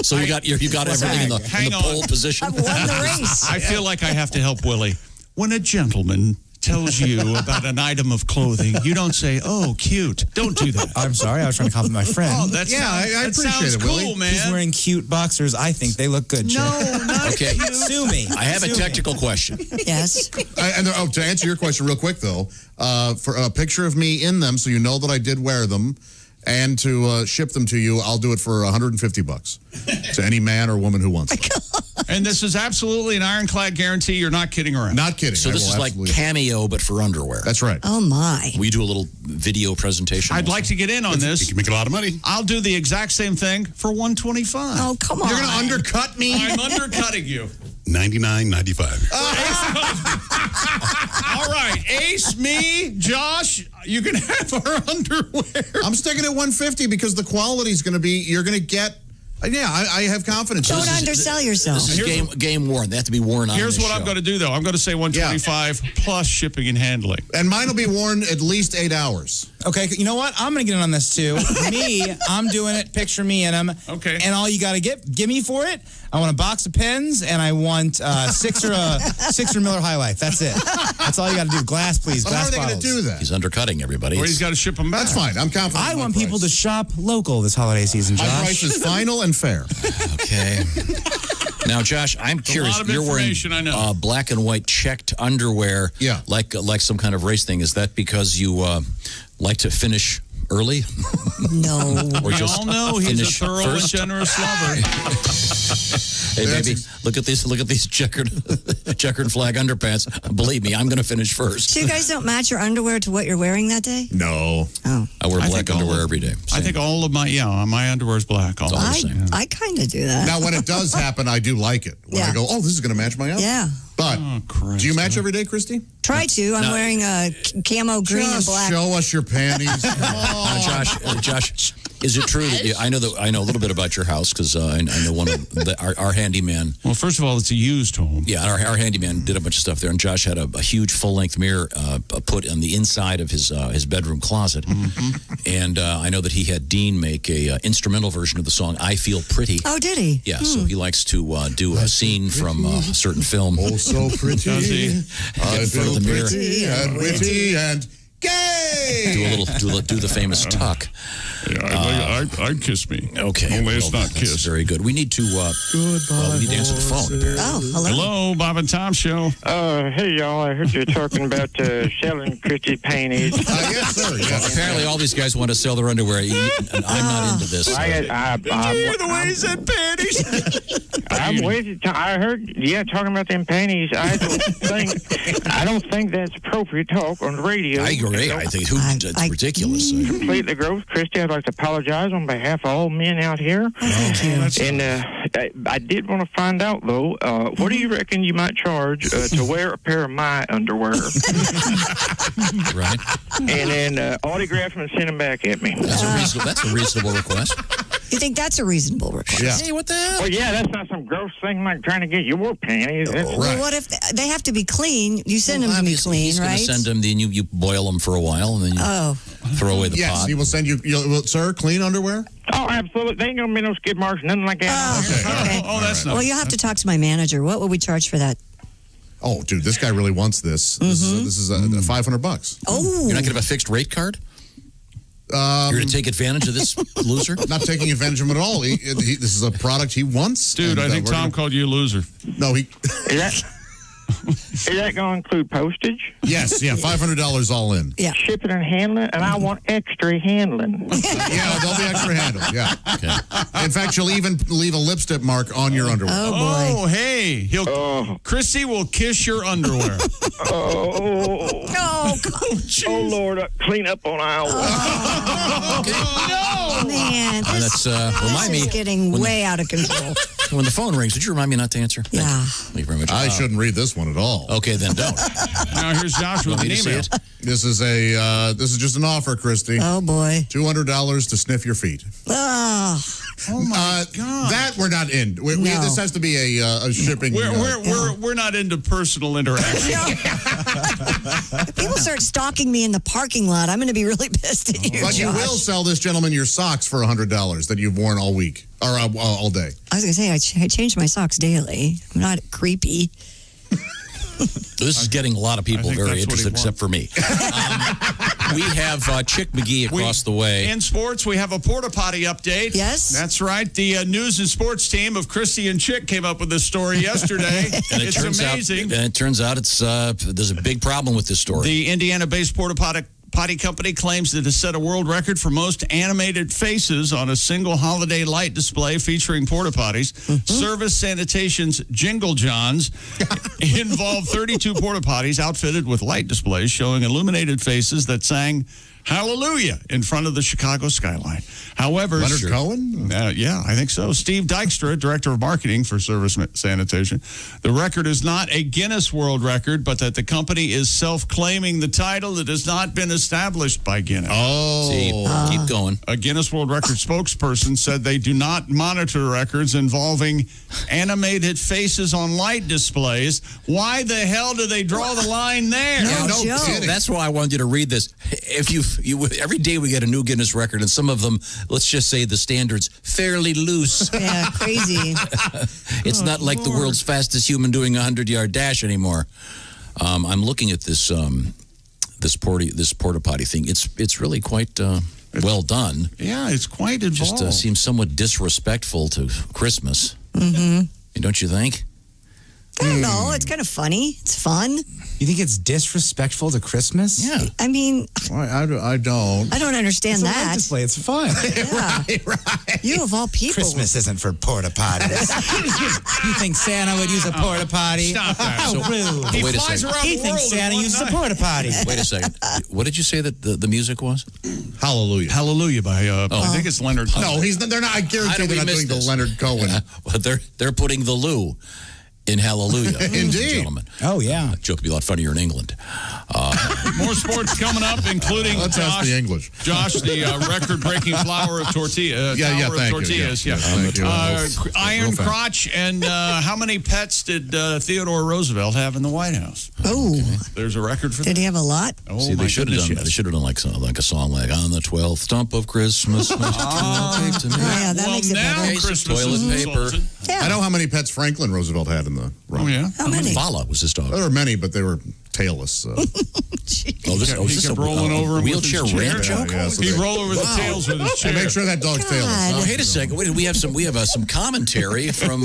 So you got everything in the pole position. I've won the race. I feel like I have to help Willie. When a gentleman tells you about an item of clothing, you don't say, "Oh, cute." Don't do that. I'm sorry. I was trying to compliment my friend. Oh, I appreciate sounds it, cool, Willie. man. He's wearing cute boxers. I think they look good. No, Chick. not Okay. cute. Sue me. I have a Sue me. technical question. Yes. To answer your question real quick, though, for a picture of me in them so you know that I did wear them, and to ship them to you, I'll do it for $150 to any man or woman who wants them. And this is absolutely an ironclad guarantee. You're not kidding around. Not kidding. So this is like Cameo, but for underwear. That's right. Oh, my. We do a little video presentation. I'd like to get in on this. You can make a lot of money. I'll do the exact same thing for $125. Oh, come on. You're going to undercut me? I'm undercutting you. $99.95. All right, Ace, me, Josh, you can have our underwear. I'm sticking at $150 because the quality is going to be, you're going to get, I have confidence. Don't undersell yourself. This is game worn. They have to be worn on. Here's this what I'm show. going to do, though. I'm going to say $125 plus shipping and handling. And mine will be worn at least 8 hours. Okay, you know what? I'm going to get in on this too. Me, I'm doing it. Picture me in them. Okay. And all you got to give me for it, I want a box of pens and I want six or Miller High Life. That's it. That's all you got to do. Glass, please. Well, how Glass are they going to bottles. do that? He's undercutting everybody. Or he's got to ship them back. That's fine. I'm confident. I in my want people to price. shop local this holiday season, Josh. My price is final and fair. Okay. Now, Josh, I'm curious. lot of You're wearing information, I know. black and white checked underwear. Yeah. Like some kind of race thing. Is that because you like to finish early? No. Or We just all know he's a finish thorough first? and generous lover. Hey, baby, look at these checkered flag underpants. Believe me, I'm going to finish first. So you guys don't match your underwear to what you're wearing that day? No. Oh. I wear black think all underwear of- every day. I think all of my underwear is black. All all the of same. I kind of do that. Now, when it does happen, I do like it. When I Yeah. go, oh, this is going to match my outfit. Yeah. But Oh, Christ. do you match every day, Christy? Try to. I'm wearing a camo green and Just black. show us your panties. Come on. Josh, is it true that I know a little bit about your house because I know one of our handyman. Well, first of all, it's a used home. Yeah, our handyman did a bunch of stuff there, and Josh had a huge full-length mirror put on the inside of his bedroom closet. Mm-hmm. And I know that he had Dean make a instrumental version of the song "I Feel Pretty." Oh, did he? Yeah, so he likes to do a scene from a certain film. Oh, so pretty. Does he? I in front feel of the mirror. pretty and witty and Gay! Do the famous tuck. Yeah, I'd kiss me. Okay. Only it's not That's kiss. very good. We need to we need to answer the phone, apparently. Oh, hello. Hello, Bob and Tom Show. Hey, y'all. I heard you were talking about selling Christy panties. Yes, sir. Yes. Apparently, all these guys want to sell their underwear, and I'm not into this. Did you hear the way he said panties? I'm with you. I heard, talking about them panties. I don't think that's appropriate talk on the radio. I agree. I think it's ridiculous. Completely gross. Christy, I'd like to apologize on behalf of all men out here. Thank you. And I did want to find out, though, what do you reckon you might charge to wear a pair of my underwear? Right. And then autograph them and send them back at me. That's a reasonable request. You think that's a reasonable request? Yeah. Hey, what the hell? Well, yeah, that's not some gross thing like trying to get your panties. Well, what if they have to be clean? You send them to be clean, He's right? going to send them, then you boil them for a while, and then you throw away the Yes, pot. he will send you, sir, clean underwear? Oh, absolutely. They ain't going to be no skid marks, nothing like that. Okay. Oh, that's not. Well, you'll have to talk to my manager. What would we charge for that? Oh, dude, this guy really wants this. This is $500. Oh. You're not going to have a fixed rate card? You're going to take advantage of this loser? Not taking advantage of him at all. This is a product he wants. Dude, I think Tom called you a loser. No, he... Is that going to include postage? Yes, yeah, $500 all in. Yeah. Shipping and handling, and I want extra handling. Yeah, there'll be extra handle, yeah. Okay. In fact, she'll even leave a lipstick mark on your underwear. Oh, boy. Oh, hey. Chrissy will kiss your underwear. Oh, Lord, clean up on aisle one. No. Man, That's remind this me is getting way out of control. when the phone rings. Would you remind me not to answer? Yeah. Thank you very much. I shouldn't read this one at all. Okay, then don't. Now here's Josh with Want an me to say email. it? This is just an offer, Christy. Oh, boy. $200 to sniff your feet. Oh. Oh my God! That we're not in. This has to be a shipping. We're not into personal interaction. If people start stalking me in the parking lot, I'm going to be really pissed at you. But you Josh. will sell this gentleman your socks for $100 that you've worn all week or all day. I was going to say, I change my socks daily. I'm not creepy. This is getting a lot of people very interested, except for me. We have Chick McGee across the way. In sports, we have a porta potty update. Yes. That's right. The news and sports team of Christy and Chick came up with this story yesterday. And it's amazing. And it turns out there's a big problem with this story. The Indiana-based porta potty company claims that it set a world record for most animated faces on a single holiday light display featuring porta potties. Service Sanitation's Jingle Johns involved 32 porta potties outfitted with light displays showing illuminated faces that sang Hallelujah in front of the Chicago skyline. However, Leonard Cohen? Yeah, I think so. Steve Dykstra, director of marketing for Service Sanitation. The record is not a Guinness World Record, but that the company is self-claiming the title that has not been established by Guinness. Oh, keep going. A Guinness World Record spokesperson said they do not monitor records involving animated faces on light displays. Why the hell do they draw the line there? No kidding. That's why I wanted you to read this. If you every day we get a new Guinness record, and some of them, let's just say the standard's fairly loose. Yeah, crazy. It's not like the world's fastest human doing a 100-yard dash anymore. I'm looking at this porta potty thing. It's really quite well done. Yeah, it's quite involved. Just seems somewhat disrespectful to Christmas. Mm-hmm. Don't you think? I don't know. It's kind of funny. It's fun. You think it's disrespectful to Christmas? Yeah. I mean, I don't. I don't understand It's a that. light display. It's fun. Yeah. Right. You of all people. Christmas isn't for porta potties. You think Santa would use a porta potty? Stop that. How rude. He Wait a flies second. around He the thinks world in Santa one uses a night. porta potty. Wait a second. What did you say that the music was? Hallelujah. Hallelujah by I think it's Leonard Cohen. No, they're not. I guarantee they're not doing the Leonard Cohen. But they're putting the Lou in Hallelujah. Indeed. Gentlemen. Oh, yeah. That joke would be a lot funnier in England. More sports coming up, including Let's ask the English. Josh, the record-breaking flour of tortilla. Thank tortillas. you. Yeah. Thank you. Iron Real fast. Crotch, and how many pets did Theodore Roosevelt have in the White House? Oh. There's a record for Did that. he have a lot? Oh, See, my they should have goodness, done. yes. They should have done like a song like "On the 12th stump of Christmas." Oh, yeah, that well, makes it now better. Christmas Toilet is paper. insulted. Yeah. I know how many pets Franklin Roosevelt had in the run. Oh, yeah? How many? Fala was his dog. There were many, but they were tailless. He kept rolling over him wheelchair with his chair. ramp joke? He'd roll over the tails with his chair. Hey, make sure that dog's tailless. Well, wait a second. We have some commentary from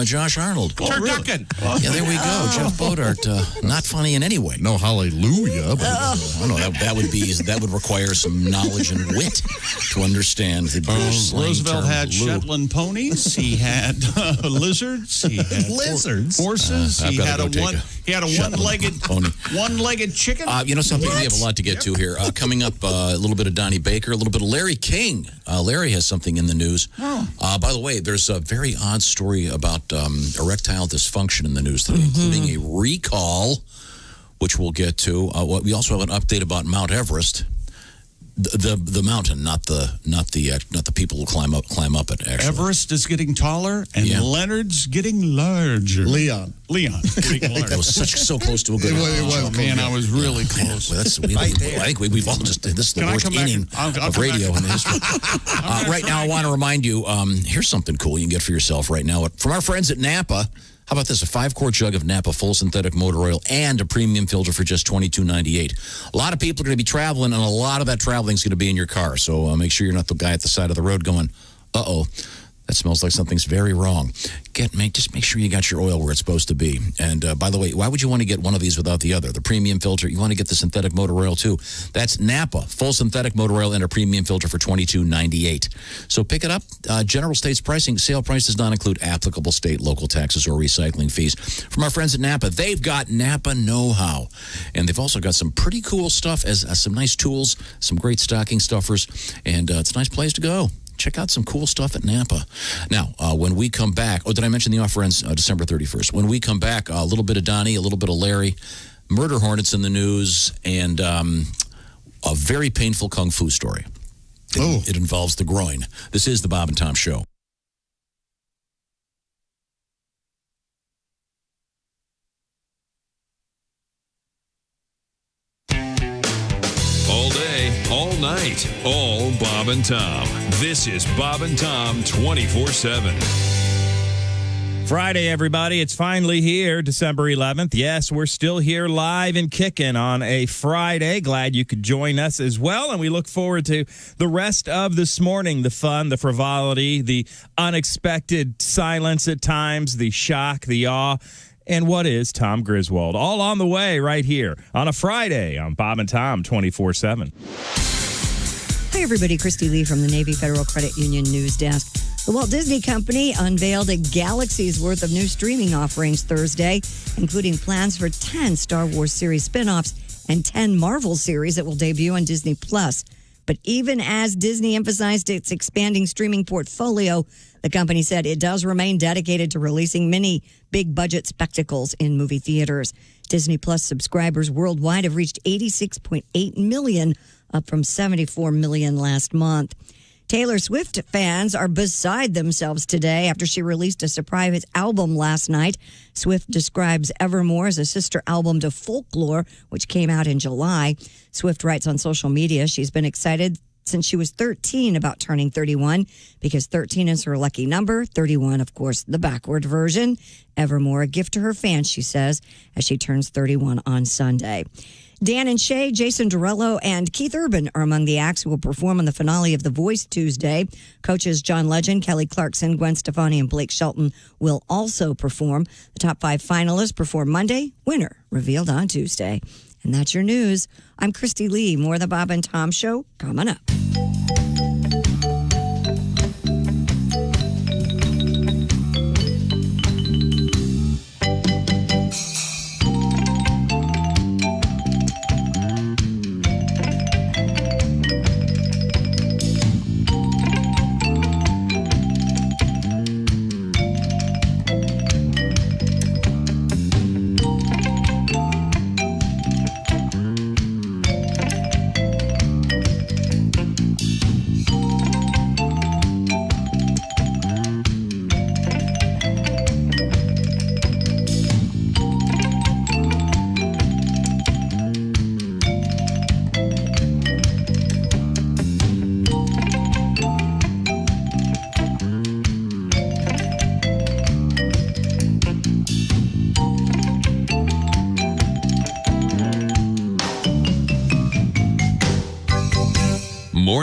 Josh Arnold. Turducken. Yeah, there we go. Jeff Bodart, not funny in any way. No hallelujah. But I know that would require some knowledge and wit to understand the British slang Roosevelt term had loo. Shetland ponies. He had lizards. He had horses. I've He gotta had go a take one-legged pony. one-legged chicken. You know something? We have a lot to get to here. Coming up, a little bit of Donnie Baker, a little bit of Larry King. Larry has something in the news. By the way, there's a very odd story about erectile dysfunction in the news today, including a recall, which we'll get to. We also have an update about Mount Everest. The mountain, not the people who climb up it. Actually, Everest is getting taller, and Leonard's getting larger. Leon getting larger. That was so close to a good. It was. Man, I was really close. Well, I think we've all just. This is the worst inning of radio in the history. Right now, I want to remind you. Here's something cool you can get for yourself right now from our friends at NAPA. How about this? A 5-quart jug of Napa full synthetic motor oil and a premium filter for just $22.98. A lot of people are going to be traveling, and a lot of that traveling is going to be in your car. So make sure you're not the guy at the side of the road going, uh-oh, that smells like something's very wrong. Just make sure you got your oil where it's supposed to be. And by the way, why would you want to get one of these without the other? The premium filter, you want to get the synthetic motor oil too. That's Napa, full synthetic motor oil and a premium filter for $22.98. So pick it up. General States pricing, sale price does not include applicable state, local taxes, or recycling fees. From our friends at NAPA, they've got NAPA know-how. And they've also got some pretty cool stuff, as some nice tools, some great stocking stuffers, and it's a nice place to go. Check out some cool stuff at NAPA. Now, when we come back, did I mention the offer ends December 31st? When we come back, a little bit of Donnie, a little bit of Larry, murder hornets in the news, and a very painful kung fu story. It involves the groin. This is the Bob and Tom Show. All day, all night, all Bob and Tom. This is Bob and Tom 24/7. Friday, everybody. It's finally here, December 11th. Yes, we're still here live and kicking on a Friday. Glad you could join us as well. And we look forward to the rest of this morning, the fun, the frivolity, the unexpected silence at times, the shock, the awe. And what is Tom Griswold? All on the way right here on a Friday on Bob and Tom 24/7. Hi, everybody. Christy Lee from the Navy Federal Credit Union News Desk. The Walt Disney Company unveiled a galaxy's worth of new streaming offerings Thursday, including plans for 10 Star Wars series spinoffs and 10 Marvel series that will debut on Disney+. But even as Disney emphasized its expanding streaming portfolio, the company said it does remain dedicated to releasing many big-budget spectacles in movie theaters. Disney Plus subscribers worldwide have reached 86.8 million, up from 74 million last month. Taylor Swift fans are beside themselves today after she released a surprise album last night. Swift describes Evermore as a sister album to Folklore, which came out in July. Swift writes on social media she's been excited since she was 13 about turning 31 because 13 is her lucky number. 31, of course, the backward version. Evermore, a gift to her fans, she says, as she turns 31 on Sunday. Dan and Shay, Jason Derulo, and Keith Urban are among the acts who will perform on the finale of The Voice Tuesday. Coaches John Legend, Kelly Clarkson, Gwen Stefani, and Blake Shelton will also perform. The top 5 finalists perform Monday, winner revealed on Tuesday. And that's your news. I'm Christy Lee. More of the Bob and Tom Show coming up.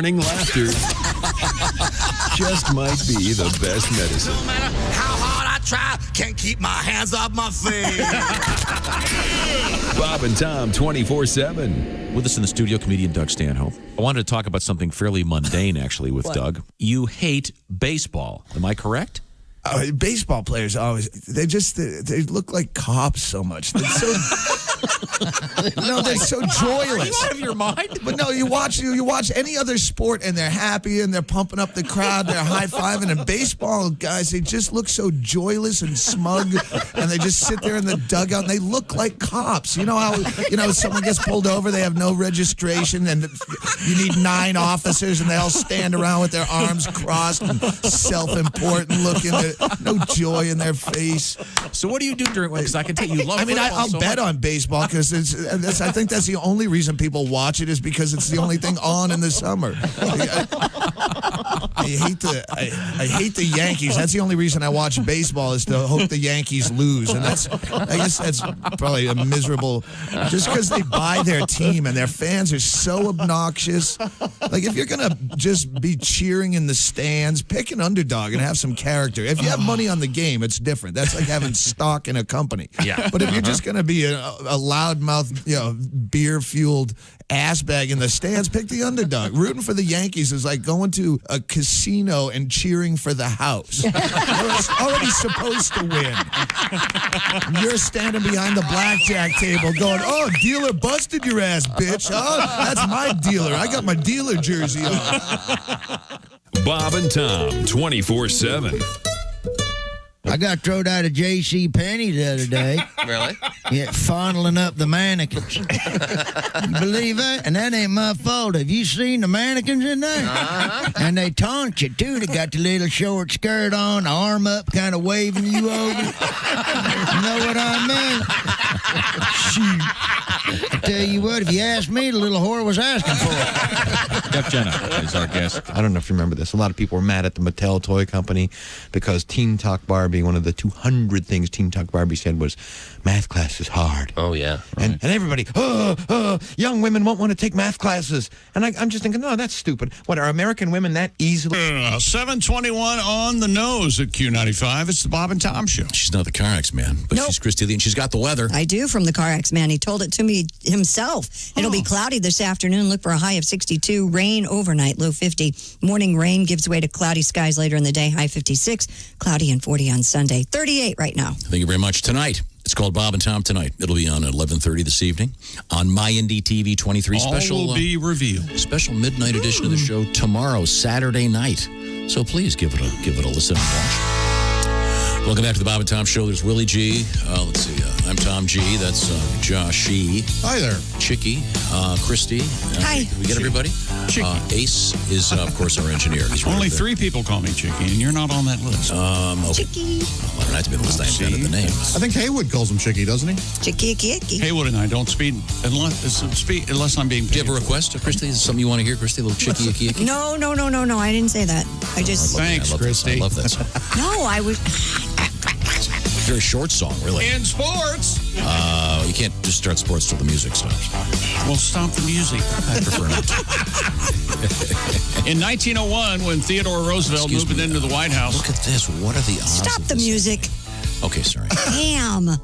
morning laughter just might be the best medicine. No matter how hard I try, can't keep my hands off my face. Bob and Tom 24/7. With us in the studio, comedian Doug Stanhope. I wanted to talk about something fairly mundane, actually, with Doug. You hate baseball. Am I correct? Baseball players they look like cops so much. They're so they're so joyless. Are you out of your mind? But no, you watch any other sport and they're happy and they're pumping up the crowd, they're high fiving. And baseball guys, they just look so joyless and smug, and they just sit there in the dugout and they look like cops. You know how someone gets pulled over, they have no registration, and you need 9 officers, and they all stand around with their arms crossed and self-important looking. No joy in their face. So what do you do during? Because I can tell you love. I'll bet on baseball because I think that's the only reason people watch it is because it's the only thing on in the summer. I hate the Yankees. That's the only reason I watch baseball is to hope the Yankees lose, and I guess that's probably a miserable. Just because they buy their team and their fans are so obnoxious. Like if you're gonna just be cheering in the stands, pick an underdog and have some character. If you have money on the game, it's different. That's like having stock in a company. Yeah. But if you're just going to be a loudmouth, beer-fueled ass bag in the stands, pick the underdog. Rooting for the Yankees is like going to a casino and cheering for the house. You're already supposed to win. You're standing behind the blackjack table going, "Oh, dealer busted your ass, bitch. Oh, that's my dealer. I got my dealer jersey on." Bob and Tom 24/7. I got thrown out of J.C. Penney the other day. Really? Yeah, fondling up the mannequins. You believe that? And that ain't my fault. Have you seen the mannequins in there? Uh-huh. And they taunt you, too. They got the little short skirt on, arm up, kind of waving you over. You know what I mean? Shoot. I tell you what, if you ask me, the little whore was asking for it. Jeff Jenna is our guest. I don't know if you remember this. A lot of people were mad at the Mattel toy company because Teen Talk Barbie, one of the 200 things Teen Talk Barbie said was, math class is hard. Oh, yeah. And everybody, young women won't want to take math classes. And I'm just thinking, no, that's stupid. What, are American women that easily? 721 on the nose at Q95. It's the Bob and Tom Show. She's not the car X man, but she's Christy Lee, and she's got the weather. I do from the car X man. He told it to me himself. It'll be cloudy this afternoon. Look for a high of 62. Rain overnight, low 50. Morning rain gives way to cloudy skies later in the day, high 56. Cloudy and 40 on Sunday. 38 right now. Thank you very much. Tonight, it's called Bob and Tom Tonight. It'll be on at 11:30 this evening on MyND-TV 23. All will be revealed. Special midnight edition of the show tomorrow, Saturday night. So please give it a listen and watch. Welcome back to the Bob and Tom Show. There's Willie G. Let's see. I'm Tom G. That's Josh E. Hi there. Chicky. Christy. Hi. Did we get everybody? Ace is, of course, our engineer. He's Only right there. 3 people call me Chicky, and you're not on that list. Okay. Chicky. Well, I don't have to be on the list. I invented the name. I think Haywood calls him Chicky, doesn't he? Chicky, Chicky. Haywood and I don't speak unless I'm being paid. Do you have a request, Christy? Is something you want to hear, Christy? A little Chicky, Icky, Icky? No. I didn't say that. I just. Thanks, Christy. I love that song. No, I was. Very short song, really. In sports. You can't just start sports till the music stops. Well, stop the music. I prefer not to. In 1901, when Theodore Roosevelt moved into the White House. Look at this. What are the odds? Stop the music. Okay, sorry. Damn.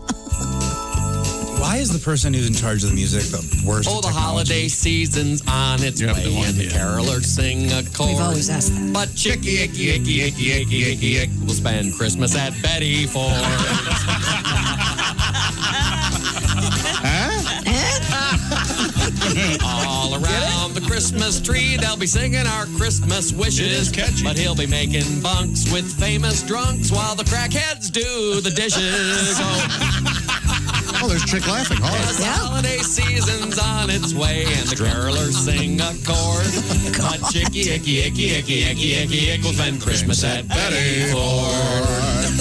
Why is the person who's in charge of the music the worst? Oh, at the technology? holiday season's on its way, and the carolers sing a chorus. We've always asked that. But Chicky, Icky, Icky, Icky, Icky, Icky, Icky, we'll spend Christmas at Betty Ford. All around the Christmas tree, they'll be singing our Christmas wishes. But he'll be making bunks with famous drunks while the crackheads do the dishes. Oh, there's Chick laughing hard. Yes, the holiday season's on its way, and the carolers sing a chorus. But Chicky, Icky, Icky, Icky, Icky, Icky, Icky, we'll spend Christmas at Betty Ford. And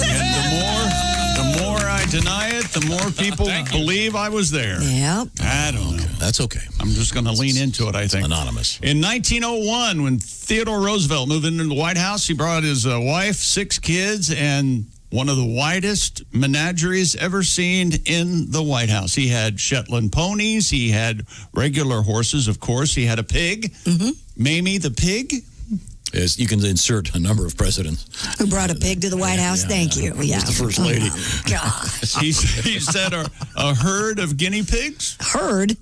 the more I deny it, the more people believe I was there. Yep. I don't know. That's okay. I'm just going to lean into it, I think. Anonymous. In 1901, when Theodore Roosevelt moved into the White House, he brought his wife, 6 kids, and one of the widest menageries ever seen in the White House. He had Shetland ponies. He had regular horses, of course. He had a pig, Mamie the pig. Yes, you can insert a number of presidents. Who brought a pig to the White House? Thank you. Yeah. The First Lady. God. He said a herd of guinea pigs. Herd?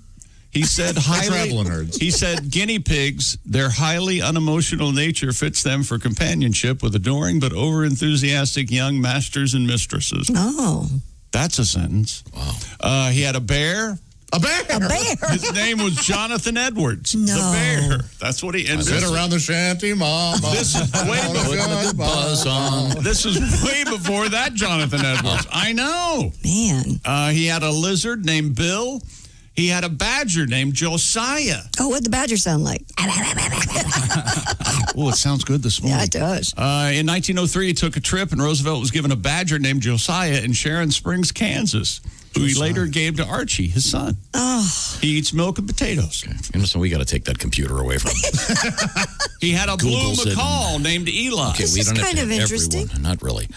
He said traveling herds. He said guinea pigs, their highly unemotional nature fits them for companionship with adoring but over-enthusiastic young masters and mistresses. Oh. That's a sentence. Wow. He had a bear. A bear? A bear? His name was Jonathan Edwards. No. The bear. That's what he... I sit around the shanty, mama. This is way before... Buzz on. This is way before that Jonathan Edwards. I know. Man. He had a lizard named Bill. He had a badger named Josiah. Oh, what'd the badger sound like? Oh, it sounds good this morning. Yeah, it does. In 1903, he took a trip, and Roosevelt was given a badger named Josiah in Sharon Springs, Kansas, who he later gave to Archie, his son. Oh. He eats milk and potatoes. Okay. So we got to take that computer away from him. He had a Google's blue macaw named Eli. Okay, we don't have to have everyone. Not really.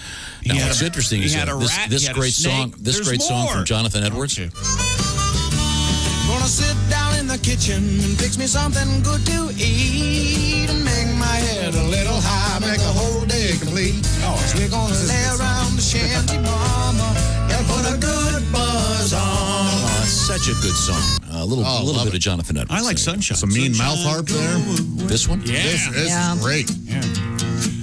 Now, what's interesting is this great song. This great song from Jonathan Edwards. Gonna sit down in the kitchen and fix me something good to eat and make my head a little high, make a whole day complete. We're gonna lay around the shanty, mama, and put a good buzz on. Oh, it's such a good song. A little bit of Jonathan Edwards. I like Sunshine. Some mean mouth harp there. This one? Yeah. This is great. Yeah.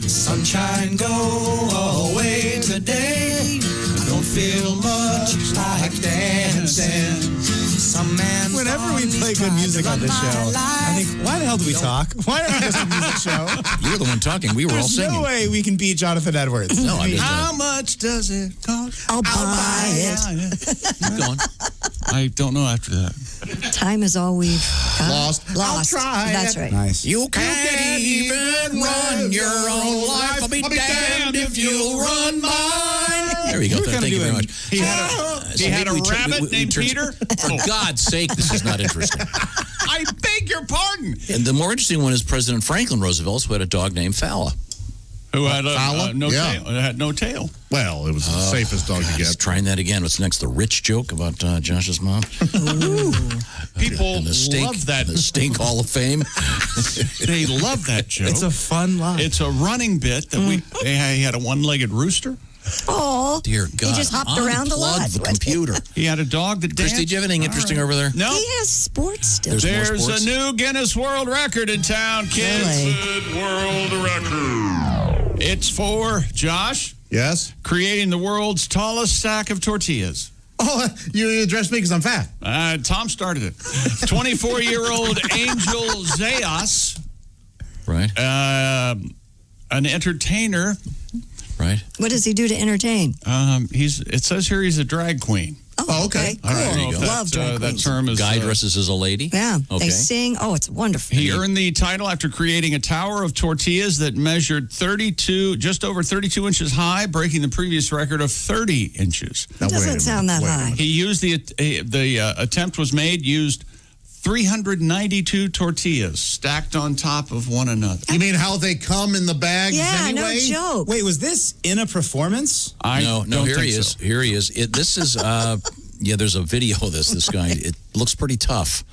Sunshine, go away today. Don't feel much like dancing. Whenever we play good music on this show, I think, why the hell do we talk? Why are we just a music show? You're the one talking. We were all There's singing. no way we can beat Jonathan Edwards. No, I'm just How much does it cost? I'll buy it. Keep going. I don't know after that. Time is all we've got. Lost. Lost. I'll try That's it. right. Nice. You can't even run your own life. I'll be damned if you'll run mine. There you go. Thank you very much. He had a rabbit named Peter. For God's sake, this is not interesting. I beg your pardon. And the more interesting one is President Franklin Roosevelt, who had a dog named Fowler. Who had Fowler? no Yeah. tail. It had no tail. Well, it was the safest dog to Just get. trying that again. What's next? The rich joke about Josh's mom? People And the stink, love that. The Stink Hall of Fame. They love that joke. It's a fun line. It's a running bit that he had a one-legged rooster. Oh, Dear God. he just hopped around a lot. Unplug the computer. He had a dog that danced. Christy, do you have anything interesting over there? No. He has sports still. There's more There's sports? a new Guinness World Record in town, kids. Really? World record. It's for, Josh, Yes? creating the world's tallest stack of tortillas. Oh, you addressed me because I'm fat. Tom started it. 24-year-old Angel Zayas, Right. an entertainer. Right. What does he do to entertain? It says here he's a drag queen. Oh, okay. All right, Cool. there you go. Love drag that queens. term is Guy dresses as a lady? Yeah. Okay. They sing. Oh, it's wonderful. He earned the title after creating a tower of tortillas that measured just over 32 inches high, breaking the previous record of 30 inches. It doesn't sound that high. He used the attempt was made used 392 tortillas stacked on top of one another. You mean how they come in the bags anyway? no joke. Wait, was this in a performance? No, don't here think he is. so. Here he is. This is, there's a video of this guy. It looks pretty tough.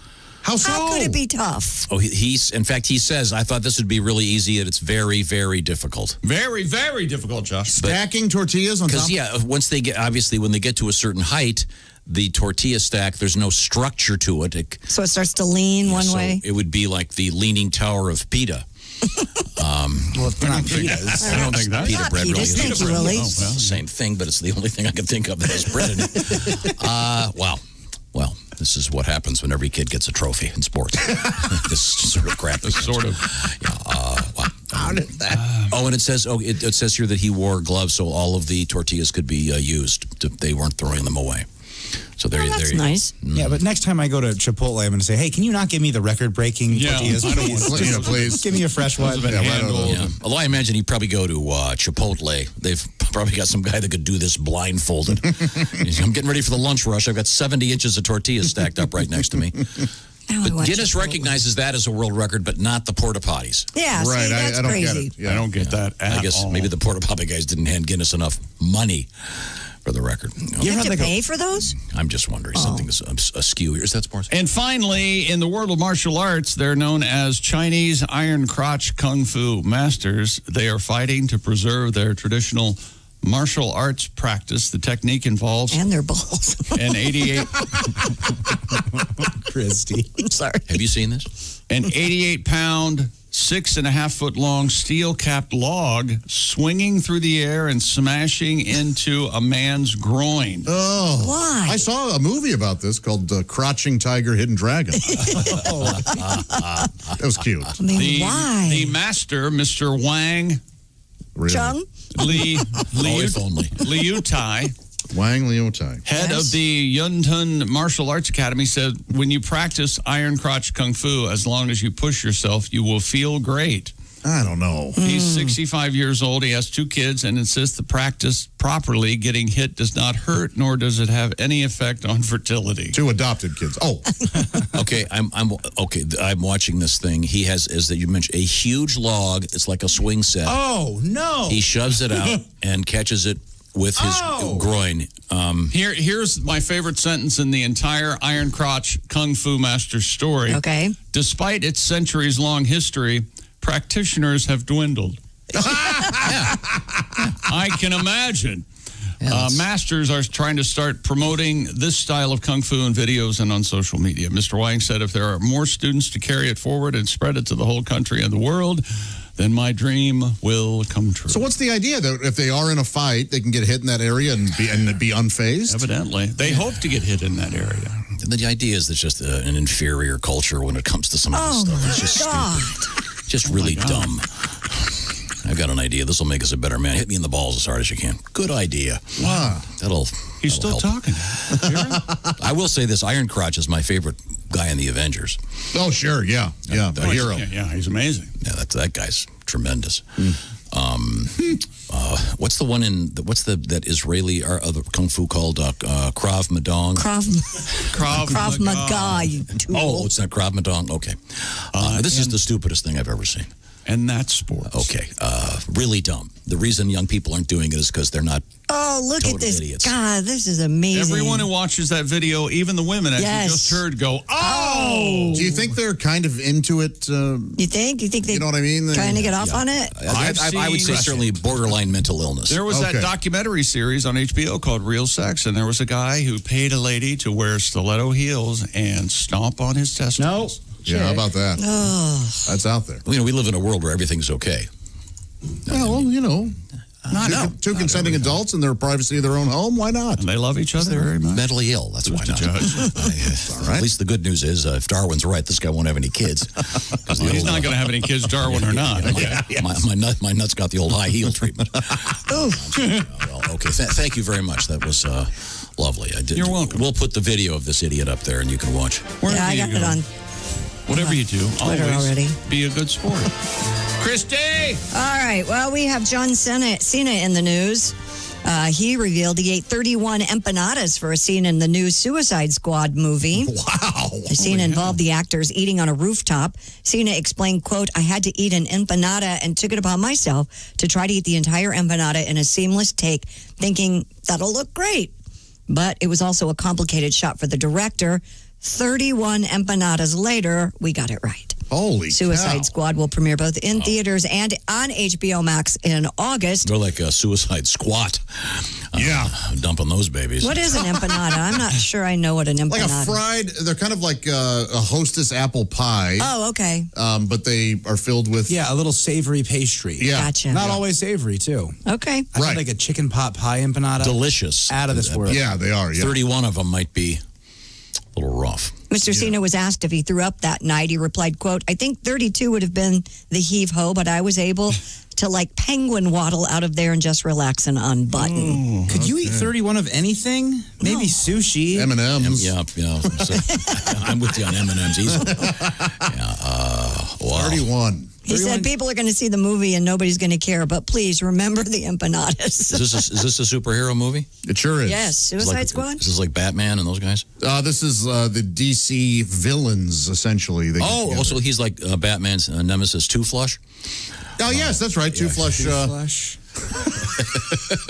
How so? How could it be tough? Oh, in fact, he says, I thought this would be really easy, and it's very, very difficult. Very, very difficult, Josh. Stacking tortillas on top? Because, when they get to a certain height, the tortilla stack, there's no structure to it. So it starts to lean one way? It would be like the Leaning Tower of Pita. Well, it's not pitas. I don't think that. Pita bread really pitas. is Thank you, Willie. It's the same thing, but it's the only thing I can think of that has bread in it. Wow. Well, this is what happens when every kid gets a trophy in sports. This sort of crap. This sort of. Wow. How did that? And it says here that he wore gloves so all of the tortillas could be used. They weren't throwing them away. So there, that's you go. nice. Yeah, but next time I go to Chipotle, I'm going to say, hey, can you not give me the record-breaking tortillas, I don't please? want Just please. give me a fresh one. Yeah. Although I imagine he'd probably go to Chipotle. They've probably got some guy that could do this blindfolded. I'm getting ready for the lunch rush. I've got 70 inches of tortillas stacked up right next to me. But Guinness recognizes that as a world record, but not the porta potties. Yeah, right. See, that's I don't crazy. get it. Yeah. I don't get that at I guess all. maybe the porta potty guys didn't hand Guinness enough money for the record. You have to pay for those? I'm just wondering. Something is askew here. Is that sports? And finally, in the world of martial arts, they're known as Chinese Iron Crotch Kung Fu Masters. They are fighting to preserve their traditional martial arts practice. The technique involves and their balls. An 88 Christy. I'm sorry. Have you seen this? An 88-pound, 6.5-foot long steel-capped log swinging through the air and smashing into a man's groin. Oh, why? I saw a movie about this called Crouching Tiger, Hidden Dragon. That was cute. I mean, why? The master, Mr. Wang Really? Chung? Liu Tai, Wang Liu Tai, head of the Yuntun Martial Arts Academy, said, when you practice Iron Crotch Kung Fu, as long as you push yourself, you will feel great. I don't know. He's 65 years old. He has 2 kids and insists the practice properly. Getting hit does not hurt, nor does it have any effect on fertility. 2 adopted kids. Oh, okay. I'm watching this thing. He has, as that you mentioned, a huge log. It's like a swing set. Oh, no. He shoves it out and catches it with his groin. Here's my favorite sentence in the entire Iron Crotch Kung Fu Master story. Okay. Despite its centuries-long history, practitioners have dwindled. I can imagine. Masters are trying to start promoting this style of Kung Fu in videos and on social media. Mr. Wang said, if there are more students to carry it forward and spread it to the whole country and the world, then my dream will come true. so what's the idea? That if they are in a fight, they can get hit in that area and be unfazed? Evidently. They hope to get hit in that area. The idea is it's just an inferior culture when it comes to some of this stuff. It's just stupid. Just really dumb. I've got an idea. This will make us a better man. Hit me in the balls as hard as you can. Good idea. Wow. That'll He's still help. talking. I will say this. Iron Crotch is my favorite guy in the Avengers. Oh, sure. Yeah. Yeah. A hero. Yeah, he's amazing. Yeah, that guy's tremendous. What's the one that Israeli other kung fu called Krav Maga? Krav Maga. You tool. Oh, it's not Krav Maga. Okay. This is the stupidest thing I've ever seen. And that's sports. Okay. Really dumb. The reason young people aren't doing it is because they're not. Oh, look total at this. idiots. God, this is amazing. Everyone who watches that video, even the women, as you just heard, go, oh! Do you think they're kind of into it? You think? You know what I mean? Trying to get off on it? I would say certainly borderline mental illness. There was that documentary series on HBO called Real Sex, and there was a guy who paid a lady to wear stiletto heels and stomp on his testicles. No. Yeah, how about that? That's out there. We live in a world where everything's okay. Well, two consenting adults in their privacy of their own home. Why not? And they love each other very much. Mentally ill. That's why not. All right. At least the good news is, if Darwin's right, this guy won't have any kids. He's not going to have any kids, Darwin or not. My nuts got the old high heel treatment. Well, okay. Thank you very much. That was lovely. You're welcome. We'll put the video of this idiot up there, and you can watch. Yeah, I got it on. Whatever you do, Twitter always already. Be a good sport. Christy! All right. Well, we have John Cena in the news. He revealed he ate 31 empanadas for a scene in the new Suicide Squad movie. Wow. The scene involved the actors eating on a rooftop. Cena explained, quote, I had to eat an empanada and took it upon myself to try to eat the entire empanada in a seamless take, thinking that'll look great. But it was also a complicated shot for the director. 31 empanadas later, we got it right. Holy Suicide cow. Squad will premiere both in theaters and on HBO Max in August. They're like a Suicide Squat. Dumping those babies. What is an empanada? I'm not sure I know what an empanada Like a fried, they're kind of like a Hostess apple pie. Oh, okay. But they are filled with... Yeah, a little savory pastry. Yeah. Gotcha. Not always savory, too. Okay. I had like a chicken pot pie empanada. Delicious. Out of this world. Yeah, they are. Yeah. 31 of them might be a little rough. Mr. Cena was asked if he threw up that night. He replied, quote, I think 32 would have been the heave-ho, but I was able to like penguin waddle out of there and just relax and unbutton. Could you eat 31 of anything? Maybe sushi. M&M's. Yeah. So, I'm with you on M&M's easily. 31. He said people are going to see the movie and nobody's going to care, but please remember the empanadas. Is this a superhero movie? It sure is. Yes, Suicide Squad. This is like Batman and those guys? This is the DC villains, essentially. So he's like Batman's nemesis, Two Flush? Oh, yes, that's right. Two Flush.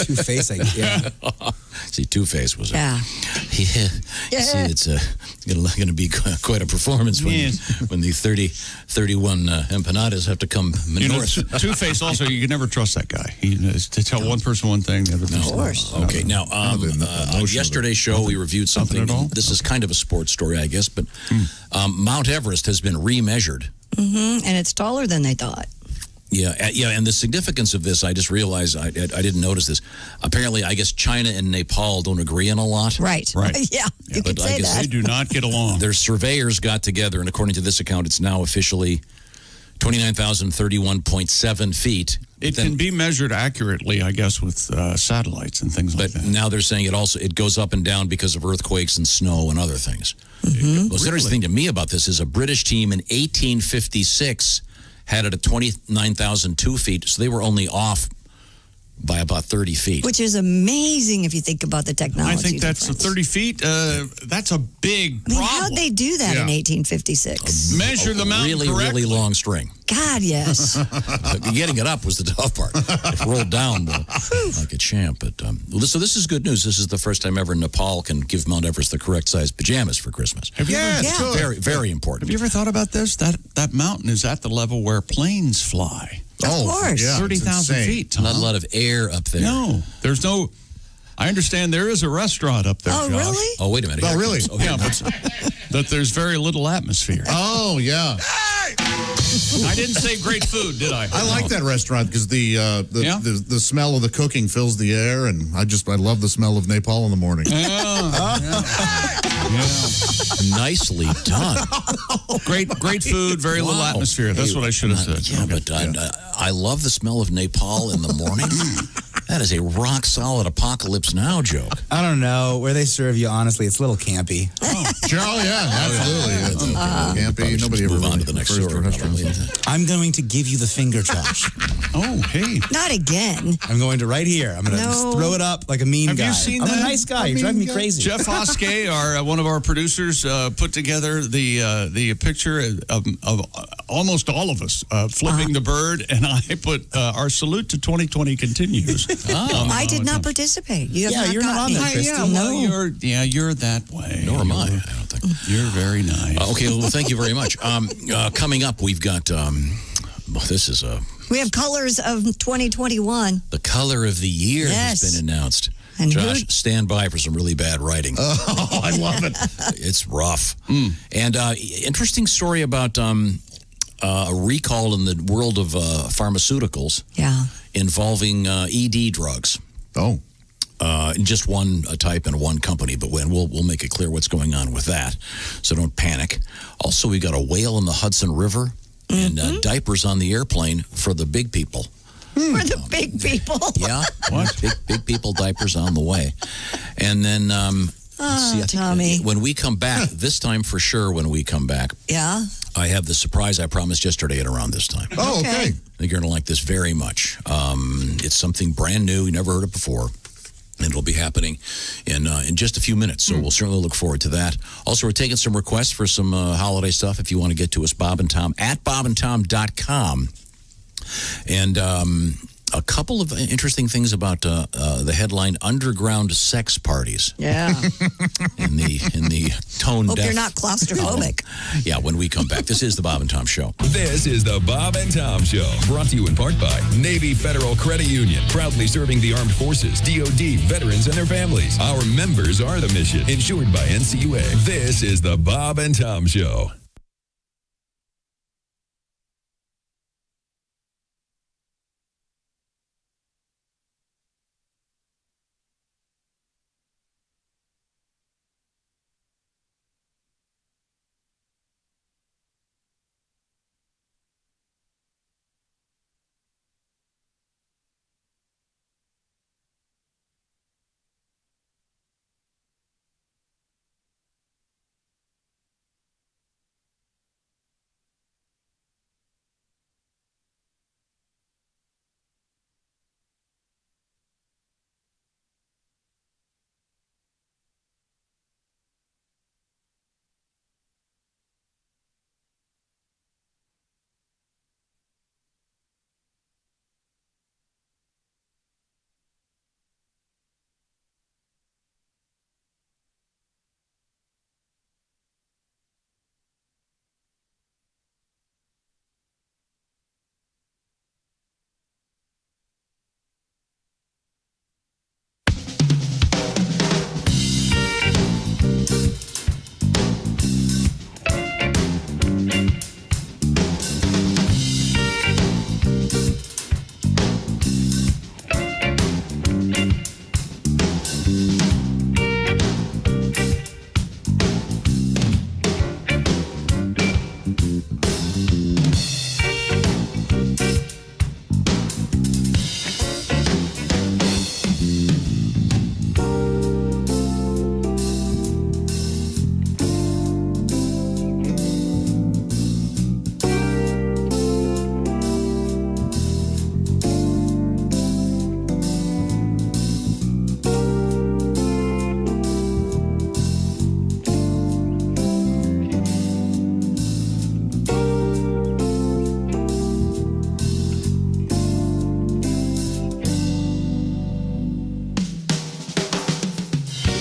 Two-Face, yeah. See, Two-Face was Yeah. See, it's going to be quite a performance when the 31 empanadas have to come north. Two-Face also, you can never trust that guy. To tell one person one thing, the other person. Of course. Okay, now, on yesterday's show, we reviewed something. This is kind of a sports story, I guess, but Mount Everest has been remeasured. Mm-hmm. And it's taller than they thought. Yeah, and the significance of this, I just realized I didn't notice this. Apparently, I guess China and Nepal don't agree on a lot. Right. Yeah, you could say that. They do not get along. Their surveyors got together, and according to this account, it's now officially 29,031.7 feet. It can be measured accurately, I guess, with satellites and things like that. But now they're saying it goes up and down because of earthquakes and snow and other things. Mm-hmm. What's interesting thing to me about this is a British team in 1856 had it at 29,002 feet, so they were only off by about 30 feet. Which is amazing if you think about the technology. I think that's 30 feet. That's a big problem. How'd they do that in 1856? Measure the mountain really long string. God, yes. Getting it up was the tough part. It rolled down like a champ. But so this is good news. This is the first time ever Nepal can give Mount Everest the correct size pajamas for Christmas. Very, very important. Have you ever thought about this? That mountain is at the level where planes fly. Of course. Yeah, 30,000 feet. Tom. Not a lot of air up there. No, there's no. I understand there is a restaurant up there. Oh, Josh. really? Oh, wait a minute. Oh, really? Yeah, but that there's very little atmosphere. Oh, yeah. I didn't say great food, did I? I like that restaurant because the smell of the cooking fills the air, and I love the smell of Nepal in the morning. Nicely done. Great food, very little atmosphere. That's what I should have said. Yeah, but I love the smell of Nepal in the morning. That is a rock solid apocalypse now joke. I don't know where they serve you. Honestly, it's a little campy. Absolutely. Campy. Nobody ever move on to the next story. I'm going to give you the finger, Josh. Oh, hey. Not again. I'm going to right here. I'm going to throw it up like a mean guy. Have you seen I'm that? a nice guy. You're driving me crazy. Jeff Hoskey, one of our producers, put together the picture of almost all of us flipping the bird, and I put our salute to 2020 continues. I did not participate. You have you're not not on there, Kristen. No. You're that way. Nor am I don't think. You're very nice. Okay, well, thank you very much. Coming up, we've got, this is We have colors of 2021. the color of the year has been announced. And Josh, stand by for some really bad writing. Oh, I love it. It's rough. And interesting story about a recall in the world of pharmaceuticals involving ED drugs. Oh. Just one type and one company, but we'll make it clear what's going on with that. So don't panic. Also, we got a whale in the Hudson River and diapers on the airplane for the big people. For the big people. Yeah. What? Big people diapers on the way. And then, let's see, I Tommy. think when we come back, this time for sure when we come back, I have the surprise I promised yesterday at around this time. Oh, okay. I think you're going to like this very much. It's something brand new. You never heard it before. And it'll be happening in just a few minutes. So we'll certainly look forward to that. Also, we're taking some requests for some holiday stuff. If you want to get to us, Bob and Tom at bobandtom.com. And a couple of interesting things about the headline "Underground Sex Parties." Yeah. in the tone Hope deaf. you're not claustrophobic. Yeah, when we come back. This is the Bob and Tom Show. This is the Bob and Tom Show, brought to you in part by Navy Federal Credit Union, proudly serving the armed forces, DoD, veterans, and their families. Our members are the mission, insured by NCUA. This is the Bob and Tom Show.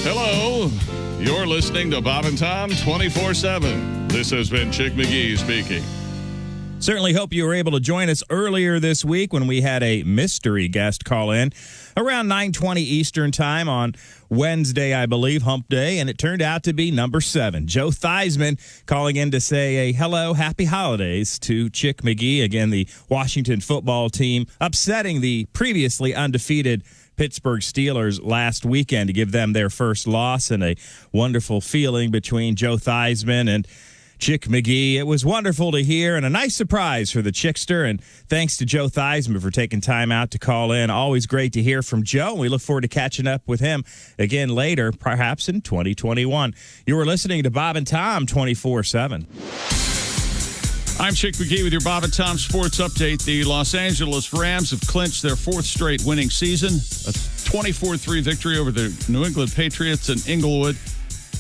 Hello. You're listening to Bob and Tom 24/7. This has been Chick McGee speaking. Certainly hope you were able to join us earlier this week when we had a mystery guest call in around 9:20 Eastern time on Wednesday, I believe, hump day, and it turned out to be number 7. Joe Theismann calling in to say a hello, happy holidays to Chick McGee. Again, the Washington football team upsetting the previously undefeated Pittsburgh Steelers last weekend to give them their first loss, and a wonderful feeling between Joe Theismann and Chick McGee. It was wonderful to hear and a nice surprise for the Chickster. And thanks to Joe Theismann for taking time out to call in. Always great to hear from Joe. We look forward to catching up with him again later, perhaps in 2021. You were listening to Bob and Tom 24/7. I'm Chick McGee with your Bob and Tom Sports Update. The Los Angeles Rams have clinched their 4th straight winning season. A 24-3 victory over the New England Patriots in Inglewood.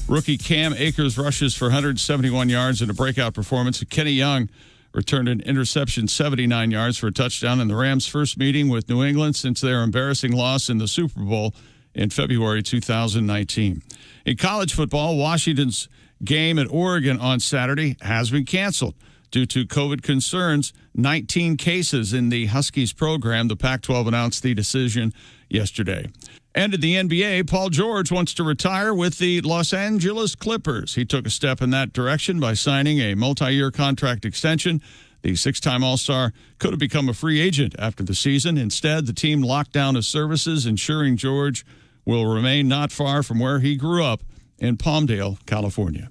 Rookie Cam Akers rushes for 171 yards in a breakout performance. And Kenny Young returned an interception, 79 yards for a touchdown in the Rams' first meeting with New England since their embarrassing loss in the Super Bowl in February 2019. In college football, Washington's game at Oregon on Saturday has been canceled due to COVID concerns. 19 cases in the Huskies program. The Pac-12 announced the decision yesterday. And in the NBA, Paul George wants to retire with the Los Angeles Clippers. He took a step in that direction by signing a multi-year contract extension. The 6-time All-Star could have become a free agent after the season. Instead, the team locked down his services, ensuring George will remain not far from where he grew up in Palmdale, California.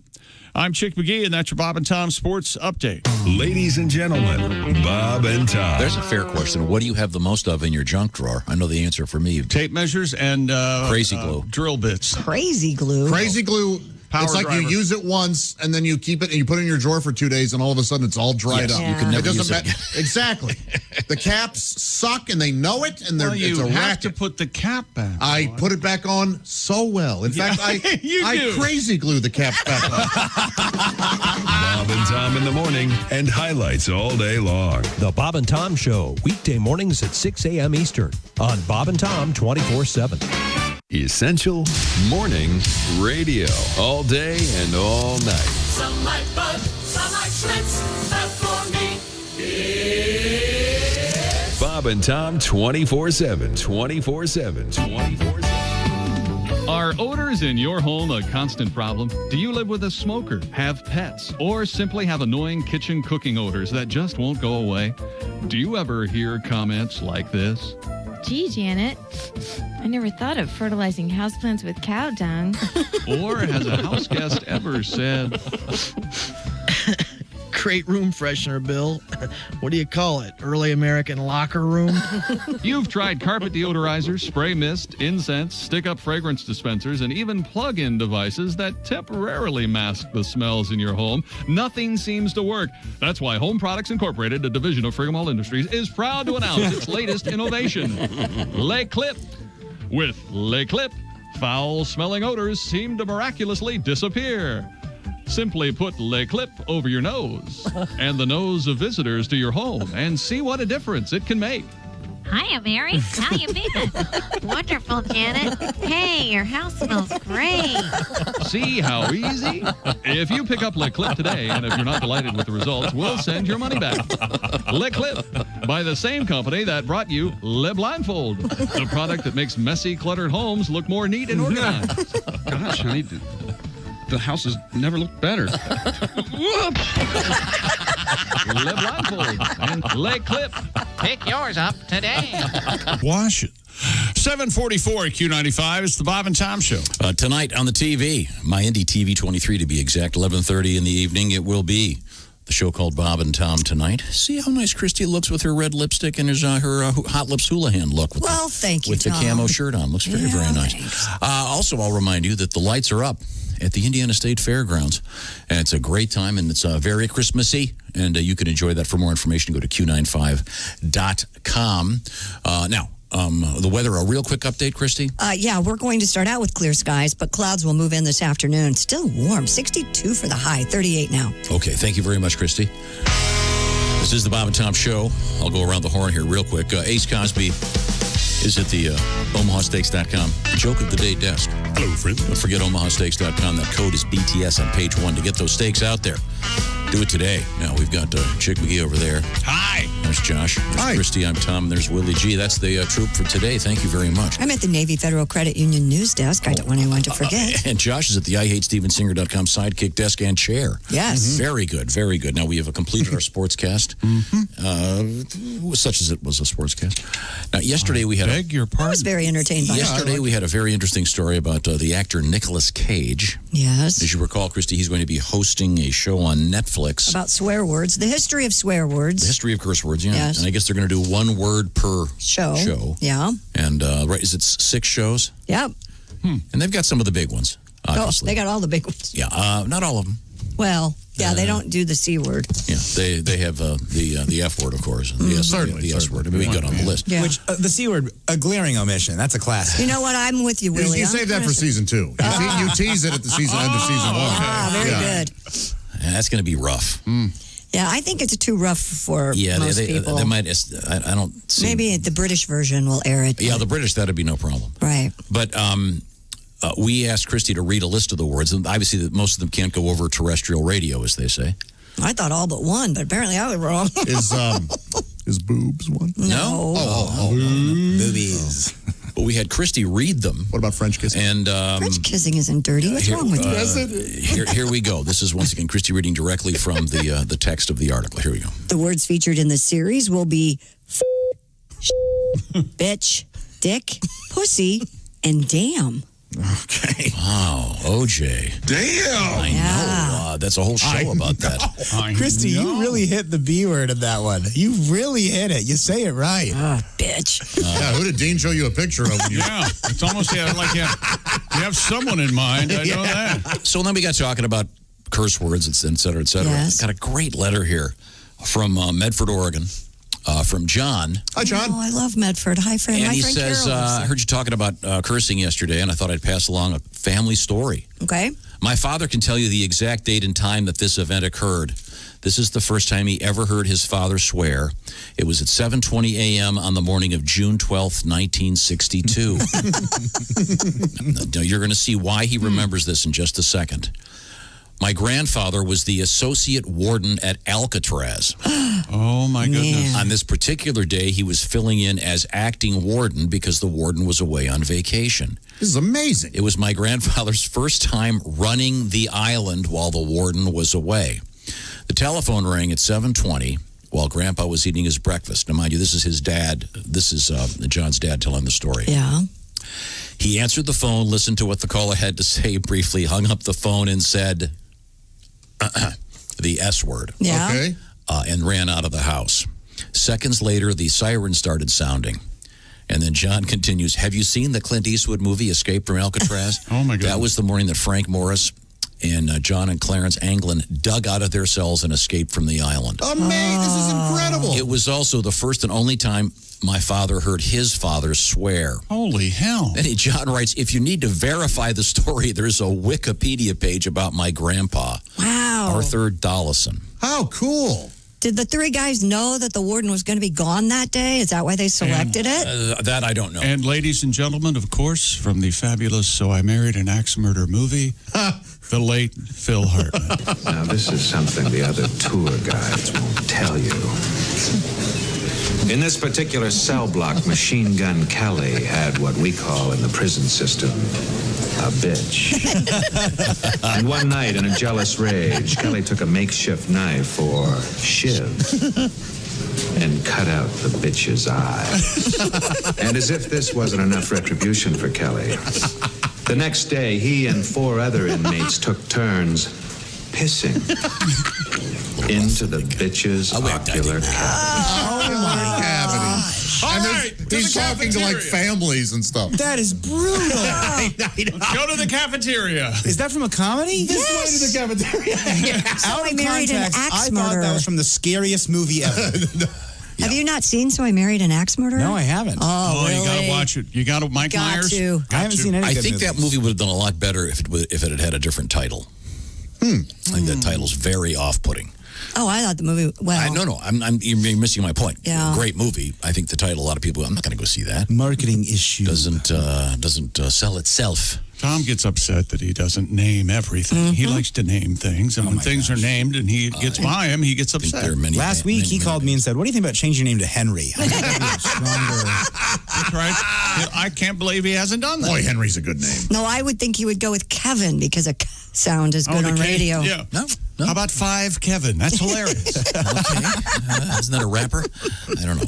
I'm Chick McGee, and that's your Bob and Tom Sports Update. Ladies and gentlemen, Bob and Tom. There's a fair question. What do you have the most of in your junk drawer? I know the answer for me. Tape measures and crazy glue. Drill bits. Crazy glue. Crazy glue. Power it's like driver. you use it once and then you keep it and you put it in your drawer for 2 days and all of a sudden it's all dried up. You can never use it. Exactly. The caps suck and they know it and Well, it's a have racket. to put the cap back. I put it back on so well. In fact, I crazy glue the caps back on. Bob and Tom in the morning and highlights all day long. The Bob and Tom Show, weekday mornings at 6 a.m. Eastern on Bob and Tom 24/7. Essential Morning Radio. All day and all night. Some like Bud, some like Schlitz, but for me, it's Bob and Tom 24/7. 24/7. 24/7. Are odors in your home a constant problem? Do you live with a smoker, have pets, or simply have annoying kitchen cooking odors that just won't go away? Do you ever hear comments like this? Gee, Janet, I never thought of fertilizing houseplants with cow dung. Or has a house guest ever said, Great room freshener, Bill. What do you call it? Early American locker room? you've tried carpet deodorizers, spray mist, incense, stick-up fragrance dispensers, and even plug-in devices that temporarily mask the smells in your home. Nothing seems to work. That's why Home Products Incorporated, a division of Frigamall Industries, is proud to announce its latest innovation, Le Clip. With Le Clip, foul-smelling odors seem to miraculously disappear. Simply put Le Clip over your nose and the nose of visitors to your home and see what a difference it can make. Hiya, Mary. How you been? Wonderful, Janet. Hey, your house smells great. See how easy? If you pick up Le Clip today, and if you're not delighted with the results, we'll send your money back. Le Clip, by the same company that brought you Le Blindfold, the product that makes messy, cluttered homes look more neat and organized. Gosh, honey, the house has never looked better. Le Blindfold and Le Clip. Pick yours up today. Wash it. 744 at Q95. It's the Bob and Tom Show. Tonight on the TV, my Indy TV 23 to be exact, 11:30 in the evening, it will be the show called Bob and Tom Tonight. See how nice Christy looks with her red lipstick and her Hot Lips Houlihan look. With thank you, with Tom. the camo shirt on. Looks very, very nice. Also, I'll remind you that the lights are up at the Indiana State Fairgrounds. And it's a great time, and it's very Christmassy, and you can enjoy that. For more information, go to q95.com. Now, the weather, a real quick update, Christy? Yeah, we're going to start out with clear skies, but clouds will move in this afternoon. Still warm, 62 for the high, 38 now. Okay, thank you very much, Christy. This is the Bob and Tom Show. I'll go around the horn here real quick. Ace Cosby is at the OmahaSteaks.com Joke of the Day desk. Hello, friend. Don't forget OmahaSteaks.com. That code is BTS on page 1 to get those steaks out there. Do it today. Now, we've got Chick McGee over there. Hi. There's Josh. There's Hi. Christy. I'm Tom. And there's Willie G. That's the troop for today. Thank you very much. I'm at the Navy Federal Credit Union news desk. I don't want anyone to forget. And Josh is at the IHateStevenSinger.com sidekick desk and chair. Yes. Very good. Very good. Now, we have completed our sportscast, such as it was a sportscast. Now, yesterday we had your pardon. I was very entertained by Yesterday we had a very interesting story about the actor Nicolas Cage. Yes. As you recall, Christy, he's going to be hosting a show on Netflix. About swear words, the history of swear words. The history of curse words, yeah. Yes. And I guess they're going to do one word per show. Yeah. And, right, is it 6 shows? Yep. And they've got some of the big ones, obviously. Oh, they got all the big ones. Yeah, not all of them. Well, yeah, they don't do the C word. Yeah, they have the F word, of course, and the S word. I mean, we got on the list. Yeah. Which, the C word, a glaring omission. That's a classic. You know what? I'm with you, Willie. You save that for season 2. You tease it at the end of season 1. Ah, very good. Yeah, that's going to be rough. Yeah, I think it's too rough for most people. They might. I don't see. Maybe the British version will air it. Yeah, the British, that'd be no problem. Right. But we asked Christy to read a list of the words, and obviously most of them can't go over terrestrial radio, as they say. I thought all but one, but apparently I was wrong. Is boobs one? No. Boobies. But we had Christy read them. What about French kissing? And French kissing isn't dirty. What's wrong with you? Here we go. This is once again Christy reading directly from the text of the article. Here we go. The words featured in the series will be bitch, dick, pussy, and damn. Okay. Wow, OJ. Damn. I know. That's a whole show about that. Christy, you really hit the B word in that one. You really hit it. You say it right. Bitch. Yeah, who did Dean show you a picture of? When you... Yeah, it's almost like you have someone in mind. I know that. So then we got talking about curse words, et cetera, et cetera. Yes. Got a great letter here from Medford, Oregon, from John. Hi, John. Oh, I love Medford. Hi, friend. And My he friend says, Carol lives I there. heard you talking about cursing yesterday, and I thought I'd pass along a family story. Okay. My father can tell you the exact date and time that this event occurred. This is the first time he ever heard his father swear. It was at 7:20 a.m. on the morning of June 12th, 1962. Now, you're going to see why he remembers this in just a second. My grandfather was the associate warden at Alcatraz. Oh, my goodness. On this particular day, he was filling in as acting warden because the warden was away on vacation. This is amazing. It was my grandfather's first time running the island while the warden was away. The telephone rang at 7:20 while Grandpa was eating his breakfast. Now, mind you, this is his dad. This is John's dad telling the story. Yeah. He answered the phone, listened to what the caller had to say briefly, hung up the phone, and said the S word. Yeah. Okay. And ran out of the house. Seconds later, the siren started sounding. And then John continues, have you seen the Clint Eastwood movie, Escape from Alcatraz? Oh, my goodness. That was the morning that Frank Morris and John and Clarence Anglin dug out of their cells and escaped from the island. Amazing. This is incredible. It was also the first and only time my father heard his father swear. Holy hell. And John writes, if you need to verify the story, there's a Wikipedia page about my grandpa, Wow. Arthur Dollison. How cool. Did the three guys know that the warden was going to be gone that day? Is that why they selected it? That I don't know. And ladies and gentlemen, of course, from the fabulous So I Married an Axe Murder movie, the late Phil Hartman. Now, this is something the other tour guides won't tell you. In this particular cell block, Machine Gun Kelly had what we call in the prison system a bitch. And one night, in a jealous rage, Kelly took a makeshift knife or shiv and cut out the bitch's eye. And as if this wasn't enough retribution for Kelly, the next day, he and 4 other inmates took turns pissing into the bitch's ocular cavity. Oh, my cavity. He's talking to like families and stuff. That is brutal. Go to the cafeteria. Is that from a comedy? This way to the cafeteria. So I Married an Axe I thought Murderer. that was from the scariest movie ever. Have you not seen So I Married an Axe Murderer? No, I haven't. Oh, really? You got to watch it. You got to, Mike Got Myers. to. I haven't seen any I good think that movies. movie would have done a lot better if it had had a different title. I think that title's very off-putting. Oh, I thought the movie. Well, you're missing my point. Yeah. Great movie. I think the title. A lot of people. I'm not going to go see that. Marketing issue doesn't sell itself. Tom gets upset that he doesn't name everything. He likes to name things, and when things are named and he gets by him, he gets upset. Last week, he called me and said, "What do you think about changing your name to Henry?" I think that'd be a stronger. That's right. I can't believe he hasn't done that. Boy, Henry's a good name. No, I would think he would go with Kevin because a K sound is good on radio. Yeah. No. How about 5 Kevin? That's hilarious. Isn't that a rapper? I don't know.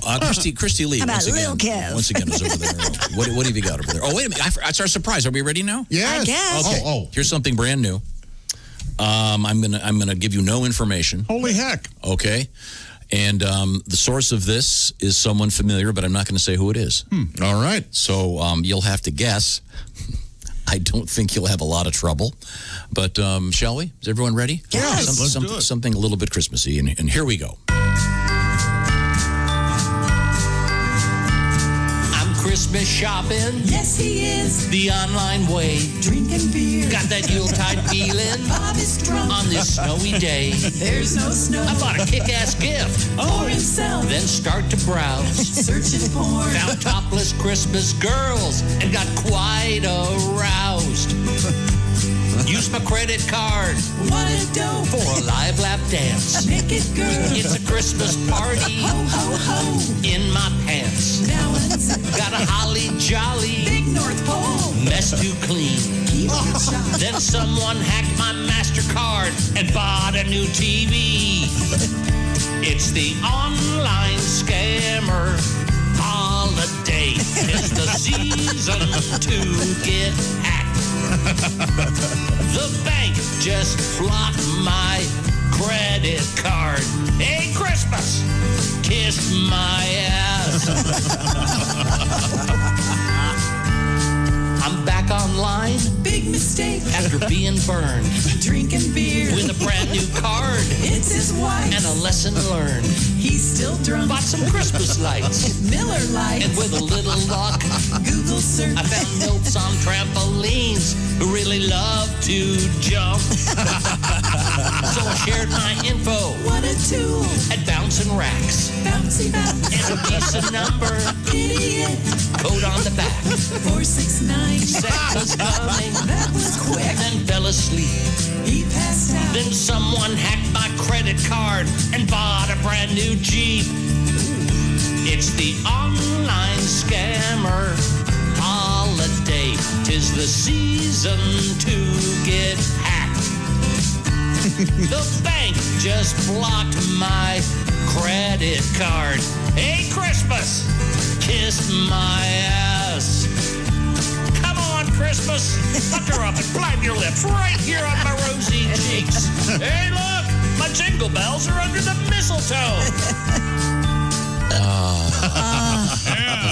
Christy Lee. How about once again, Lil Kev? Once again, is over there. What have you got over there? Oh, wait a minute. It's our surprise. Are we ready now? Yes. I guess. Okay. Here's something brand new. I'm gonna give you no information. Holy heck. Okay. And the source of this is someone familiar, but I'm not going to say who it is. All right. So you'll have to guess. I don't think you'll have a lot of trouble. But shall we? Is everyone ready? Yes. Let's do it. Something a little bit Christmassy, and here we go. Christmas shopping. Yes, he is. The online way. Drinking beer. Got that Yuletide feeling. Bob is drunk. On this snowy day. There's no snow. I bought a kick-ass gift. For himself. Then start to browse. Searching porn. Found topless Christmas girls and got quite aroused. Use my credit card. What a dope. For a live lap dance. Naked girl. It's a Christmas party. Ho, ho, ho. In my pants. Now it's got a holly jolly. Big North Pole. Mess too clean. Keep it shot. Then someone hacked my MasterCard and bought a new TV. It's the online scammer holiday. It's the season to get hacked. The bank just blocked my credit card. Hey, Christmas! Kiss my ass. I'm back online. Big mistake. After being burned. Drinking beer. With a brand new card. It's his wife. And a lesson learned. He's still drunk. Bought some Christmas lights. Miller Lights. And with a little luck. Google search. I found notes on trampolines who really love to jump. So I shared my info. What a tool. At Bouncing Racks. Bouncy bounce. And a piece of number. Idiot. Code on the back. 469. Santa's coming. That was quick. Then fell asleep. He passed out. Then someone hacked my credit card and bought a brand new Jeep. It's the online scammer holiday. 'Tis the season to get hacked. The bank just blocked my credit card. Hey, Christmas! Kiss my ass. Come on, Christmas. Pucker up and blab your lips right here on my rosy cheeks. Hey, look! My jingle bells are under the mistletoe.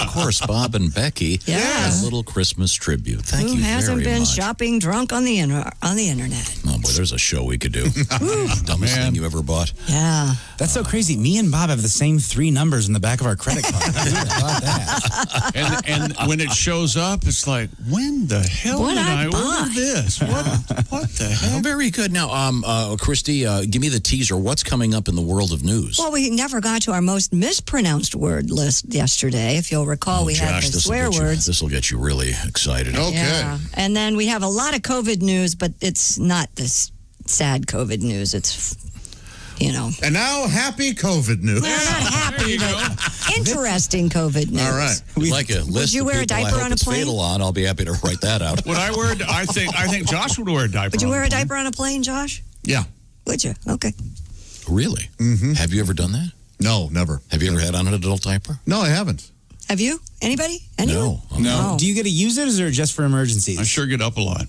Of course, Bob and Becky. Yes. A little Christmas tribute. Thank you Who very hasn't been much. shopping drunk on the internet? Oh, boy, there's a show we could do. Dumbest thing you ever bought. Yeah. That's so crazy. Me and Bob have the same 3 numbers in the back of our credit card. Who thought that? And when it shows up, it's like, when the hell What did I buy? order this? What the hell? Oh, very good. Now, Christy, give me the teaser. What's coming up in the world of news? Well, we never got to our most mispronounced word list yesterday. If you'll recall, we had the swear words. This will get you really excited. Okay. Yeah. And then we have a lot of COVID news, but it's not this sad COVID news. It's, And now, happy COVID news. Well, not happy, but interesting COVID news. All right. Like a list you of wear a people I diaper hope on a it's plane? fatal on. I'll be happy to write that out. Would I wear? I think Josh would wear a diaper. Would you on wear the a plane. diaper on a plane, Josh? Yeah. Would you? Okay. Really? Mm-hmm. Have you ever done that? No, never. Have you ever had on an adult diaper? No, I haven't. Have you? Anybody? Anyone? No. Do you get to use it, or is it just for emergencies? I sure get up a lot.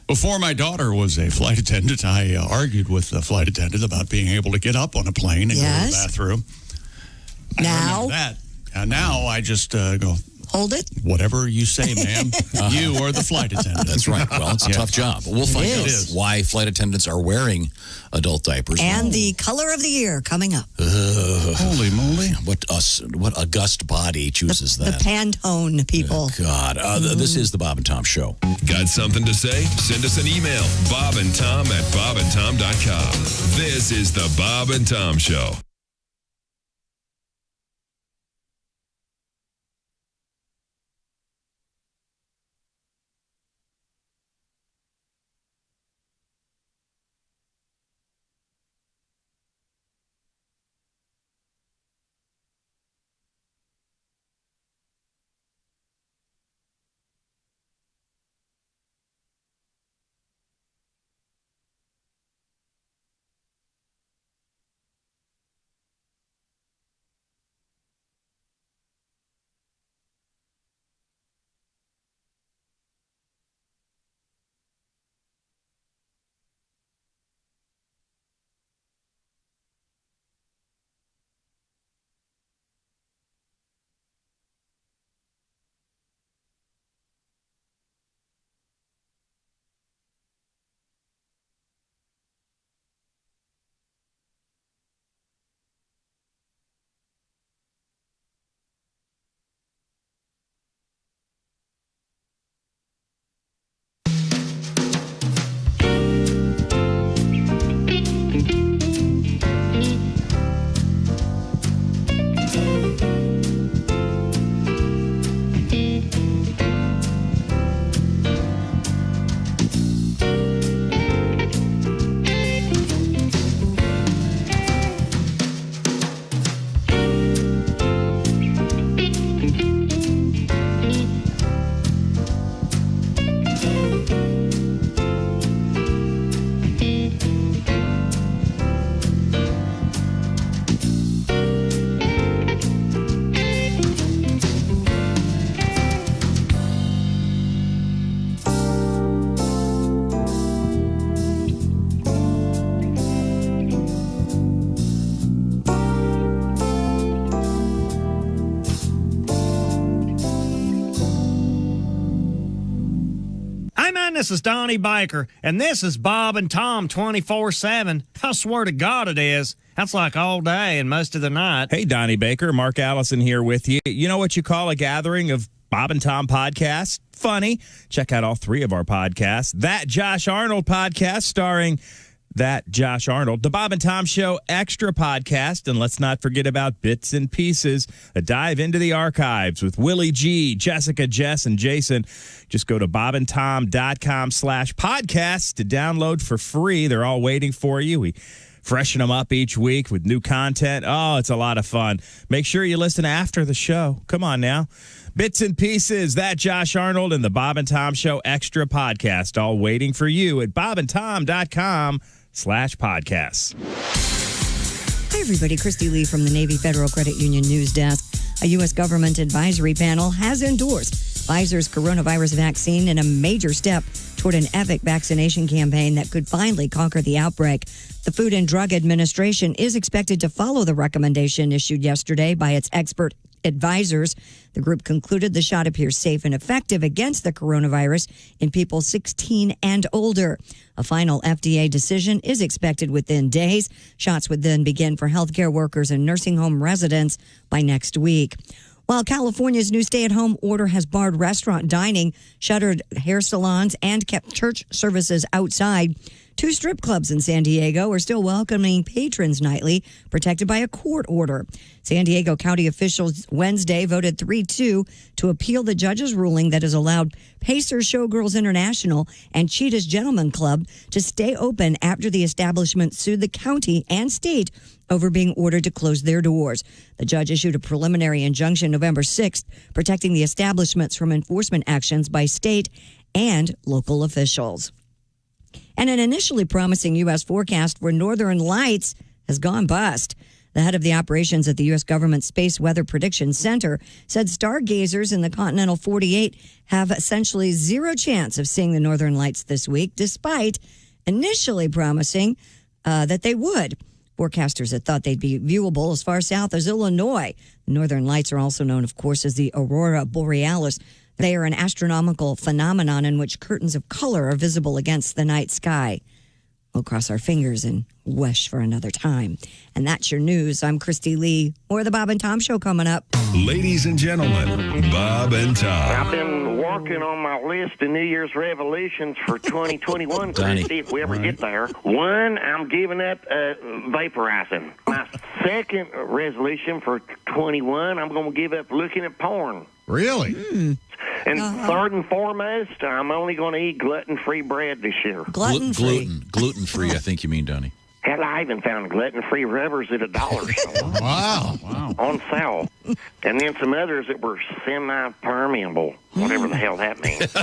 Before my daughter was a flight attendant, I argued with the flight attendant about being able to get up on a plane and go to the bathroom. I remember that. And now I just go, Hold it? Whatever you say, ma'am. You are the flight attendant. That's right. Well, it's a tough job. But we'll find out why flight attendants are wearing adult diapers. And the color of the year coming up. Holy moly. What august body chooses The that? Pantone people. God. This is the Bob and Tom Show. Got something to say? Send us an email. bobandtom@bobandtom.com. This is the Bob and Tom Show. This is Donnie Baker, and this is Bob and Tom 24/7. I swear to God it is. That's like all day and most of the night. Hey, Donnie Baker, Mark Allison here with you. You know what you call a gathering of Bob and Tom podcasts? Funny. Check out all 3 of our podcasts. That Josh Arnold podcast starring that Josh Arnold, the Bob and Tom Show Extra podcast, and let's not forget about Bits and Pieces, a dive into the archives with Willie G, Jessica, Jess, and Jason. Just go to bobandtom.com/podcasts to download for free. They're all waiting for you. We freshen them up each week with new content. Oh, it's a lot of fun. Make sure you listen after the show. Come on now. Bits and Pieces, that Josh Arnold, and the Bob and Tom Show Extra podcast, all waiting for you at bobandtom.com/podcasts. Hi, everybody. Christy Lee from the Navy Federal Credit Union News Desk. A U.S. government advisory panel has endorsed Pfizer's coronavirus vaccine in a major step toward an epic vaccination campaign that could finally conquer the outbreak. The Food and Drug Administration is expected to follow the recommendation issued yesterday by its expert advisors. The group concluded the shot appears safe and effective against the coronavirus in people 16 and older. A final FDA decision is expected within days. Shots would then begin for healthcare workers and nursing home residents by next week. While California's new stay-at-home order has barred restaurant dining, shuttered hair salons, and kept church services outside, 2 strip clubs in San Diego are still welcoming patrons nightly, protected by a court order. San Diego County officials Wednesday voted 3-2 to appeal the judge's ruling that has allowed Pacers Showgirls International and Cheetah's Gentlemen Club to stay open after the establishment sued the county and state over being ordered to close their doors. The judge issued a preliminary injunction November 6th, protecting the establishments from enforcement actions by state and local officials. And an initially promising U.S. forecast for northern lights has gone bust. The head of the operations at the U.S. Government Space Weather Prediction Center said stargazers in the continental 48 have essentially zero chance of seeing the northern lights this week, despite initially promising that they would. Forecasters had thought they'd be viewable as far south as Illinois. The Northern Lights are also known, of course, as the Aurora Borealis. They are an astronomical phenomenon in which curtains of color are visible against the night sky. We'll cross our fingers and wish for another time. And that's your news. I'm Christy Lee. More of the Bob and Tom Show coming up. Ladies and gentlemen, Bob and Tom. I've been working on my list of New Year's resolutions for 2021, Christy, if we ever get there. One, I'm giving up vaporizing. My second resolution for 21, I'm going to give up looking at porn. Really? And third and foremost, I'm only going to eat gluten-free bread this year. Gluten-free, I think you mean, Donnie. Hell, I even found gluten-free rubbers at $1 store. Wow. On sale. And then some others that were semi-permeable, whatever the hell that means.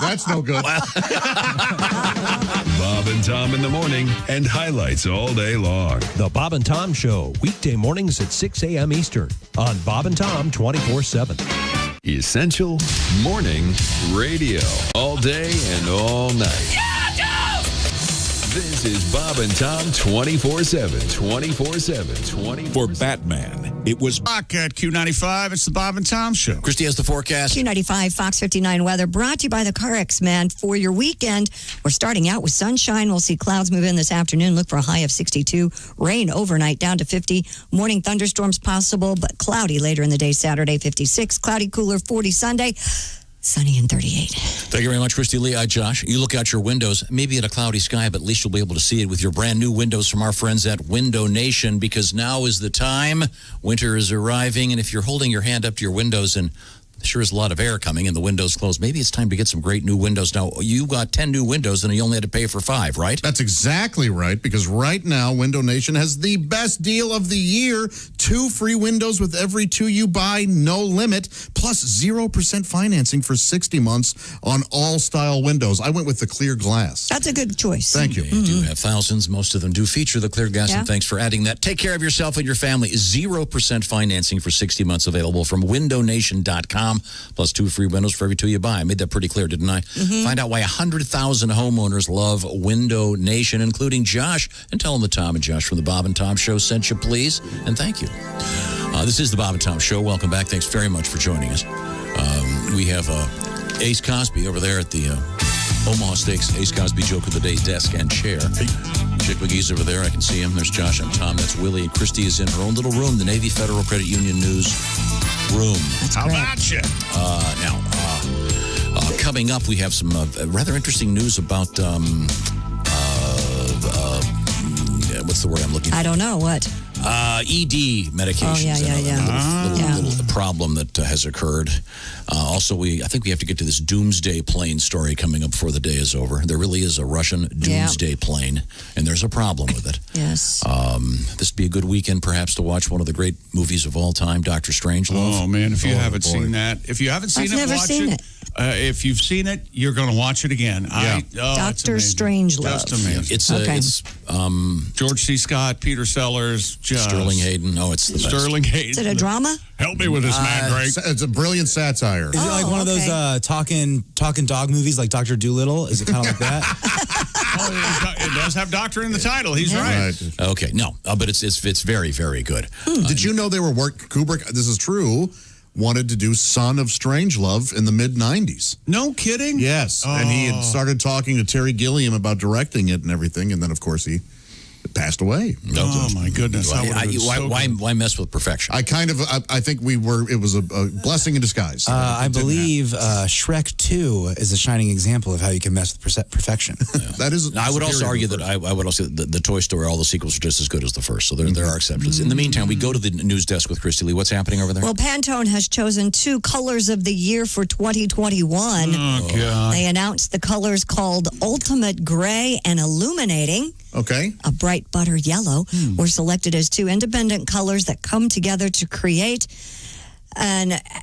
That's no good. Bob and Tom in the morning and highlights all day long. The Bob and Tom Show, weekday mornings at 6 a.m. Eastern on Bob and Tom 24/7. Essential Morning Radio. All day and all night. This is Bob and Tom 24/7. 24/7. For Batman, it was back at Q95. It's the Bob and Tom Show. Christy has the forecast. Q95 Fox 59 weather brought to you by the CarX Man. For your weekend, we're starting out with sunshine. We'll see clouds move in this afternoon. Look for a high of 62. Rain overnight down to 50. Morning thunderstorms possible, but cloudy later in the day. Saturday 56. Cloudy, cooler 40 Sunday. Sunny and 38. Thank you very much, Christy Lee. Josh. You look out your windows, maybe at a cloudy sky, but at least you'll be able to see it with your brand new windows from our friends at Window Nation, because now is the time. Winter is arriving, and if you're holding your hand up to your windows and sure is a lot of air coming and the windows closed, maybe it's time to get some great new windows. Now, you got 10 new windows and you only had to pay for 5, right? That's exactly right, because right now, Window Nation has the best deal of the year. 2 free windows with every 2 you buy, no limit, plus 0% financing for 60 months on all style windows. I went with the clear glass. That's a good choice. Thank you. They do have thousands. Most of them do feature the clear glass, and thanks for adding that. Take care of yourself and your family. 0% financing for 60 months available from windownation.com. Plus 2 free windows for every 2 you buy. I made that pretty clear, didn't I? Find out why 100,000 homeowners love Window Nation, including Josh. And tell them that Tom and Josh from the Bob and Tom Show sent you, please. And thank you. This is the Bob and Tom Show. Welcome back. Thanks very much for joining us. We have Ace Cosby over there at the Omaha Steaks Ace Cosby Joke of the Day desk and chair. Chick McGee's over there. I can see him. There's Josh and Tom. That's Willie. And Christy is in her own little room, the Navy Federal Credit Union News room. How about you? Now, coming up, we have some rather interesting news about what's the word I'm looking for? I don't know. What? ED medications. Little problem that has occurred. Also, I think we have to get to this doomsday plane story coming up before the day is over. There really is a Russian doomsday plane, and there's a problem with it. Yes. This would be a good weekend, perhaps, to watch one of the great movies of all time, Dr. Strangelove. Oh, man, if you haven't seen that. If you haven't seen I've it, never watch seen it. If you've seen it, you're going to watch it again. Dr. Strangelove. Just amazing. It's George C. Scott, Peter Sellers, Sterling Hayden. Oh, it's the best. Sterling Hayden. Is it a drama? Help me with this, man, Greg. It's a brilliant satire. Is it like one of those talking dog movies like Dr. Dolittle? Is it kind of like that? It does have doctor in the title. He's right. Okay, no, but it's very, very good. Did you know they were Kubrick, this is true, wanted to do Son of Strangelove in the mid-90s. No kidding? Yes, and he had started talking to Terry Gilliam about directing it and everything, and then, of course, he passed away. Oh, my goodness. Why mess with perfection? I think it was a blessing in disguise. I believe Shrek 2 is a shining example of how you can mess with perfection. That is. I would also argue that the Toy Story, all the sequels are just as good as the first. So there are exceptions. In the meantime, we go to the news desk with Christy Lee. What's happening over there? Well, Pantone has chosen 2 colors of the year for 2021. Oh, God. They announced the colors called Ultimate Gray and Illuminating. Okay. A bright butter yellow were selected as 2 independent colors that come together to create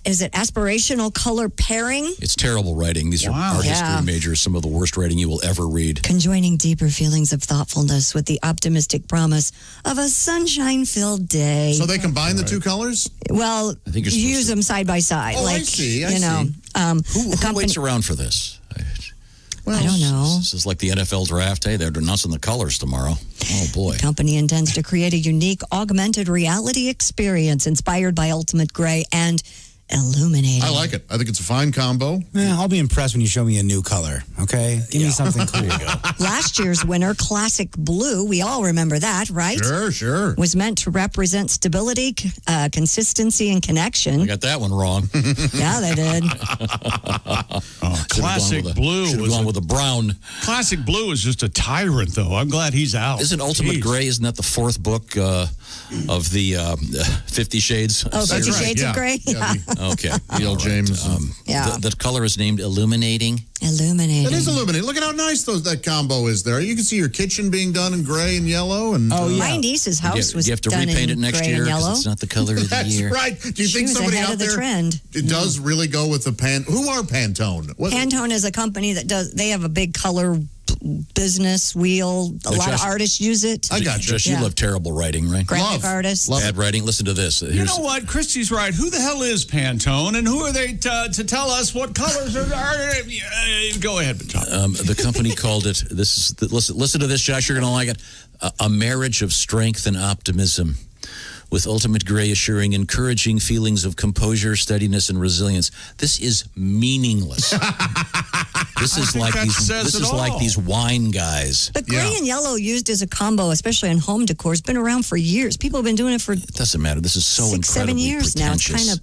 is it aspirational color pairing? It's terrible writing. These are art history majors, some of the worst writing you will ever read. Conjoining deeper feelings of thoughtfulness with the optimistic promise of a sunshine-filled day. So they combine the 2 colors? Well, I think you use them side by side. Oh, I see. Who waits around for this? Well, I don't know. This is like the NFL draft. Hey, they're announcing the colors tomorrow. Oh, boy. The company intends to create a unique augmented reality experience inspired by Ultimate Gray and illuminating. I like it. I think it's a fine combo. Yeah, I'll be impressed when you show me a new color, okay? Give me something cool. Last year's winner, Classic Blue, we all remember that, right? Sure. Was meant to represent stability, consistency, and connection. I got that one wrong. Yeah, they did. Classic Blue Should have gone with a brown. Classic Blue is just a tyrant, though. I'm glad he's out. Isn't Ultimate Gray, isn't that the fourth book of the 50 Shades? Oh, 50 Shades of Grey? Yeah. Okay. Neil James. The color is named Illuminating. Illuminating. It is illuminating. Look at how nice that combo is there. You can see your kitchen being done in gray and yellow. And my niece's house was you have to done repaint in it next gray year and yellow. it's not the color of the That's year. right. Do you She think was somebody ahead out of the there trend. It does really go with the Who are Pantone? Pantone is a company that they have a big color business wheel. A lot of artists use it. I got you. You love terrible writing, right? Graphic artists. Bad writing. Listen to this. You know what? Christy's right. Who the hell is Pantone, and who are they to tell us what colors are? Go ahead, Tom. The company called it. Listen to this, Josh. You're going to like it. A marriage of strength and optimism, with Ultimate Gray assuring encouraging feelings of composure, steadiness, and resilience. This is meaningless. This is like these wine guys. But gray and yellow used as a combo, especially in home decor, has been around for years. People have been doing it for It doesn't matter. This is so 6-7 incredibly years now. It's pretentious.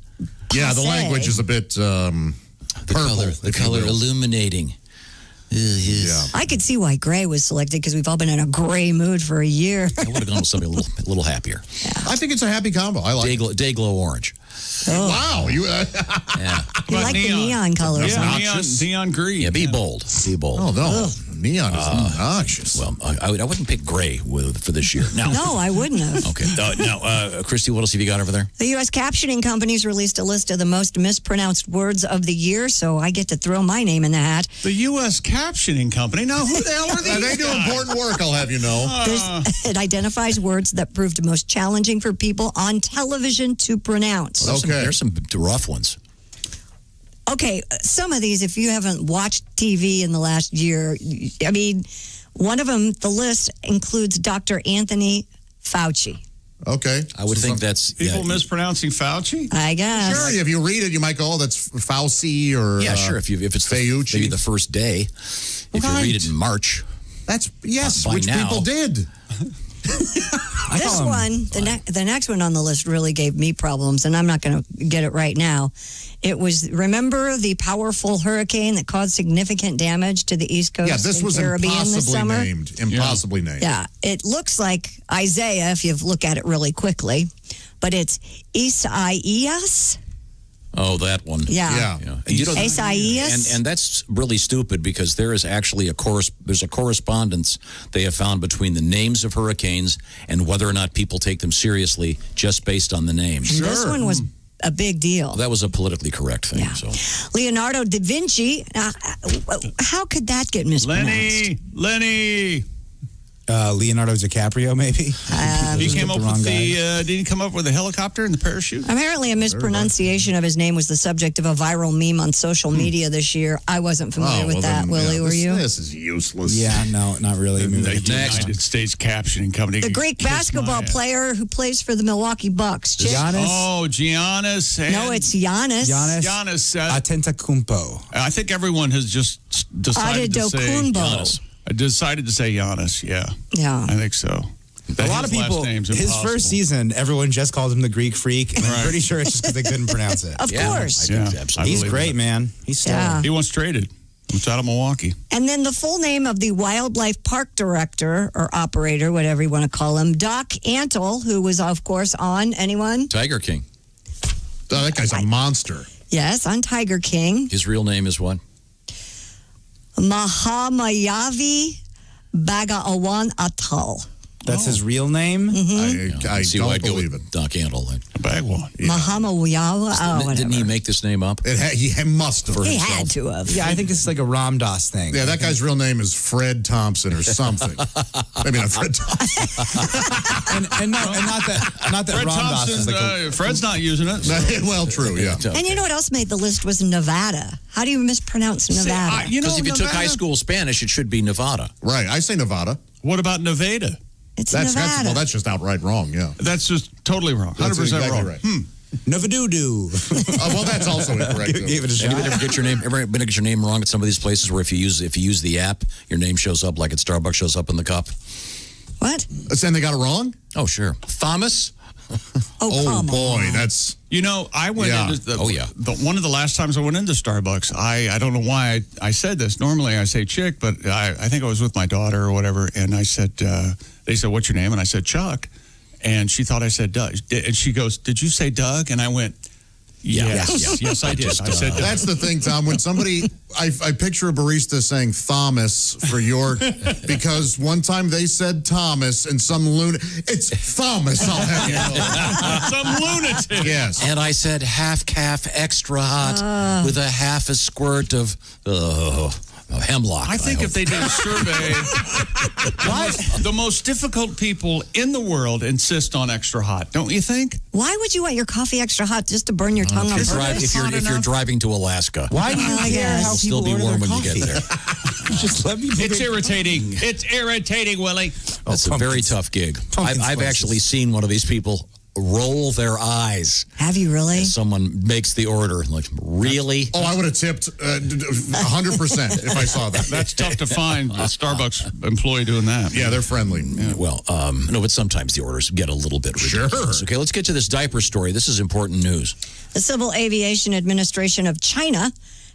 kind of the language is a bit purple. The color illuminating. Yeah. I could see why gray was selected because we've all been in a gray mood for a year. I would have gone with something a little happier. I think it's a happy combo. I like it. Day glow orange. Oh. Wow. You You like the neon colors. Yeah, neon green. Yeah, be bold. Be bold. Oh, no. Neon is obnoxious. Well, I wouldn't pick gray for this year. Now, No, I wouldn't have. Okay. Now, Christy, what else have you got over there? The U.S. captioning companies released a list of the most mispronounced words of the year, so I get to throw my name in the hat. The U.S. captioning company? Now, who the hell are these They do important work, I'll have you know. It identifies words that proved most challenging for people on television to pronounce. There's some rough ones. Okay, some of these, if you haven't watched TV in the last year, I mean, one of them, the list includes Dr. Anthony Fauci. Okay. I would think that's... People mispronouncing Fauci? I guess. Sure, if you read it, you might go, oh, that's Fauci or... Yeah, sure, if it's Fauci. maybe the first day. If you read it in March. That's, yes, by which now. people did. This one, the next one on the list really gave me problems, and I'm not going to get it right now. It was, remember the powerful hurricane that caused significant damage to the East Coast this and was Caribbean this summer? Impossibly named. Yeah, it looks like Isaiah if you look at it really quickly, but it's Isaias. Oh, that one. Yeah. Isaias. And that's really stupid because there is actually there's a correspondence they have found between the names of hurricanes and whether or not people take them seriously just based on the names. And this one was a big deal. Well, that was a politically correct thing. Yeah. So Leonardo da Vinci, how could that get mispronounced? Lenny. Leonardo DiCaprio, maybe. He came up with did he come up with the helicopter and the parachute? Apparently, a mispronunciation of his name was the subject of a viral meme on social media this year. I wasn't familiar with that. Willie, were you? This is useless. Yeah, no, not really. The United States captioning company. The Greek basketball player who plays for the Milwaukee Bucks. Giannis. Oh, Giannis. No, it's Giannis. Giannis Antetokounmpo. I think everyone has just decided to say Giannis. I decided to say Giannis, yeah. I think so. A lot of people, his first season, everyone just called him the Greek freak, and I'm pretty sure it's just because they couldn't pronounce it. Of course. He's great, man. He's stellar. He once traded. It's out of Milwaukee. And then the full name of the wildlife park director or operator, whatever you want to call him, Doc Antle, who was, of course, on anyone? Tiger King. Oh, that guy's a monster. Yes, on Tiger King. His real name is what? Mahamayavi Bagaawan Atal. That's his real name? I See, don't I'd go believe with it. Doc Handle. A bag one. Mahamawiawa. Didn't he make this name up? He must have. He had to have. Yeah, I think this is like a Ram Dass thing. Yeah, that guy's real name is Fred Thompson or something. Maybe not Fred Thompson. and not that Fred Ram Dass Thompson, is like Fred's not using it. So. Well, true, yeah. And you know what else made the list was Nevada. How do you mispronounce Nevada? Because if you took high school Spanish, it should be Nevada. Right, I say Nevada. What about Nevada? It's Nevada. Well, that's just outright wrong, yeah. That's just totally wrong. 100% exactly wrong. right. Nevada-doo-doo. Well, that's also incorrect. Gave it a shot. Anybody ever get your name? Ever been to get your name wrong at some of these places where if you use the app, your name shows up like at Starbucks shows up in the cup? What? Saying they got it wrong? Oh, sure. Thomas? Oh boy, that's... You know, I went into one of the last times I went into Starbucks, I don't know why I said this. Normally I say chick, but I think I was with my daughter or whatever, and I said, they said, what's your name? And I said, Chuck. And she thought I said Doug. And she goes, did you say Doug? And I went, yes, I did. I said Doug. That's the thing, Tom. When somebody, I picture a barista saying Thomas for York because one time they said Thomas and some lunatic, it's Thomas, I'll have you know. Some lunatic. Yes. And I said half calf extra hot with a half a squirt of hemlock. I think if they did a survey, the most difficult people in the world insist on extra hot, don't you think? Why would you want your coffee extra hot just to burn your tongue on purpose? If you're driving to Alaska. Why do you care how It'll still people be order warm their when you coffee? get there. Just let me It's irritating. It's irritating, Willie. That's a very tough gig. I've actually seen one of these people roll their eyes. Have you really? As someone makes the order. Like, really? Oh, I would have tipped 100% if I saw that. That's tough to find a Starbucks employee doing that. Yeah, they're friendly. Yeah. Well, no, but sometimes the orders get a little bit ridiculous. Sure. Okay, let's get to this diaper story. This is important news. The Civil Aviation Administration of China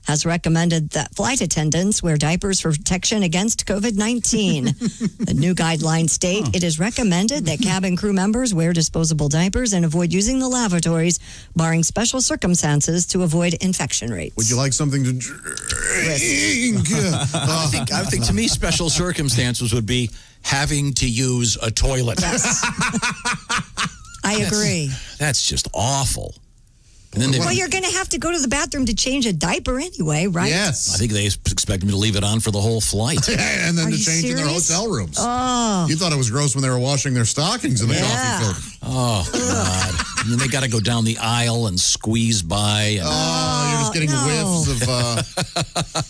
has recommended that flight attendants wear diapers for protection against COVID-19. The new guidelines state it is recommended that cabin crew members wear disposable diapers and avoid using the lavatories, barring special circumstances to avoid infection rates. Would you like something to drink? I think to me, special circumstances would be having to use a toilet. Yes. I agree. That's just awful. And then Well, you're going to have to go to the bathroom to change a diaper anyway, right? Yes. I think they expect me to leave it on for the whole flight. And then Are to you change in their serious? hotel rooms. Oh. You thought it was gross when they were washing their stockings in the coffee filter. Oh, God. And then they got to go down the aisle and squeeze by. And, you're just getting whiffs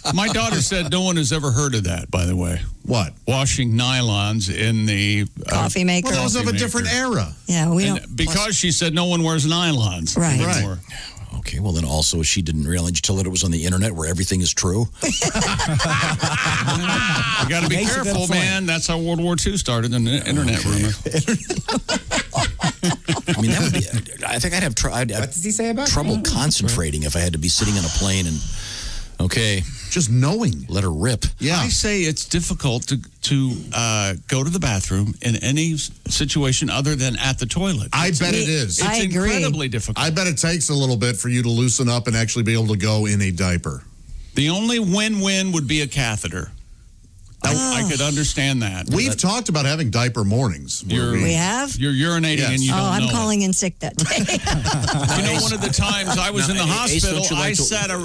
of... My daughter said no one has ever heard of that, by the way. What? Washing nylons in the... coffee maker. Well, that was of a different era. Yeah, we and don't... because she said no one wears nylons Right. anymore. Okay, well, then also she didn't realize. Did you tell her it was on the internet where everything is true? You got to be careful, man. That's how World War II started, in the internet rumor. I mean, that would be... I think I'd have What does he say about trouble concentrating if I had to be sitting on a plane and... Okay. Just knowing. Let her rip. Yeah. I say it's difficult to go to the bathroom in any situation other than at the toilet. I bet it is. It's I agree. incredibly difficult. I bet it takes a little bit for you to loosen up and actually be able to go in a diaper. The only win-win would be a catheter. I could understand that. We've talked about having diaper mornings. We have? You're urinating and you don't know. I'm calling in sick that day. You know, one of the times I was in the hospital,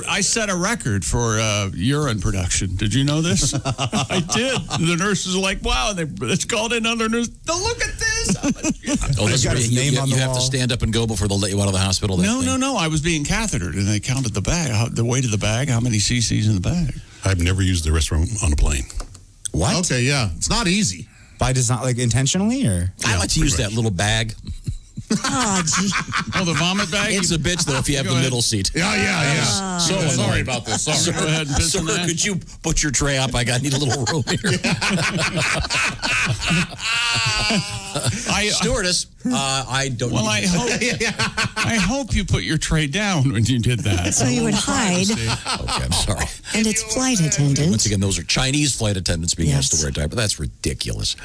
I set a record for urine production. Did you know this? I did. The nurses are like, wow, it's called in other nurse. Look at this. Oh, that's got right. his name on the You have wall. to stand up and go before they'll let you out of the hospital. No. I was being cathetered, and they counted the bag, the weight of the bag, how many cc's in the bag. I've never used the restroom on a plane. What? Okay, yeah. It's not easy. By design, like intentionally, or? I like to use that little bag. Oh, gee. Oh, the vomit bag? It's a bitch, though, if you have the middle seat. Yeah. So sorry about this. Sorry. Go ahead and piss Sir, in that. could you put your tray up? I need a little room here. Stewardess, I don't Well, know. I hope you put your tray down when you did that. So you would hide. Okay, I'm sorry. And it's flight attendant. Once again, those are Chinese flight attendants being asked to wear a diaper. That's ridiculous.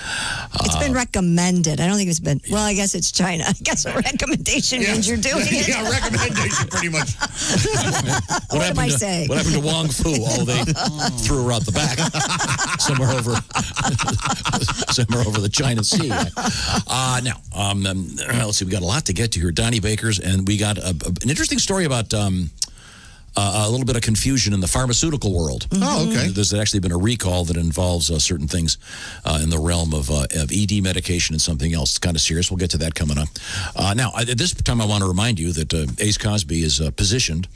It's been recommended. I don't think it's been. Well, I guess it's China. I guess a recommendation means you're doing it. Yeah, recommendation, pretty much. What am I saying? What happened to Wong Fu? Oh, they threw her out the back somewhere over the China Sea. Now, let's see. We got a lot to get to here. Donnie Baker's, and we got an interesting story about a little bit of confusion in the pharmaceutical world. Oh, okay. There's actually been a recall that involves certain things in the realm of ED medication and something else. It's kind of serious. We'll get to that coming up. Now, at this time, I want to remind you that Ace Cosby is positioned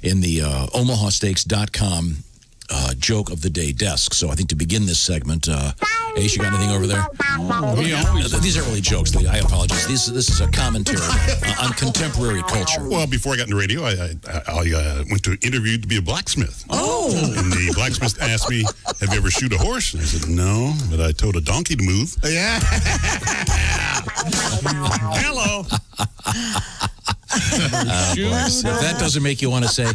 in the OmahaSteaks.com joke of the day desk. So I think to begin this segment, Ace, you got anything over there? These aren't really jokes. I apologize. This is a commentary on contemporary culture. Well, before I got in the radio, I went to an interview to be a blacksmith. Oh. And the blacksmith asked me, have you ever shoot a horse? And I said, no, but I told a donkey to move. Yeah. Hello. If that doesn't make you want to say,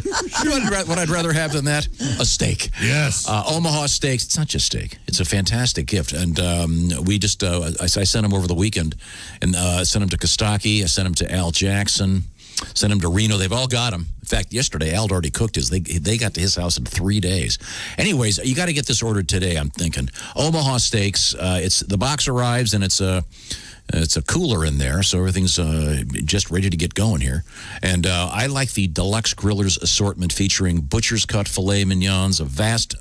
you know what I'd rather have than that? A steak. Yes. Omaha Steaks. It's not just steak. It's a fantastic gift. And we just, I sent them over the weekend and sent them to Kostaki. I sent them to Al Jackson. Sent them to Reno. They've all got them. In fact, yesterday, Al already cooked his. They got to his house in 3 days. Anyways, you got to get this ordered today, I'm thinking. Omaha Steaks. The box arrives, and it's a cooler in there, so everything's just ready to get going here. And I like the deluxe grillers assortment featuring butcher's cut filet mignons, a vast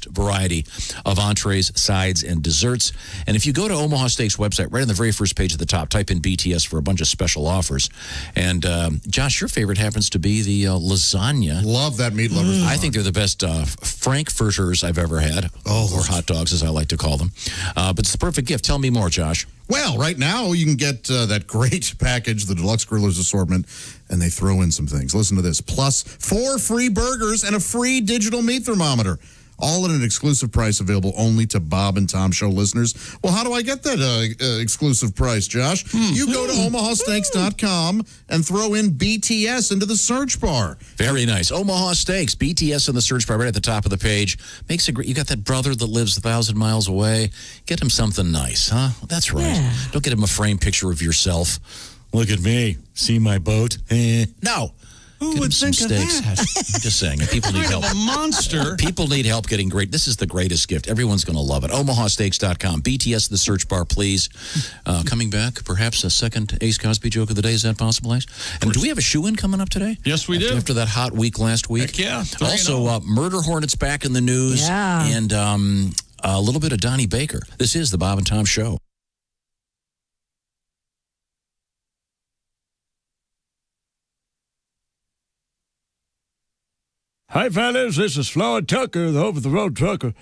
variety of entrees, sides, and desserts. And if you go to Omaha Steaks website, right on the very first page at the top, type in BTS for a bunch of special offers. And Josh, your favorite happens to be the lasagna. Love that meat lovers. I think they're the best frankfurters I've ever had, or hot dogs as I like to call them. But it's the perfect gift. Tell me more, Josh. Well, right now you can get that great package, the Deluxe Grillers Assortment, and they throw in some things. Listen to this. Plus 4 free burgers and a free digital meat thermometer. All at an exclusive price available only to Bob and Tom Show listeners. Well, how do I get that exclusive price, Josh? You go to omahasteaks.com and throw in BTS into the search bar. Very nice. Omaha Steaks, BTS in the search bar right at the top of the page. Makes it great. You got that brother that lives 1,000 miles away. Get him something nice, huh? That's right. Yeah. Don't get him a framed picture of yourself. Look at me. See my boat? No. Who would think of that? I'm just saying. People need help. A monster. People need help getting great. This is the greatest gift. Everyone's going to love it. OmahaSteaks.com. BTS in the search bar, please. Coming back, perhaps a second Ace Cosby joke of the day. Is that possible, Ace? And do we have a shoe-in coming up today? Yes, we do. After that hot week last week? Heck yeah. Also, murder hornets back in the news. Yeah. And a little bit of Donnie Baker. This is the Bob and Tom Show. Hi, fellas. This is Floyd Tucker, the over-the-road trucker.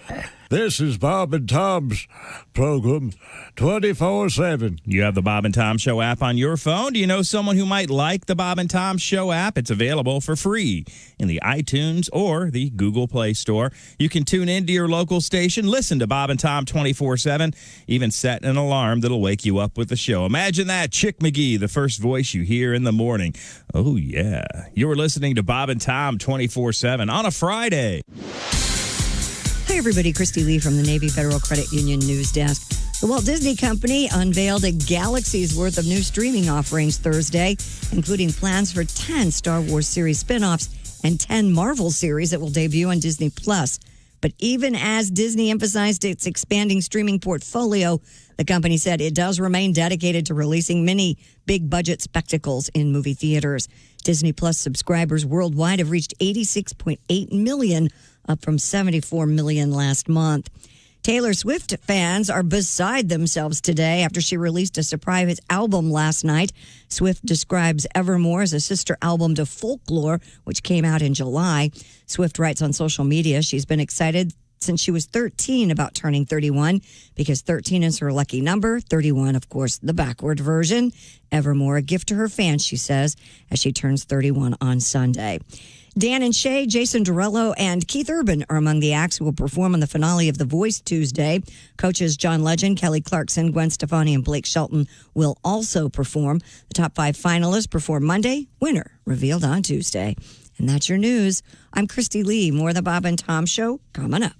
This is Bob and Tom's program, 24/7. You have the Bob and Tom Show app on your phone. Do you know someone who might like the Bob and Tom Show app? It's available for free in the iTunes or the Google Play Store. You can tune into your local station, listen to Bob and Tom 24/7, even set an alarm that'll wake you up with the show. Imagine that, Chick McGee, the first voice you hear in the morning. Oh, yeah. You're listening to Bob and Tom 24/7 on a Friday. Hi, everybody. Christy Lee from the Navy Federal Credit Union News Desk. The Walt Disney Company unveiled a galaxy's worth of new streaming offerings Thursday, including plans for 10 Star Wars series spin-offs and 10 Marvel series that will debut on Disney+. But even as Disney emphasized its expanding streaming portfolio, the company said it does remain dedicated to releasing many big-budget spectacles in movie theaters. Disney Plus subscribers worldwide have reached 86.8 million, up from 74 million last month. Taylor Swift fans are beside themselves today after she released a surprise album last night. Swift describes Evermore as a sister album to Folklore, which came out in July. Swift writes on social media she's been excited since she was 13 about turning 31 because 13 is her lucky number. 31, of course, the backward version. Evermore, a gift to her fans, she says, as she turns 31 on Sunday. Dan and Shay, Jason Derulo, and Keith Urban are among the acts who will perform on the finale of The Voice Tuesday. Coaches John Legend, Kelly Clarkson, Gwen Stefani, and Blake Shelton will also perform. The top 5 finalists perform Monday, winner revealed on Tuesday. And that's your news. I'm Christy Lee. More of the Bob and Tom Show coming up.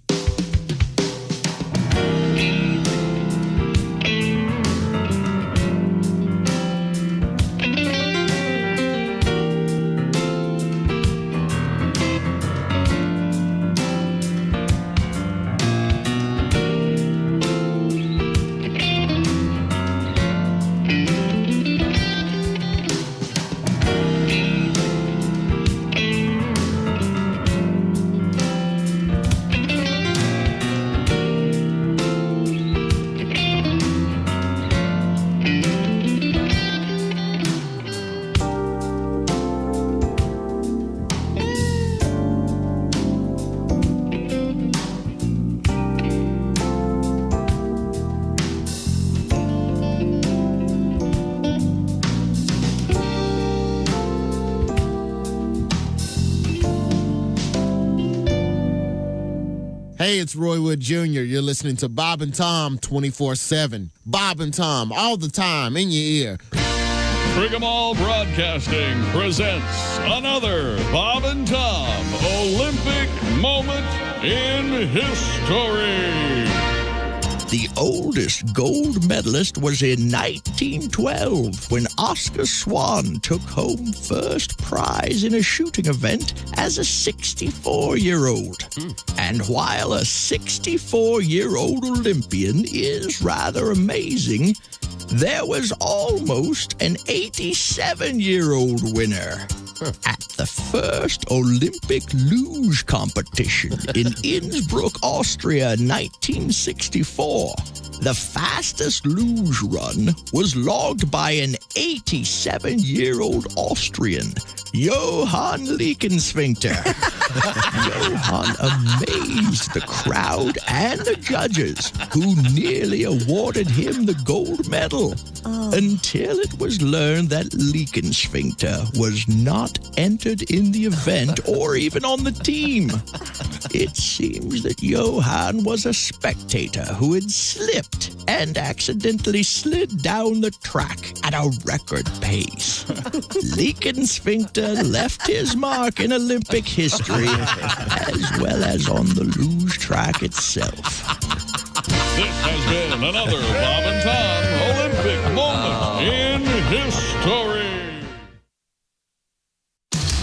Hey, it's Roy Wood Jr. You're listening to Bob and Tom 24/7. Bob and Tom, all the time, in your ear. Brigham Broadcasting presents another Bob and Tom Olympic moment in history. The oldest gold medalist was in 1912 when Oscar Swan took home first prize in a shooting event as a 64-year-old. And while a 64-year-old Olympian is rather amazing, there was almost an 87-year-old winner at the first Olympic luge competition in Innsbruck, Austria, 1964. The fastest luge run was logged by an 87-year-old Austrian, Johann Leakensphincter. Johann amazed the crowd and the judges, who nearly awarded him the gold medal, until it was learned that Leakensphincter was not entered in the event or even on the team. It seems that Johann was a spectator who had slipped and accidentally slid down the track at a record pace. Leakensphincter left his mark in Olympic history as well as on the luge track itself. This has been another Bob and Tom Olympic moment in history.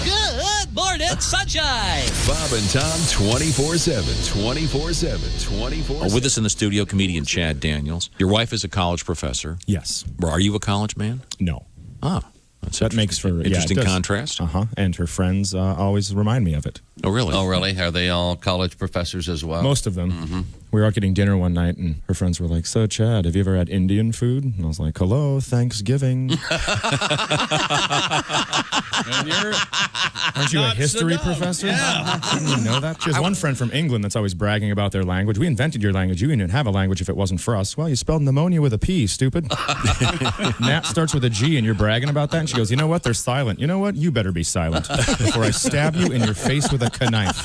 Good morning, sunshine. Bob and Tom 24/7, 24/7, 24/7. With us in the studio, comedian Chad Daniels. Your wife is a college professor. Yes. Are you a college man? No. Ah. That makes for interesting contrast. And her friends always remind me of it. Oh, really? Oh, really? Are they all college professors as well? Most of them. We were out getting dinner one night, and her friends were like, "So, Chad, have you ever had Indian food?" And I was like, "Hello, Thanksgiving." Aren't you a history professor? Yeah. Didn't you know that? She has one friend from England that's always bragging about their language. We invented your language. You wouldn't have a language if it wasn't for us. Well, you spelled pneumonia with a P, stupid. Nat starts with a G, and you're bragging about that? And she goes, "You know what? They're silent. You know what? You better be silent before I stab you in your face with a knife."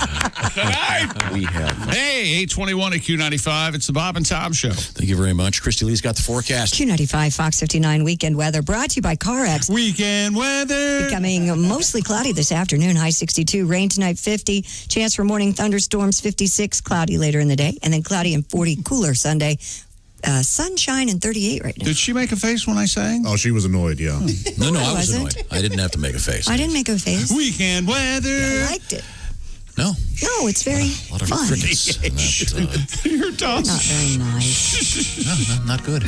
We have. Hey, 821 at Q95. It's the Bob and Tom Show. Thank you very much. Christy Lee's got the forecast. Q95 Fox 59 weekend weather brought to you by CarX. Weekend weather. Becoming mostly cloudy this afternoon, high 62. Rain tonight, 50. Chance for morning thunderstorms, 56. Cloudy later in the day. And then cloudy and 40. Cooler Sunday. Sunshine and 38 right now. Did she make a face when I sang? Oh, she was annoyed, yeah. No, I was wasn't. annoyed. I didn't have to make a face. I didn't make a face. Weekend weather. I liked it. No. No, it's very A lot of fun. critics. You're done. Not very nice. No, not good.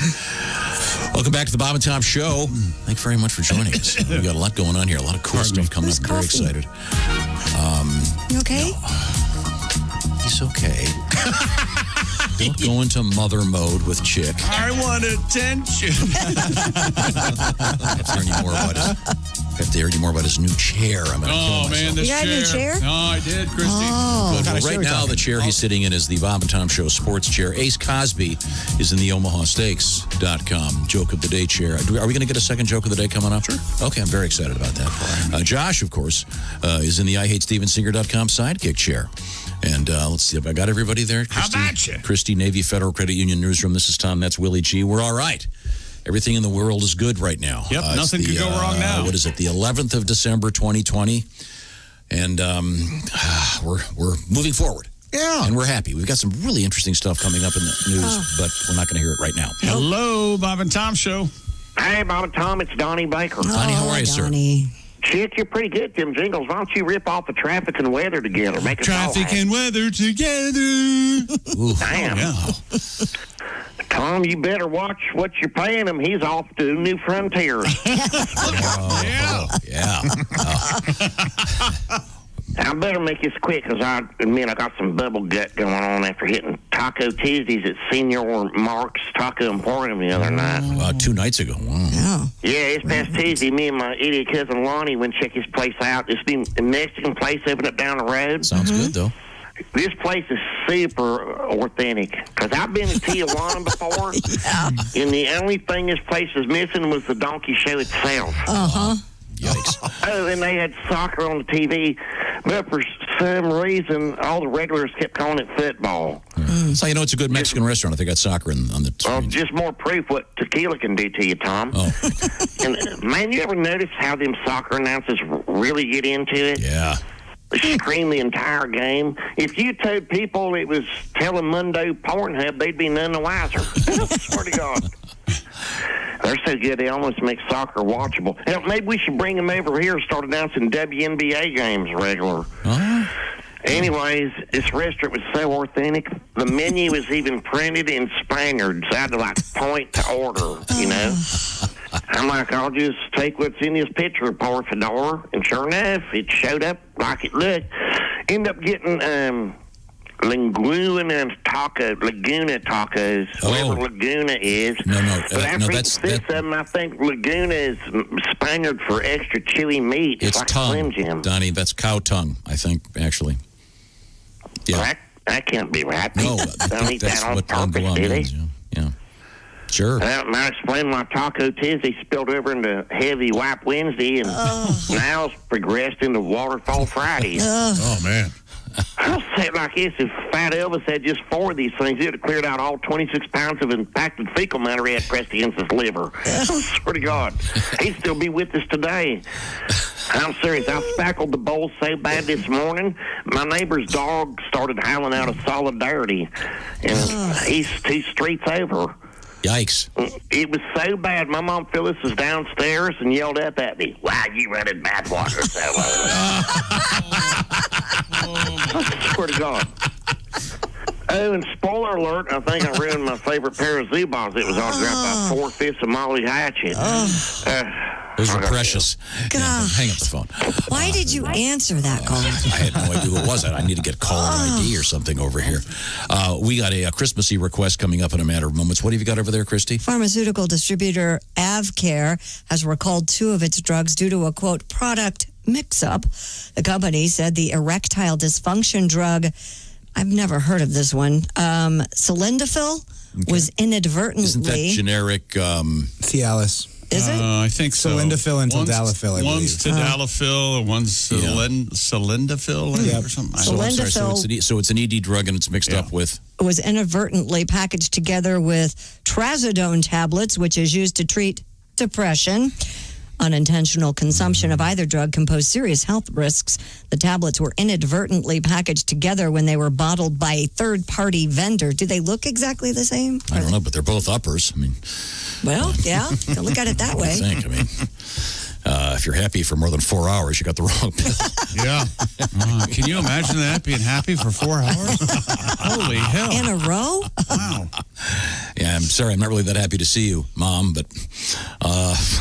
Welcome back to the Bob and Tom Show. Thanks very much for joining us. We got a lot going on here. A lot of cool stuff coming up. I'm very excited. You okay? He's okay. Don't go into mother mode with Chick. I want attention. I have to hear you more about his new chair. I'm going to kill myself. Man, this You got a new chair? No, I did, Christy. Oh. Good. Well, right now, the chair he's sitting in is the Bob and Tom Show sports chair. Ace Cosby is in the Omaha Steaks.com joke of the day chair. Are we going to get a second joke of the day coming up? Sure. Okay, I'm very excited about that. Josh, of course, is in the IHateStevenSinger.com sidekick chair. And let's see if I got everybody there. Christy, How about you? Christy, Navy Federal Credit Union Newsroom. This is Tom. That's Willie G. We're all right. Everything in the world is good right now. Yep, nothing could go wrong now. What is it? The 11th of December, 2020. And we're moving forward. Yeah. And we're happy. We've got some really interesting stuff coming up in the news, but we're not going to hear it right now. Hello, Bob and Tom Show. Hey, Bob and Tom, it's Donnie Baker. Donnie, how are you, sir? Chick, you're pretty good, Jim Jingles. Why don't you rip off the traffic and weather together? Make it Traffic and weather together. Ooh, damn. Oh, yeah. Tom, you better watch what you're paying him. He's off to new frontiers. Yeah. I better make this quick because I admit I got some bubble gut going on after hitting Taco Tuesdays at Senior Mark's Taco Emporium the other night. 2 nights ago. Wow. Yeah, this past Tuesday, me and my idiot cousin Lonnie went check his place out. This new Mexican place opened up down the road. Sounds good, though. This place is super authentic because I've been to Tijuana before, and the only thing this place was missing was the donkey show itself. Yikes. Oh, and they had soccer on the TV, but for some reason, all the regulars kept calling it football. So you know it's a good Mexican restaurant if they got soccer on the Well, just more proof what tequila can do to you, Tom. Oh. And, man, you ever notice how them soccer announcers really get into it? Yeah. They scream the entire game. If you told people it was Telemundo Pornhub, they'd be none the wiser. Swear to God. They're so good, they almost make soccer watchable. Hell, maybe we should bring them over here and start announcing WNBA games regular. Anyways, this restaurant was so authentic. The menu was even printed in Spaniard, so I had to, point to order, you know? I'm like, I'll just take what's in this picture, por favor. And sure enough, it showed up like it looked. End up getting Laguna tacos, whatever Laguna is. But after that's them, I think Laguna is Spaniard for extra chewy meat. It's like tongue, Slim Jim. Donnie. That's cow tongue, I think, actually. Yeah. Well, that can't be right. No, Don't eat that's that on what purpose, do they? means. Yeah. Sure. Well, I explained my Taco Tuesday spilled over into Heavy Wipe Wednesday, and now it's progressed into Waterfall Friday. Oh, man. I'll say it like this. If Fat Elvis had just 4 of these things, he'd have cleared out all 26 pounds of impacted fecal matter he had pressed against his liver. I swear to God. He'd still be with us today. I'm serious. I spackled the bowl so bad this morning, my neighbor's dog started howling out of solidarity. And he's 2 streets over. Yikes. It was so bad. My mom Phyllis was downstairs and yelled up at me, "Why you running bathwater so I swear to God. Oh, and spoiler alert, I think I ruined my favorite pair of Zubons. It was autographed by 4/5 of Molly Hatchet. Those are precious. God. Hang up the phone. Why did you answer that call? I had no idea who it was. I need to get caller ID or something over here. We got a Christmassy request coming up in a matter of moments. What have you got over there, Christy? Pharmaceutical distributor AvCare has recalled 2 of its drugs due to a, quote, product mix-up. The company said the erectile dysfunction drug, I've never heard of this one, Sildenafil, was inadvertently... Isn't that generic... Cialis. Is it? I think so. Sildenafil and tadalafil, I believe. One's tadalafil, and one's sildenafil or something. So it's an ED drug and it's mixed up with... It was inadvertently packaged together with trazodone tablets, which is used to treat depression. Unintentional consumption of either drug can pose serious health risks. The tablets were inadvertently packaged together when they were bottled by a third-party vendor. Do they look exactly the same? I don't know, but they're both uppers. I mean... Well, yeah, you can look at it that way. I mean, if you're happy for more than 4 hours, you got the wrong pill. Yeah. Can you imagine that, being happy for 4 hours? Holy hell. In a row? Wow. Yeah, I'm sorry. I'm not really that happy to see you, Mom, but...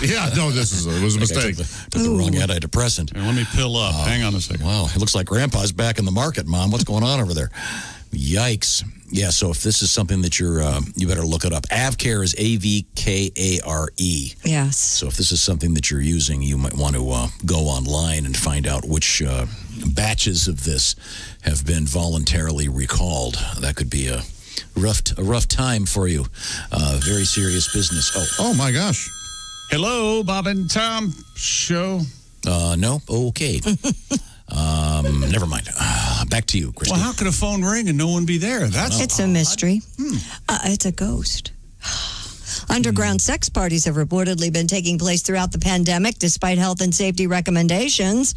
yeah, no, it was a mistake. Took the wrong antidepressant. Hey, let me pill up. Hang on a second. Wow, it looks like Grandpa's back in the market, Mom. What's going on over there? Yikes. Yeah, so if this is something that you better look it up. AvCare is AvKare. Yes. So if this is something that you're using, you might want to go online and find out which batches of this have been voluntarily recalled. That could be a rough time for you. Very serious business. Oh my gosh. Hello, Bob and Tom Show. No? Okay. Never mind. Back to you, Christy. Well, how could a phone ring and no one be there? It's a mystery. It's a ghost. Underground sex parties have reportedly been taking place throughout the pandemic, despite health and safety recommendations.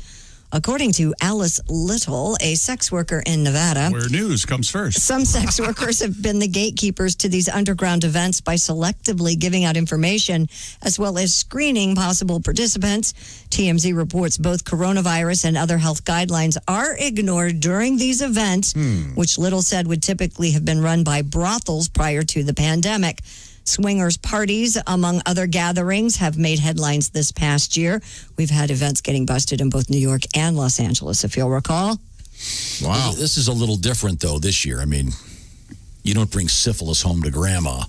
According to Alice Little, a sex worker in Nevada, Where news comes first. some sex workers have been the gatekeepers to these underground events by selectively giving out information as well as screening possible participants. TMZ reports both coronavirus and other health guidelines are ignored during these events, which Little said would typically have been run by brothels prior to the pandemic. Swingers parties, among other gatherings, have made headlines this past year. We've had events getting busted in both New York and Los Angeles, if you'll recall. Wow. This is a little different, though, this year. I mean, you don't bring syphilis home to grandma.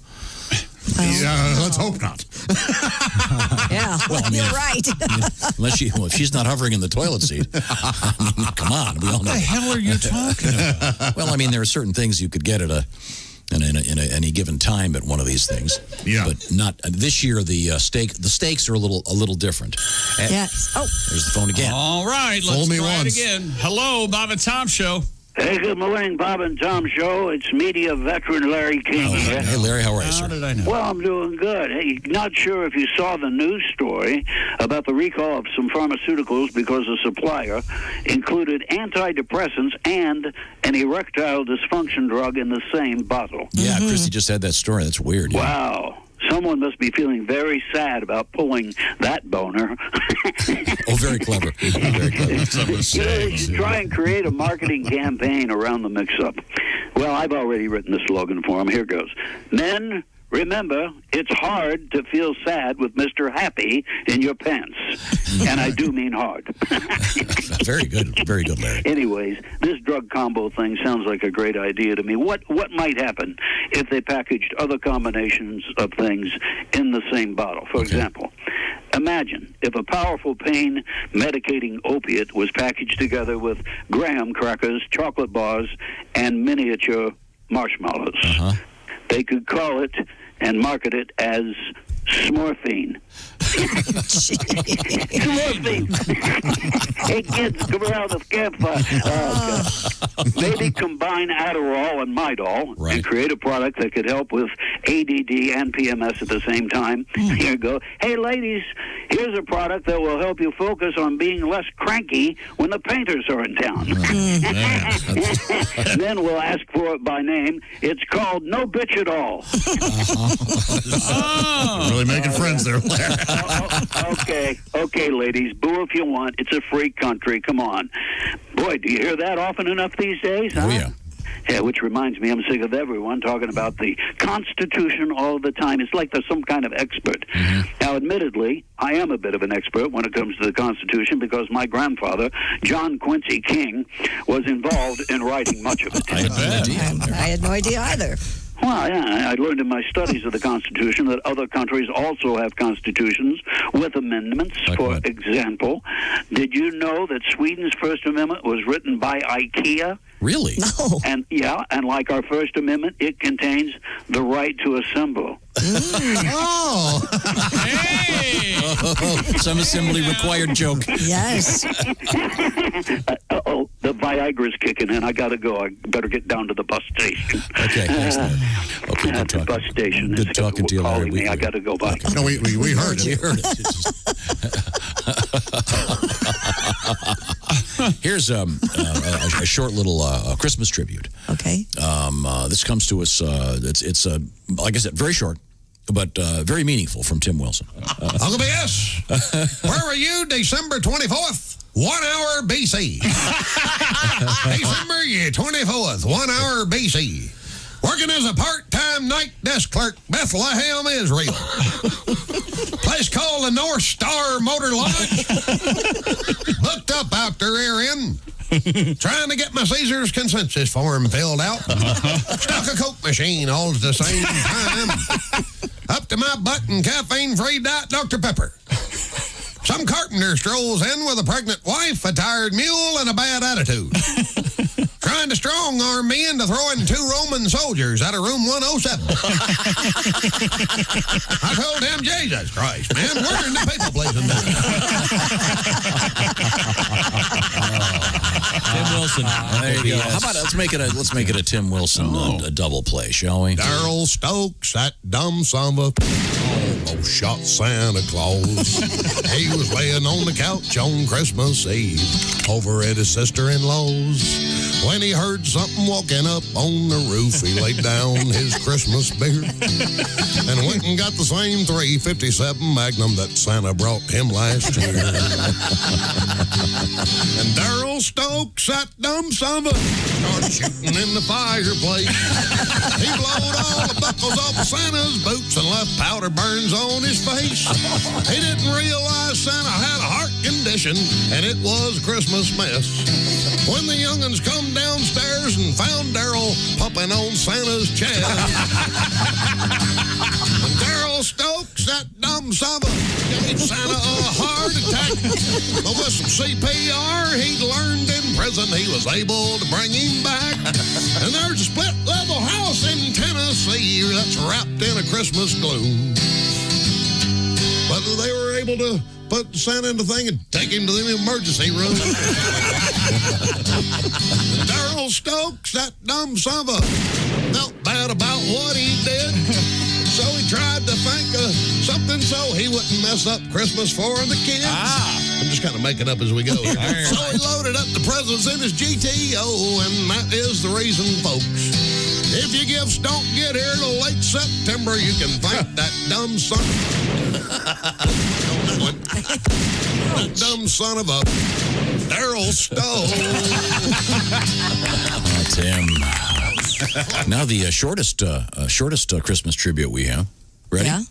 Let's hope not. Yeah, Well, I mean, you're right. Unless if she's not hovering in the toilet seat. I mean, come on. We all know. What the hell are you talking about? Well, I mean, there are certain things you could get at any given time at one of these things. Yeah. But not this year. The stakes are a little different. And Yes. Oh, there's the phone again. All right, let's Fool me try once. it again. Hello, Bob and Tom Show. Hey, good morning, Bob and Tom Show. It's media veteran Larry King here. Hey, Larry, how are you, How sir? did I know? Well, I'm doing good. Hey, not sure if you saw the news story about the recall of some pharmaceuticals because the supplier included antidepressants and an erectile dysfunction drug in the same bottle. Yeah, Christy just had that story. That's weird. Yeah. Wow. Someone must be feeling very sad about pulling that boner. Oh, very clever. Very clever. They should try and create a marketing campaign around the mix-up. Well, I've already written the slogan for them. Here goes. Men, remember, it's hard to feel sad with Mr. Happy in your pants. And I do mean hard. Very good. Very good, Larry. Anyways, this drug combo thing sounds like a great idea to me. What might happen if they packaged other combinations of things in the same bottle? For example, imagine if a powerful pain medicating opiate was packaged together with graham crackers, chocolate bars, and miniature marshmallows. They could call it and market it as Smorphine. Smorphine. Hey, kids, come around the campfire. Maybe combine Adderall and Midol and create a product that could help with ADD and PMS at the same time. Here you go. Hey, ladies, here's a product that will help you focus on being less cranky when the painters are in town. Then we'll ask for it by name. It's called No Bitch at All. Really making friends there, Larry. Okay, ladies. Boo if you want. It's a free country. Come on. Boy, do you hear that often enough these days? Huh? Oh, yeah. Yeah, which reminds me, I'm sick of everyone talking about the Constitution all the time. It's like they're some kind of expert. Now, admittedly, I am a bit of an expert when it comes to the Constitution because my grandfather, John Quincy King, was involved in writing much of it. I had no idea either. Well, yeah, I learned in my studies of the Constitution that other countries also have constitutions with amendments. For example, did you know that Sweden's First Amendment was written by IKEA? Really? No. And like our First Amendment, it contains the right to assemble. Oh. Hey! Some assembly required joke. Yes. Uh-oh, the Viagra's kicking in. I got to go. I better get down to the bus station. Okay, thanks, Larry. Okay, good the bus station. Good talking to you, Larry. I got to go. Bye. Okay. No, we heard We it. heard it. Here's a short little Christmas tribute. Okay. This comes to us. It's like I said, very short, but very meaningful from Tim Wilson. Uncle B.S., where were you December 24th? 1 hour BC. December 24th, 1 hour BC. Working as a part-time night desk clerk, Bethlehem, Israel. Place called the North Star Motor Lodge. Looked up out their rear end. Trying to get my Caesar's consensus form filled out. Stuck a Coke machine all at the same time. Up to my butt in caffeine-free Diet Dr. Pepper. Some carpenter strolls in with a pregnant wife, a tired mule, and a bad attitude. Trying to strong-arm me into throwing 2 Roman soldiers out of room 107. I told him, Jesus Christ, man, where in the people blazing down? Tim Wilson. There you go. How about let's make it a Tim Wilson a double play, shall we? Daryl Stokes, that dumb son of a... almost shot Santa Claus. He was laying on the couch on Christmas Eve over at his sister-in-law's. When he heard something walking up on the roof, he laid down his Christmas beer and went and got the same 357 Magnum that Santa brought him last year. And Daryl Stokes, that dumb son of a, started shooting in the fireplace. He blowed all the buckles off of Santa's boots and left powder burns on his face. He didn't realize Santa had a heart condition, and it was a Christmas mess. When the young'uns come downstairs and found Daryl pumping on Santa's chest. And Daryl Stokes, that dumb son of a, gave Santa a heart attack. But with some CPR he'd learned in prison, he was able to bring him back. And there's a split-level house in Tennessee that's wrapped in a Christmas gloom. But they were able to put Santa in the thing and take him to the emergency room. Daryl Stokes, that dumb son of a, felt bad about what he did. So he tried to think of something so he wouldn't mess up Christmas for the kids. I'm just kind of making up as we go here. So he loaded up the presents in his GTO, and that is the reason, folks. If your gifts don't get here till late September, you can thank that dumb son. That dumb son of a Daryl Stokes. That's him. Now the shortest Christmas tribute we have. Ready? Yeah.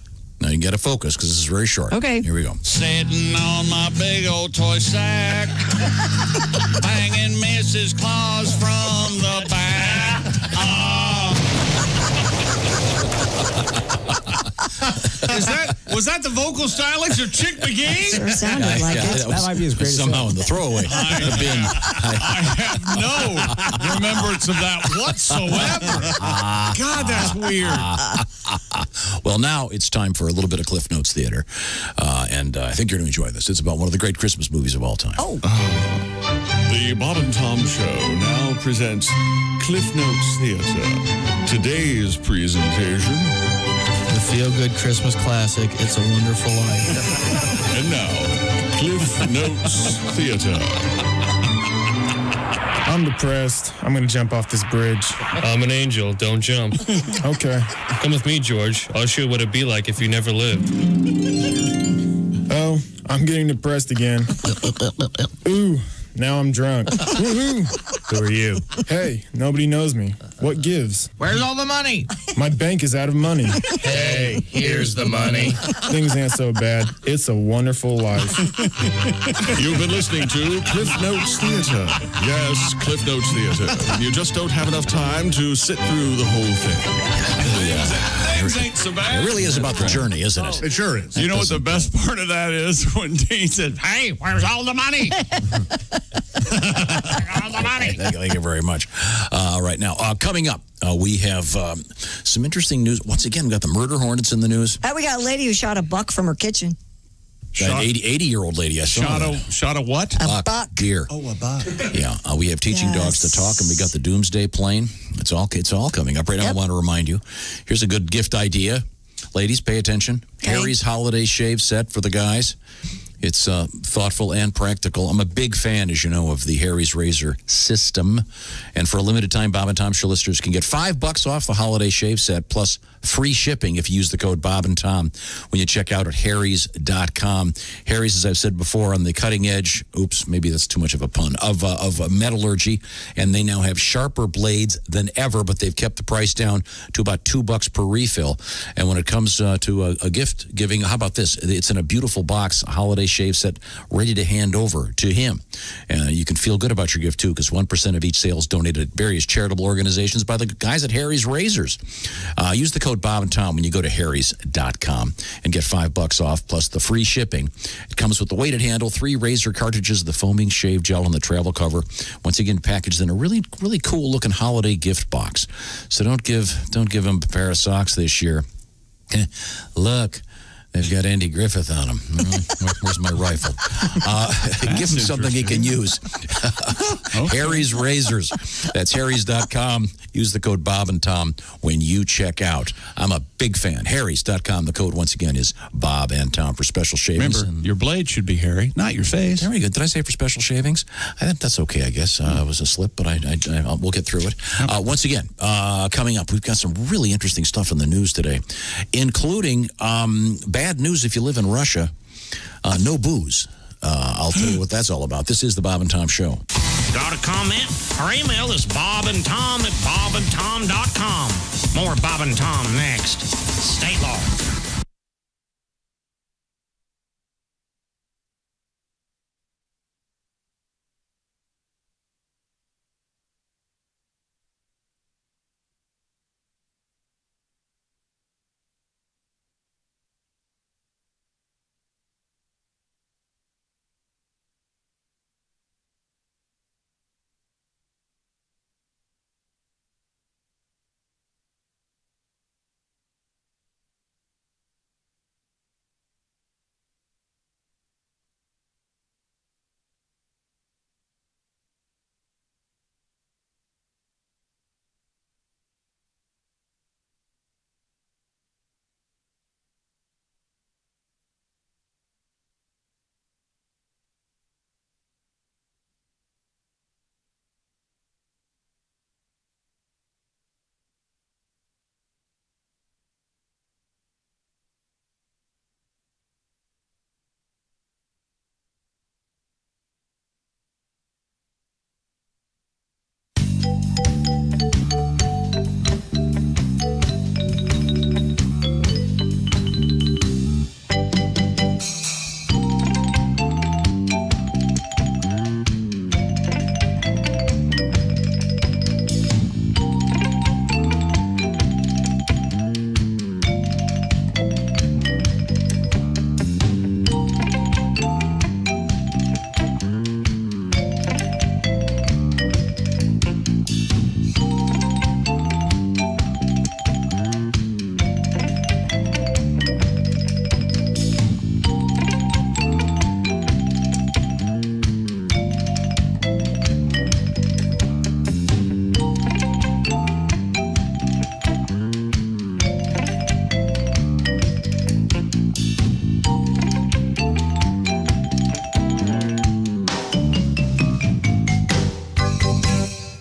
Now you got to focus because this is very short. Okay. Here we go. Sitting on my big old toy sack, banging Mrs. Claus from the back. Was that the vocal stylings of Chick McGee? Sure sounded like it. That might be his greatest somehow song. in the throwaway. I have no remembrance of that whatsoever. God, that's weird. Well, now it's time for a little bit of Cliff Notes Theater. And I think you're going to enjoy this. It's about one of the great Christmas movies of all time. Oh. The Bob and Tom Show now presents Cliff Notes Theater. Today's presentation. The feel-good Christmas classic, It's a Wonderful Life. And now, Cliff Notes Theater. I'm depressed. I'm going to jump off this bridge. I'm an angel. Don't jump. Okay. Come with me, George. I'll show you what it'd be like if you never lived. Oh, I'm getting depressed again. Ooh, now I'm drunk. Woohoo! Who are you? Hey, nobody knows me. What gives? Where's all the money? My bank is out of money. Hey, here's the money. Things ain't so bad. It's a wonderful life. You've been listening to Cliff Notes Theater. Yes, Cliff Notes Theater. You just don't have enough time to sit through the whole thing. Things ain't so bad. It really is about the journey, isn't it? It sure is. You know what the best part of that is? When Dean said, "Hey, where's all the money?" All the money. Thank you very much. All right, now, coming up, we have some interesting news. Once again, we got the murder hornets in the news. We got a lady who shot a buck from her kitchen. An 80-year-old lady. I saw Shot a what? A buck. Deer. Oh, a buck. Yeah, we have teaching dogs to talk, and we got the Doomsday Plane. It's all coming up right now. I want to remind you. Here's a good gift idea. Ladies, pay attention. Okay. Harry's holiday shave set for the guys. It's thoughtful and practical. I'm a big fan, as you know, of the Harry's razor system. And for a limited time, Bob and Tom Show listeners can get $5 off the holiday shave set plus free shipping if you use the code Bob and Tom when you check out at Harry's.com. Harry's, as I've said before, on the cutting edge, oops, maybe that's too much of a pun, of metallurgy. And they now have sharper blades than ever, but they've kept the price down to about $2 per refill. And when it comes to a gift giving, how about this? It's in a beautiful box, a holiday shave set ready to hand over to him. You can feel good about your gift, too, because 1% of each sale is donated at various charitable organizations by the guys at Harry's Razors. Use the code Bob and Tom when you go to Harry's.com and get $5 off plus the free shipping. It comes with the weighted handle, 3 razor cartridges, the foaming shave gel, and the travel cover. Once again, packaged in a really, really cool looking holiday gift box. So don't give them a pair of socks this year. Look, They've got Andy Griffith on them. Where's my rifle? Give him something he can use. Harry's Razors. That's harrys.com. Use the code Bob and Tom when you check out. I'm a big fan. Harrys.com. The code, once again, is Bob and Tom for special shavings. Remember, your blade should be hairy, not your face. Very good. Did I say for special shavings? I think that's okay, I guess. It was a slip, but we'll get through it. Once again, coming up, we've got some really interesting stuff in the news today, including bad news if you live in Russia. No booze. I'll tell you what that's all about. This is the Bob and Tom Show. Got a comment? Our email is bobandtom@bobandtom.com. More Bob and Tom next. Stay long.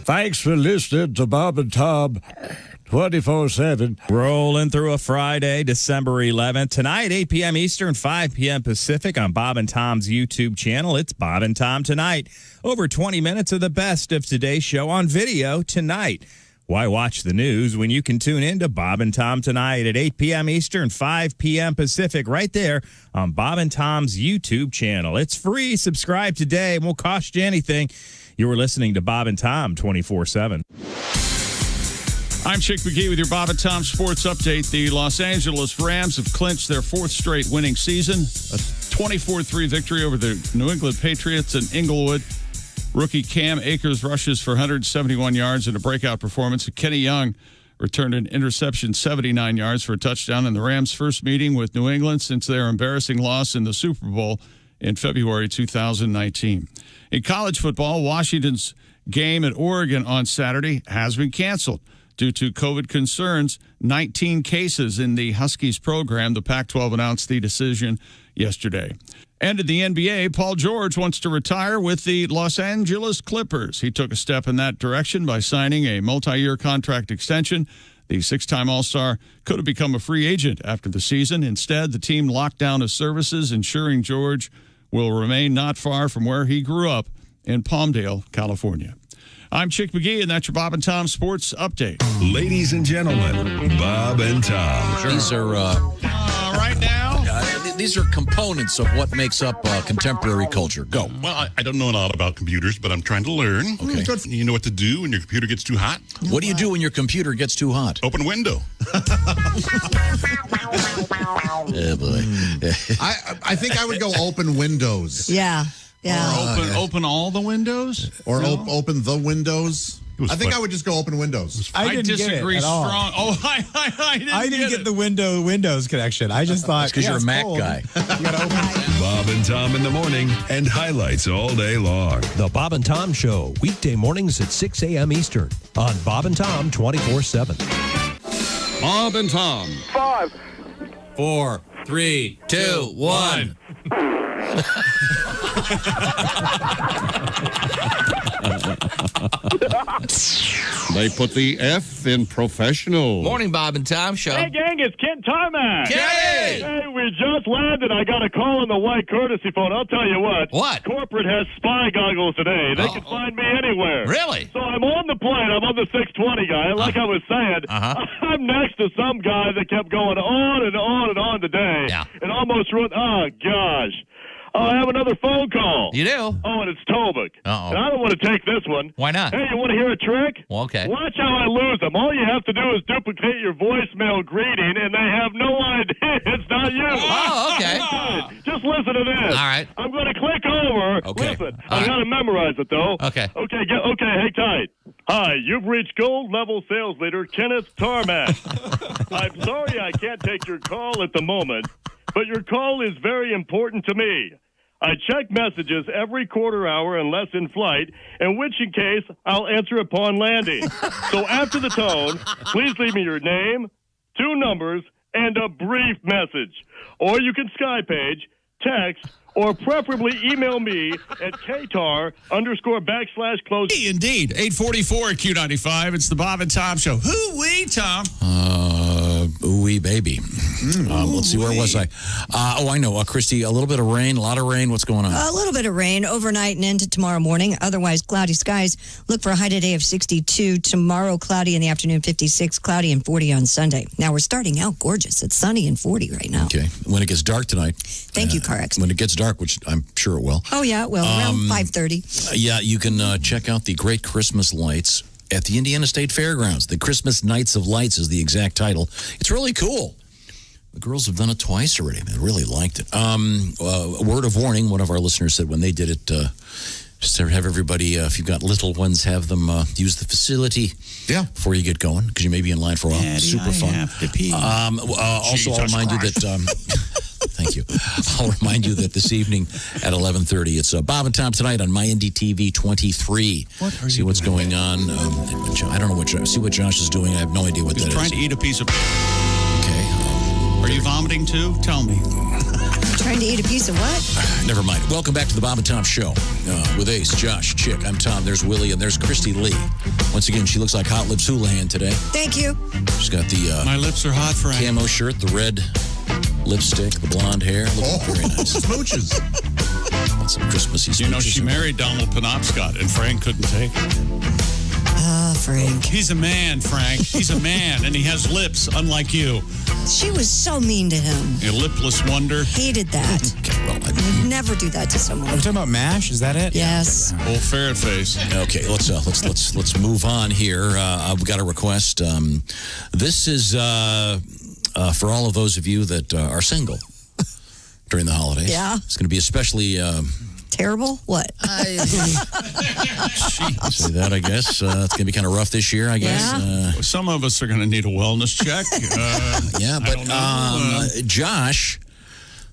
Thanks for listening to Bob and Tom 24/7. Rolling through a Friday, December 11th. Tonight, 8 p.m. Eastern, 5 p.m. Pacific on Bob and Tom's YouTube channel. It's Bob and Tom Tonight. Over 20 minutes of the best of today's show on video tonight. Why watch the news when you can tune in to Bob and Tom Tonight at 8 p.m. Eastern, 5 p.m. Pacific, right there on Bob and Tom's YouTube channel. It's free. Subscribe today. It won't cost you anything. You were listening to Bob and Tom 24/7. I'm Chick McGee with your Bob and Tom Sports Update. The Los Angeles Rams have clinched their fourth straight winning season, a 24-3 victory over the New England Patriots in Inglewood. Rookie Cam Akers rushes for 171 yards in a breakout performance. Kenny Young returned an interception, 79 yards for a touchdown in the Rams' first meeting with New England since their embarrassing loss in the Super Bowl in February 2019. In college football, Washington's game at Oregon on Saturday has been canceled due to COVID concerns. 19 cases in the Huskies program. The Pac-12 announced the decision yesterday. And in the NBA, Paul George wants to retire with the Los Angeles Clippers. He took a step in that direction by signing a multi-year contract extension. The six-time All-Star could have become a free agent after the season. Instead, the team locked down his services, ensuring George will remain not far from where he grew up in Palmdale, California. I'm Chick McGee, and that's your Bob and Tom Sports Update. Ladies and gentlemen, Bob and Tom. Sure. These are right now. These are components of what makes up contemporary culture. Go. Well, I don't know a lot about computers, but I'm trying to learn. Okay. You know what to do when your computer gets too hot? What do you do when your computer gets too hot? Open a window. Oh, boy. I think I would go open windows. Yeah. Yeah. Or open all the windows? Or No? open the windows. I think I would just go open windows. I didn't disagree get it at all. strong. Oh, I didn't get the Windows connection. I just thought because you're a Mac guy. Bob and Tom in the morning and highlights all day long. The Bob and Tom Show, weekday mornings at 6 a.m. Eastern on Bob and Tom 24/7. Bob and Tom. 5, 4, 3, 2, 1. They put the F in professional. Morning, Bob and Tom Show. Hey, gang, it's Ken Tarmac. Kenny! Hey, we just landed. I got a call on the white courtesy phone. I'll tell you what. What? Corporate has spy goggles today. They can find me anywhere. Really? So I'm on the plane. I'm on the 620 guy. Like I was saying, I'm next to some guy that kept going on and on and on today. Yeah. And almost ruined. Oh, gosh. Oh, I have another phone call. You do? Oh, and it's Tobik. Uh-oh. And I don't want to take this one. Why not? Hey, you want to hear a trick? Well, okay. Watch how I lose them. All you have to do is duplicate your voicemail greeting, and they have no idea it's not you. Oh, okay. Just listen to this. All right. I'm going to click over. Okay. Listen, All I got to memorize it, though. Okay. Okay, hang tight. Hi, you've reached gold level sales leader Kenneth Tarmac. I'm sorry I can't take your call at the moment, but your call is very important to me. I check messages every quarter hour unless in flight, in which case I'll answer upon landing. So after the tone, please leave me your name, 2 numbers, and a brief message. Or you can Skypage, text, or preferably email me at ktar_/close. Indeed. 844 at Q95. It's the Bob and Tom Show. Hoo-wee, Tom. Ooh-wee, baby. Let's see, where was I? I know. Christy, a little bit of rain, a lot of rain. What's going on? A little bit of rain overnight and into tomorrow morning. Otherwise, cloudy skies. Look for a high today of 62. Tomorrow, cloudy in the afternoon, 56. Cloudy and 40 on Sunday. Now, we're starting out gorgeous. It's sunny and 40 right now. Okay. When it gets dark tonight. Thank you, Car Expert. When it gets dark, which I'm sure it will. Oh, yeah, it will. Around 5:30. Yeah, you can check out the great Christmas lights at the Indiana State Fairgrounds. The Christmas Nights of Lights is the exact title. It's really cool. The girls have done it twice already. They really liked it. A word of warning, one of our listeners said when they did it, just to have everybody, if you've got little ones, have them use the facility before you get going, because you may be in line for a while. Daddy, Super fun. I have to pee. Also, I'll remind you that... Thank you. I'll remind you that this evening at 11:30, it's Bob and Tom Tonight on MyNDTV 23. See what's going on. I don't know what. See what Josh is doing. I have no idea what that is. He's trying to eat a piece of... Okay. Are you vomiting too? Tell me. Trying to eat a piece of what? Never mind. Welcome back to the Bob and Tom Show with Ace, Josh, Chick. I'm Tom. There's Willie, and there's Christy Lee. Once again, she looks like Hot Lips Houlihan today. Thank you. She's got the my lips are hot, Frank. Camo shirt, the red lipstick, the blonde hair. Looking very nice. Smooches. Some Christmassy smooches. You know, she married Donald Penobscot, and Frank couldn't take it. Frank. He's a man, Frank. He's a man, and he has lips, unlike you. She was so mean to him. A lipless wonder. Hated that. I would never do that to someone. Are we talking about MASH? Is that it? Yes. Old ferret face. Okay, let's move on here. I've got a request. This is for all of those of you that are single during the holidays. Yeah. It's going to be especially terrible. What? Say that, I guess. It's going to be kind of rough this year, I guess. Yeah. Some of us are going to need a wellness check. Yeah, but Josh,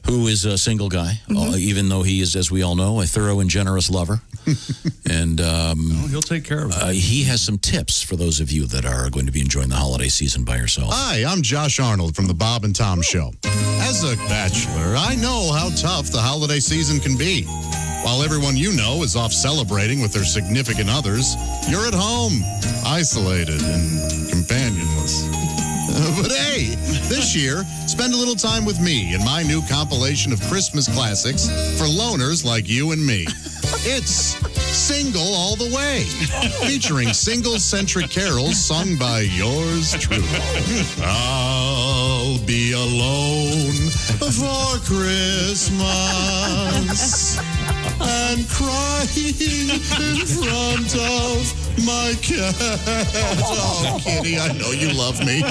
who is a single guy, even though he is, as we all know, a thorough and generous lover. And he'll take care of it. He has some tips for those of you that are going to be enjoying the holiday season by yourself. Hi, I'm Josh Arnold from the Bob and Tom Show. As a bachelor, I know how tough the holiday season can be. While everyone you know is off celebrating with their significant others, you're at home, isolated and companionless. But hey, this year, spend a little time with me in my new compilation of Christmas classics for loners like you and me. It's Single All the Way, featuring single-centric carols sung by yours truly. I'll be alone for Christmas and crying in front of my cat. Oh, Kitty, I know you love me.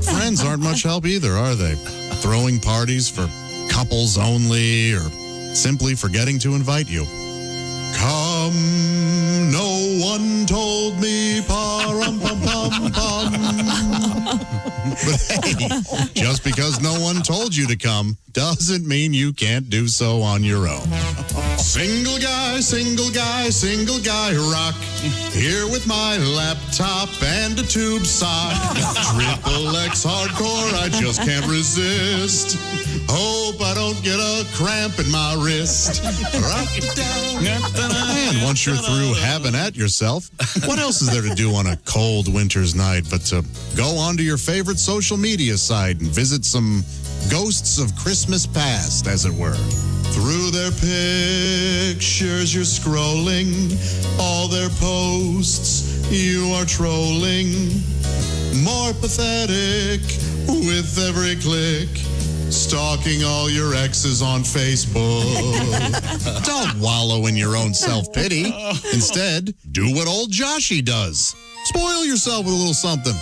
Friends aren't much help either, are they? Throwing parties for couples only or simply forgetting to invite you. Come, no one told me, pa-rum-pum-pum-pum. But hey, just because no one told you to come doesn't mean you can't do so on your own. Single guy, single guy, single guy rock. Here with my laptop and a tube sock. Triple X hardcore, I just can't resist. Hope I don't get a cramp in my wrist. Rock it down. And once you're through having at yourself, what else is there to do on a cold winter's night but to go onto your favorite social media site and visit some ghosts of Christmas past, as it were. Through their pictures you're scrolling, all their posts you are trolling. More pathetic with every click, stalking all your exes on Facebook. Don't wallow in your own self-pity. Instead, do what old Joshy does. Spoil yourself with a little something.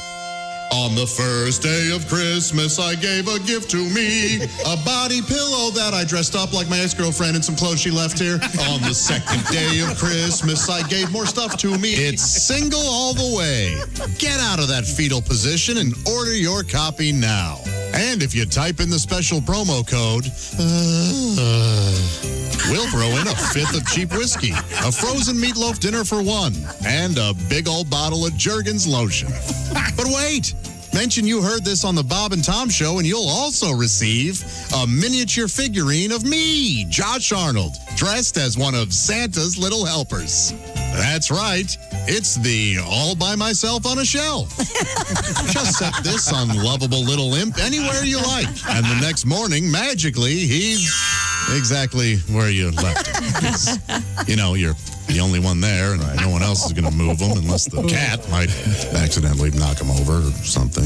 On the first day of Christmas, I gave a gift to me, a body pillow that I dressed up like my ex-girlfriend in some clothes she left here. On the second day of Christmas, I gave more stuff to me. It's single all the way. Get out of that fetal position and order your copy now. And if you type in the special promo code, we'll throw in a fifth of cheap whiskey, a frozen meatloaf dinner for one, and a big old bottle of Jergens lotion. But wait, mention you heard this on the Bob and Tom Show, and you'll also receive a miniature figurine of me, Josh Arnold, dressed as one of Santa's little helpers. That's right. It's the all by myself on a shelf. Just set this unlovable little imp anywhere you like, and the next morning, magically, he's exactly where you left him. 'Cause, you know, you're the only one there, and no one else is going to move him unless the cat might accidentally knock him over or something.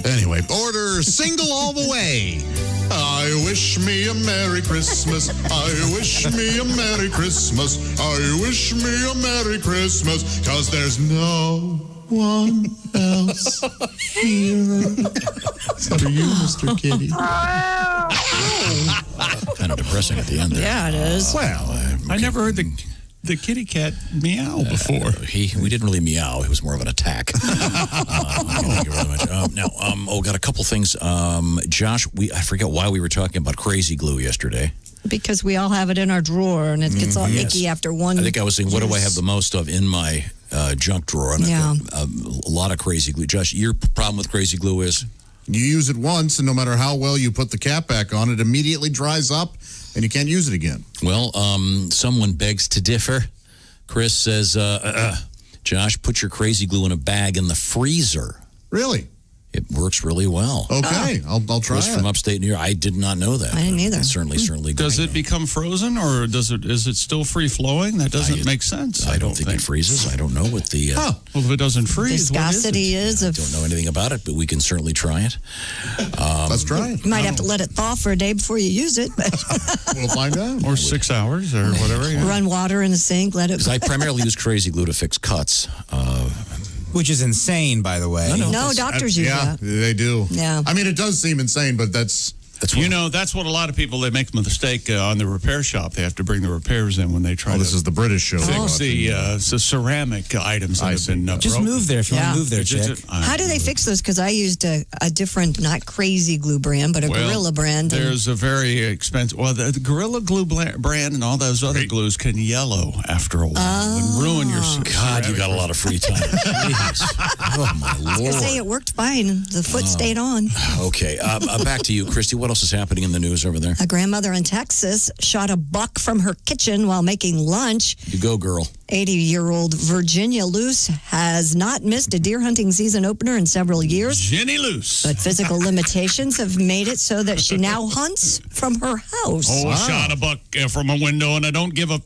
Anyway, order single all the way. I wish me a Merry Christmas. I wish me a Merry Christmas. I wish me a Merry Christmas, 'cause there's no one else here. Except for you, Mr. Kitty. Kind of depressing at the end there. Yeah, it is. Well, I never heard the kitty cat meow before. We didn't really meow. It was more of an attack. Thank you very much. Got a couple things. Josh, I forget why we were talking about crazy glue yesterday. Because we all have it in our drawer, and it gets all icky after one. I think I was saying, what do I have the most of in my junk drawer? And Yeah. I've got a lot of crazy glue. Josh, your problem with crazy glue is? You use it once, and no matter how well you put the cap back on, it immediately dries up, and you can't use it again. Well, someone begs to differ. Chris says, Josh, put your crazy glue in a bag in the freezer. Really? It works really well. Okay, I'll try Chris it. from upstate New York. I did not know that. I didn't either. It's certainly Does it become frozen, or is it still free flowing? That doesn't make sense. I don't think it freezes. I don't know what the well, if it doesn't freeze, viscosity is. I don't know anything about it, but we can certainly try it. Let's try it. You might have to let it thaw for a day before you use it. We'll find out. Or 6 hours or whatever. Yeah. Run water in the sink, let it. Because I primarily use crazy glue to fix cuts. Which is insane, by the way. No, doctors use that. They do. Yeah. I mean, it does seem insane, but that's that's what a lot of people, they make the mistake on the repair shop. They have to bring the repairs in when they try to. This is the British show. Fix the ceramic items that have been Just broken. move there if you want to move there, chick. How do they fix those? Because I used a different, not crazy glue brand, but a Gorilla brand. There's a very expensive. Well, the Gorilla Glue brand and all those other glues can yellow after a while and ruin your. God, you got a lot of free time. Jeez. Oh my I was Lord. going to say it worked fine. The foot stayed on. Okay, back to you, Christy. What else is happening in the news over there? A grandmother in Texas shot a buck from her kitchen while making lunch. You go, girl. 80-year-old Virginia Luce has not missed a deer hunting season opener in several years. Jenny Luce. But physical limitations have made it so that she now hunts from her house. Shot a buck from a window, and I don't give a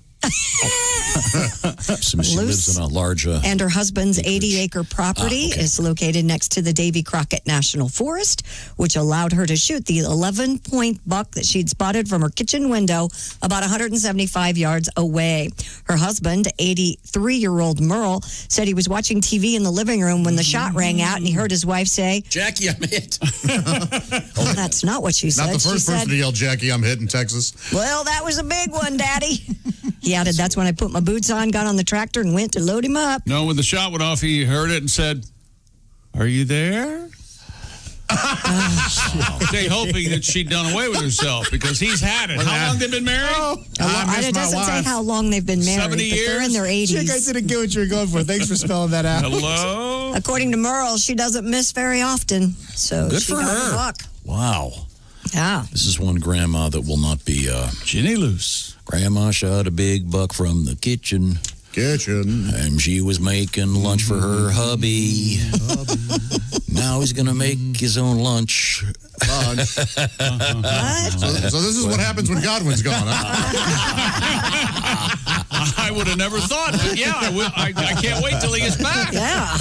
She lives in a large... and her husband's 80-acre property is located next to the Davy Crockett National Forest, which allowed her to shoot the 11-point buck that she'd spotted from her kitchen window about 175 yards away. Her husband, 83-year-old Merle, said he was watching TV in the living room when the shot rang out, and he heard his wife say, "Jackie, I'm hit." Oh, that's not what she said. Not the first person to yell, "Jackie, I'm hit" in Texas. Well, that was a big one, Daddy. He added, "That's when I put my boots on, got on the tractor, and went to load him up." No, when the shot went off, he heard it and said, "Are you there?" They hoping that she'd done away with herself because he's had it. How long they been married? It doesn't say how long they've been married, 70 but they're in their 80s. Chick, I didn't get what you were going for. Thanks for spelling that out. Hello? According to Merle, she doesn't miss very often. So Good she for got her. a buck. Wow. Yeah. This is one grandma that will not be... Jenny loose. Grandma shot a big buck from the kitchen. And she was making lunch for her hubby. Now he's going to make his own lunch. So this is what happens when Godwin's gone, huh? I would have never thought, but yeah, I can't wait till he gets back. Yeah.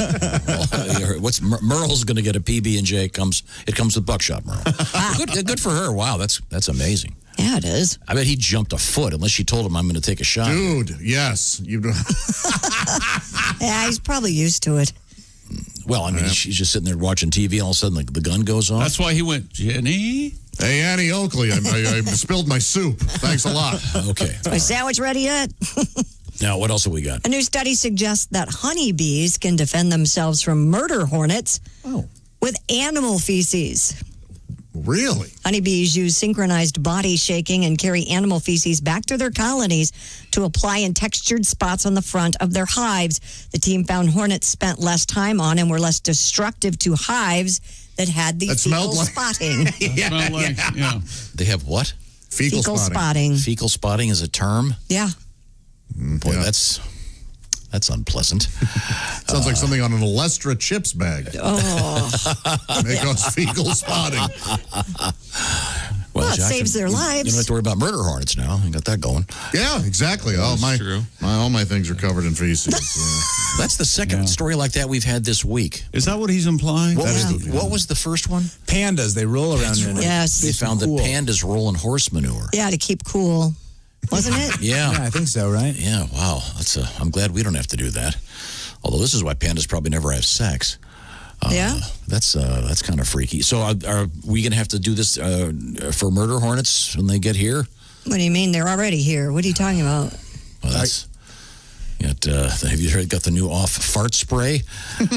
What's Merle's going to get a PB&J? It comes with buckshot, Merle. Good for her. Wow, that's amazing. Yeah, it is. I bet he jumped a foot unless she told him, "I'm going to take a shot." Dude, yes. Yeah, he's probably used to it. Well, I mean, she's just sitting there watching TV, and all of a sudden the gun goes off. That's why he went, "Jenny? Hey, Annie Oakley, I spilled my soup. Thanks a lot." Okay. Is my sandwich ready yet? Now, what else have we got? A new study suggests that honeybees can defend themselves from murder hornets with animal feces. Really? Honeybees use synchronized body shaking and carry animal feces back to their colonies to apply in textured spots on the front of their hives. The team found hornets spent less time on and were less destructive to hives that had the fecal spotting. Yeah. They have what? Fecal spotting. Fecal spotting is a term? Yeah. Boy, that's unpleasant. Sounds like something on an Olestra chips bag. Oh. Make us fecal spotting. Well, it saves their lives. You don't have to worry about murder hornets now. You got that going. Yeah, exactly. All my things are covered in feces. Yeah. That's the second story like that we've had this week. Is that what he's implying? What was the first one? Pandas, they roll around in it. Yes. They found that pandas roll in horse manure. Yeah, to keep cool. Wasn't it? Yeah, I think so, right? Yeah, wow. I'm glad we don't have to do that. Although this is why pandas probably never have sex. Yeah. That's kind of freaky. So are we going to have to do this for murder hornets when they get here? What do you mean? They're already here. What are you talking about? Well, that's... have you got the new off fart spray? You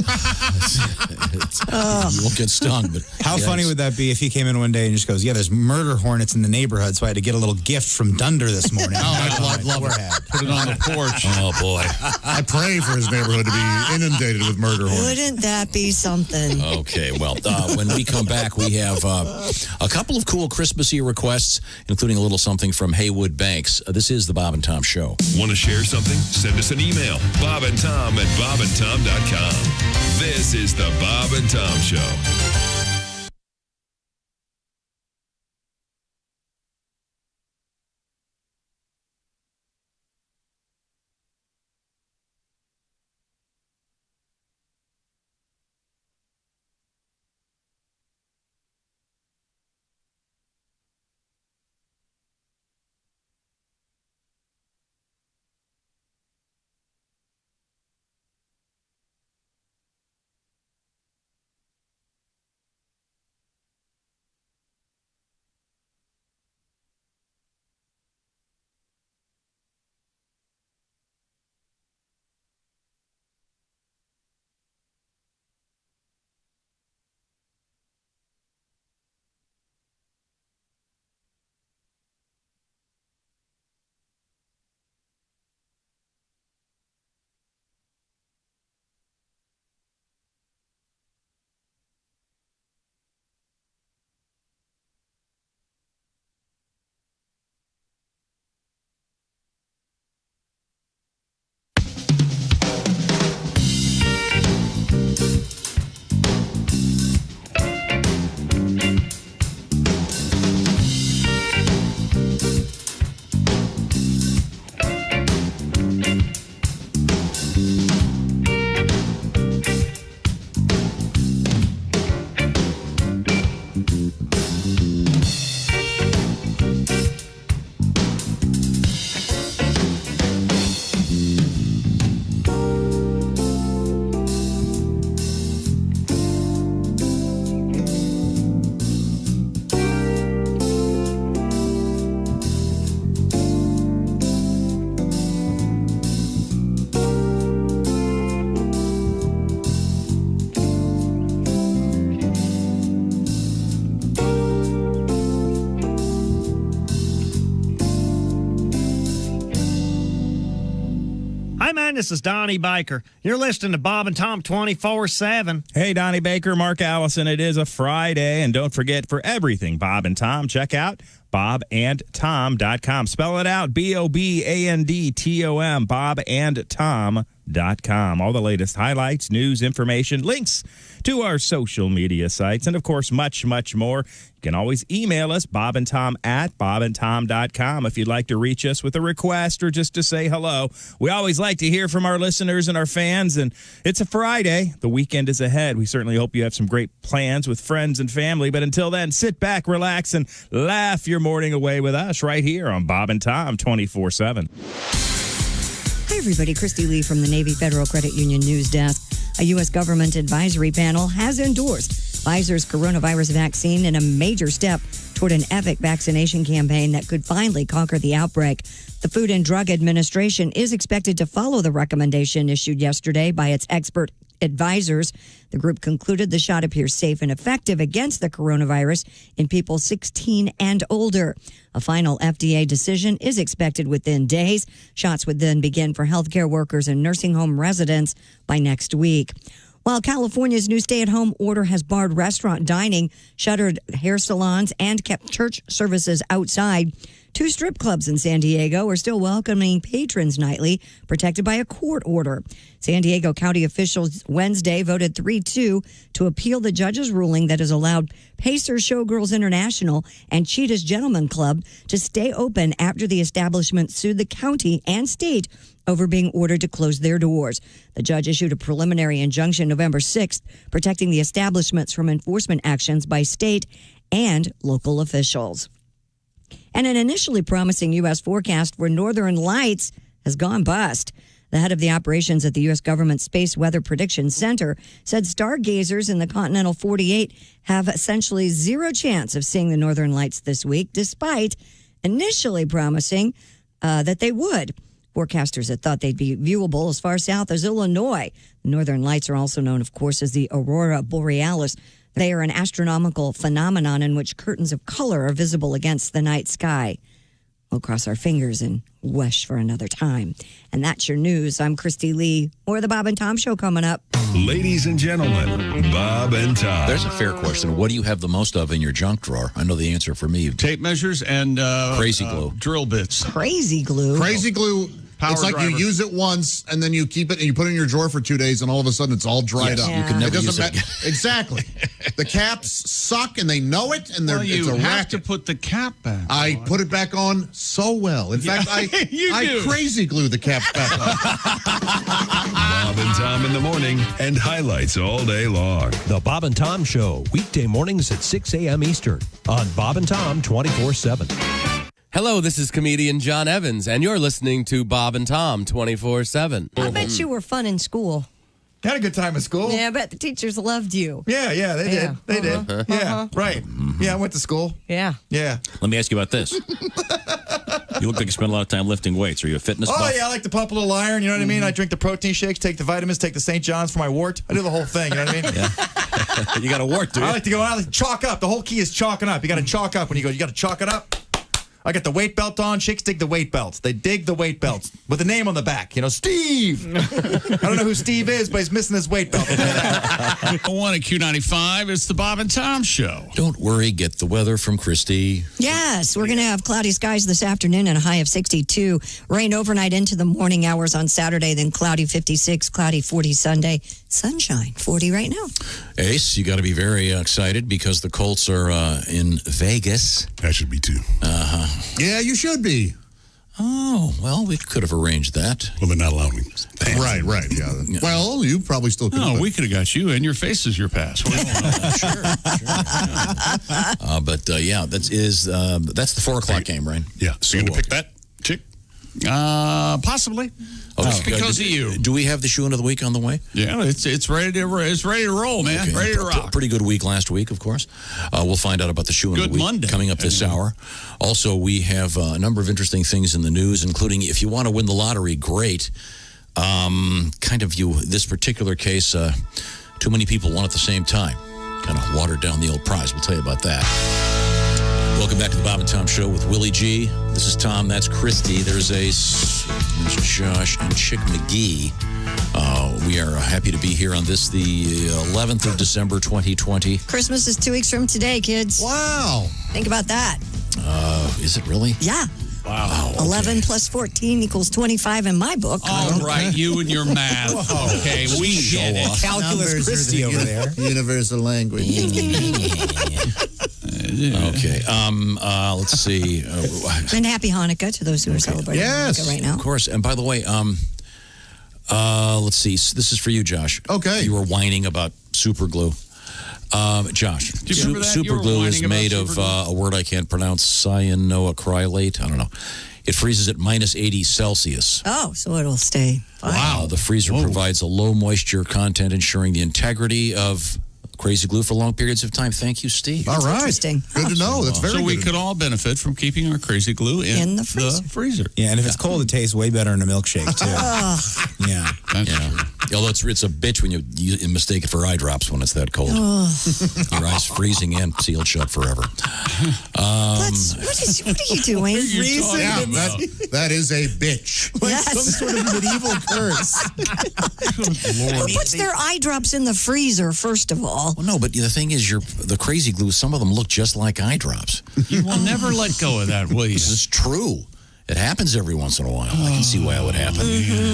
won't get stung, but how funny would that be if he came in one day and just goes, "Yeah, there's murder hornets in the neighborhood, so I had to get a little gift from Dunder this morning." I'd love it. Put it on the porch. Oh boy, I pray for his neighborhood to be inundated with murder hornets. Wouldn't that be something? Okay, well, when we come back, we have a couple of cool Christmassy requests, including a little something from Haywood Banks. This is the Bob and Tom Show. Want to share something? Send us an email, bobandtom@bobandtom.com. This is the Bob and Tom Show. morning. This is Donnie Baker. You're listening to Bob and Tom 24/7. Hey, Donnie Baker, Mark Allison. It is a Friday, and don't forget, for everything Bob and Tom, check out bobandtom.com. Spell it out, BOBANDTOM, bobandtom.com. All the latest highlights, news, information, links to our social media sites, and, of course, much, much more. You can always email us, bobandtom@bobandtom.com, if you'd like to reach us with a request or just to say hello. We always like to hear from our listeners and our fans, and it's a Friday. The weekend is ahead. We certainly hope you have some great plans with friends and family, but until then, sit back, relax, and laugh your morning away with us right here on Bob and Tom 24/7. Hi, everybody. Christy Lee from the Navy Federal Credit Union News Desk. A U.S. government advisory panel has endorsed Pfizer's coronavirus vaccine in a major step toward an epic vaccination campaign that could finally conquer the outbreak. The Food and Drug Administration is expected to follow the recommendation issued yesterday by its expert advisors. The group concluded the shot appears safe and effective against the coronavirus in people 16 and older. A final FDA decision is expected within days. Shots would then begin for healthcare workers and nursing home residents by next week. While California's new stay-at-home order has barred restaurant dining, shuttered hair salons, and kept church services outside, 2 strip clubs in San Diego are still welcoming patrons nightly, protected by a court order. San Diego County officials Wednesday voted 3-2 to appeal the judge's ruling that has allowed Pacers Showgirls International and Cheetah's Gentlemen Club to stay open after the establishment sued the county and state over being ordered to close their doors. The judge issued a preliminary injunction November 6th, protecting the establishments from enforcement actions by state and local officials. And an initially promising U.S. forecast for northern lights has gone bust. The head of the operations at the U.S. government Space Weather Prediction Center said stargazers in the continental 48 have essentially zero chance of seeing the northern lights this week, despite initially promising that they would. Forecasters had thought they'd be viewable as far south as Illinois. The northern lights are also known, of course, as the aurora borealis. They are an astronomical phenomenon in which curtains of color are visible against the night sky. We'll cross our fingers and wish for another time. And that's your news. I'm Christy Lee. More of the Bob and Tom Show coming up. Ladies and gentlemen, Bob and Tom. There's a fair question. What do you have the most of in your junk drawer? I know the answer for me. Tape measures and crazy glue. Drill bits. Crazy glue. Crazy glue. It's like driver. you use it once and then you keep it and you put it in your drawer for 2 days and all of a sudden it's all dried up. You can never use it again. Exactly. The caps suck and they know it and they're you it's a have racket. to put the cap back. I put it back on so well. In fact, I crazy glue the caps back on. Bob and Tom in the morning and highlights all day long. The Bob and Tom Show, weekday mornings at 6 a.m. Eastern on Bob and Tom 24/7. Hello, this is comedian John Evans, and you're listening to Bob and Tom 24/7. I bet you were fun in school. Had a good time at school. Yeah, I bet the teachers loved you. Yeah, they did. They did. Yeah, right. Yeah, I went to school. Yeah. Yeah. Let me ask you about this. You look like you spend a lot of time lifting weights. Are you a fitness buff? Oh, yeah, I like to pump a little iron, you know what I mean? I drink the protein shakes, take the vitamins, take the St. John's for my wart. I do the whole thing, you know what I mean? Yeah. You got a wart, do you? I like to go out and chalk up. The whole key is chalking up. You got to chalk up when you go. You got to chalk it up. I got the weight belt on. Chicks dig the weight belts. They dig the weight belts with a name on the back. You know, Steve. I don't know who Steve is, but he's missing his weight belt. One at Q95. It's the Bob and Tom Show. Don't worry. Get the weather from Christy. Yes, we're going to have cloudy skies this afternoon and a high of 62. Rain overnight into the morning hours on Saturday, then cloudy 56, cloudy 40 Sunday. Sunshine 40 right now. Ace, you got to be very excited because the Colts are in Vegas. I should be too. Yeah, you should be. Oh, well, we could have arranged that. Well, they're not allowing me. Right, yeah. Well, you probably still could. No, we could have got you, and your face is your pass. But that's the 4 o'clock game, right? Yeah. So you going to pick that chick? Possibly. Just because of you. Do we have the shoe-in of the week on the way? Yeah, it's ready to roll, man. Okay. Ready to rock. Pretty good week last week, of course. We'll find out about the shoe-in of the week Monday. coming up this hour. Also, we have a number of interesting things in the news, including if you want to win the lottery, great. This particular case, too many people won at the same time. Kind of watered down the old prize. We'll tell you about that. Welcome back to the Bob and Tom Show with Willie G. This is Tom. That's Christy. There's Josh and Chick McGee. We are happy to be here on this, the 11th of December, 2020. Christmas is 2 weeks from today, kids. Wow. Think about that. Is it really? Yeah. Wow. 11 plus 14 equals 25 in my book. All right, you and your math. Okay, we get it. Calculus Christy over there. Universal language. Okay. Let's see. And happy Hanukkah to those who are celebrating Hanukkah right now. Of course. And by the way, let's see. This is for you, Josh. Okay. You were whining about super glue. Josh, Do you remember that? super glue is made of a word I can't pronounce, cyanoacrylate. I don't know. It freezes at minus 80 Celsius. Oh, so it'll stay fine. Wow. The freezer provides a low moisture content, ensuring the integrity of crazy glue for long periods of time. Thank you, Steve. All right. Interesting. Good to know. That's very So good. we could all benefit from keeping our crazy glue in the freezer. Yeah, and if it's cold, it tastes way better in a milkshake, too. Yeah. That's true. Although it's a bitch when you mistake it for eye drops when it's that cold. Your eyes freezing in, sealed shut forever. What are you doing? Yeah, that is a bitch. Yes. Some sort of medieval curse. Who puts their eye drops in the freezer, first of all? Well, no, but the thing is, the crazy glue, some of them look just like eye drops. You will never let go of that, will you? This is true. It happens every once in a while. I can see why it would happen.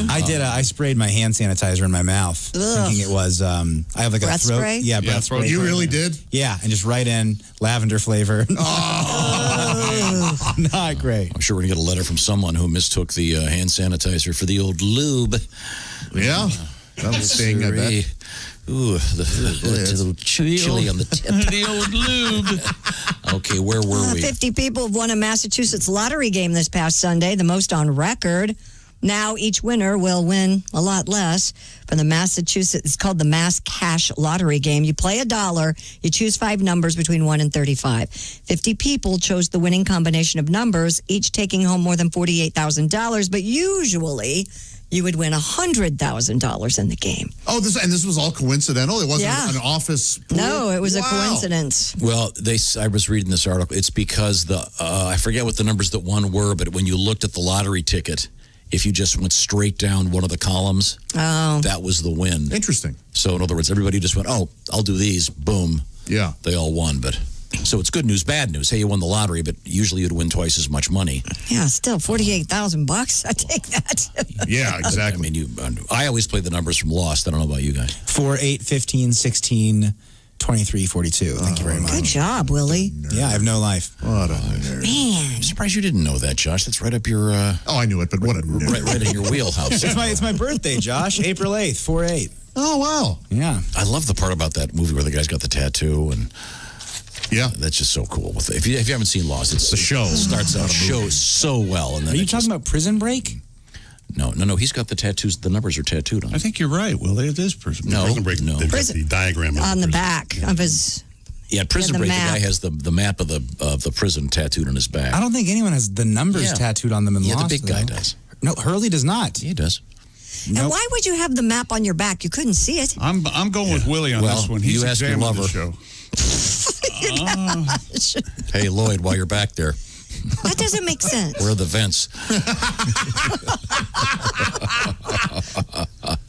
I sprayed my hand sanitizer in my mouth, thinking it was, I have like breath a throat. spray? Yeah, breath spray. You really did? Yeah, and just right in lavender flavor. Not great. I'm sure we're going to get a letter from someone who mistook the hand sanitizer for the old lube. Yeah. That was sting, I bet. Ooh, the little chili on the tip. The old lube. Okay, where were we? 50 people have won a Massachusetts lottery game this past Sunday, the most on record. Now each winner will win a lot less. From the Massachusetts, it's called the Mass Cash Lottery Game. You play $1, you choose 5 numbers between 1 and 35. 50 people chose the winning combination of numbers, each taking home more than $48,000, but usually you would win $100,000 in the game. Oh, this was all coincidental? It wasn't an office pool? No, it was a coincidence. Well, I was reading this article. It's because I forget what the numbers that won were, but when you looked at the lottery ticket, if you just went straight down one of the columns, that was the win. Interesting. So, in other words, everybody just went, oh, I'll do these. Boom. Yeah. They all won, but... So it's good news, bad news. Hey, you won the lottery, but usually you'd win twice as much money. Yeah, still $48,000. I take that. Yeah, exactly. I mean, I always play the numbers from Lost. I don't know about you guys. 4, 8, 15, 16, 23, 42. Thank you very much. Good job, Willie. Yeah, I have no life. What a nerd. Man. I'm surprised you didn't know that, Josh. That's right up your... Oh, I knew it, but what a nerd. Right in your wheelhouse. It's my birthday, Josh. April 8th, 4/8. Oh, wow. Yeah. I love the part about that movie where the guy's got the tattoo and... Yeah, that's just so cool. If you haven't seen Lost, it's the show. Starts out so well, and then are you talking about Prison Break? No. He's got the tattoos. The numbers are tattooed on. I think you're right, Willie. It is Prison Break. No, Prison Break. No. They've got the diagram on the back of his. Yeah, Prison Break. The guy has the map of the prison tattooed on his back. I don't think anyone has the numbers tattooed on them in Lost. Yeah, the big guy does. No, Hurley does not. He does. And why would you have the map on your back? You couldn't see it. I'm going with Willie on this one. He's you ask your lover. The show. Hey, Lloyd, while you're back there. That doesn't make sense. Where are the vents?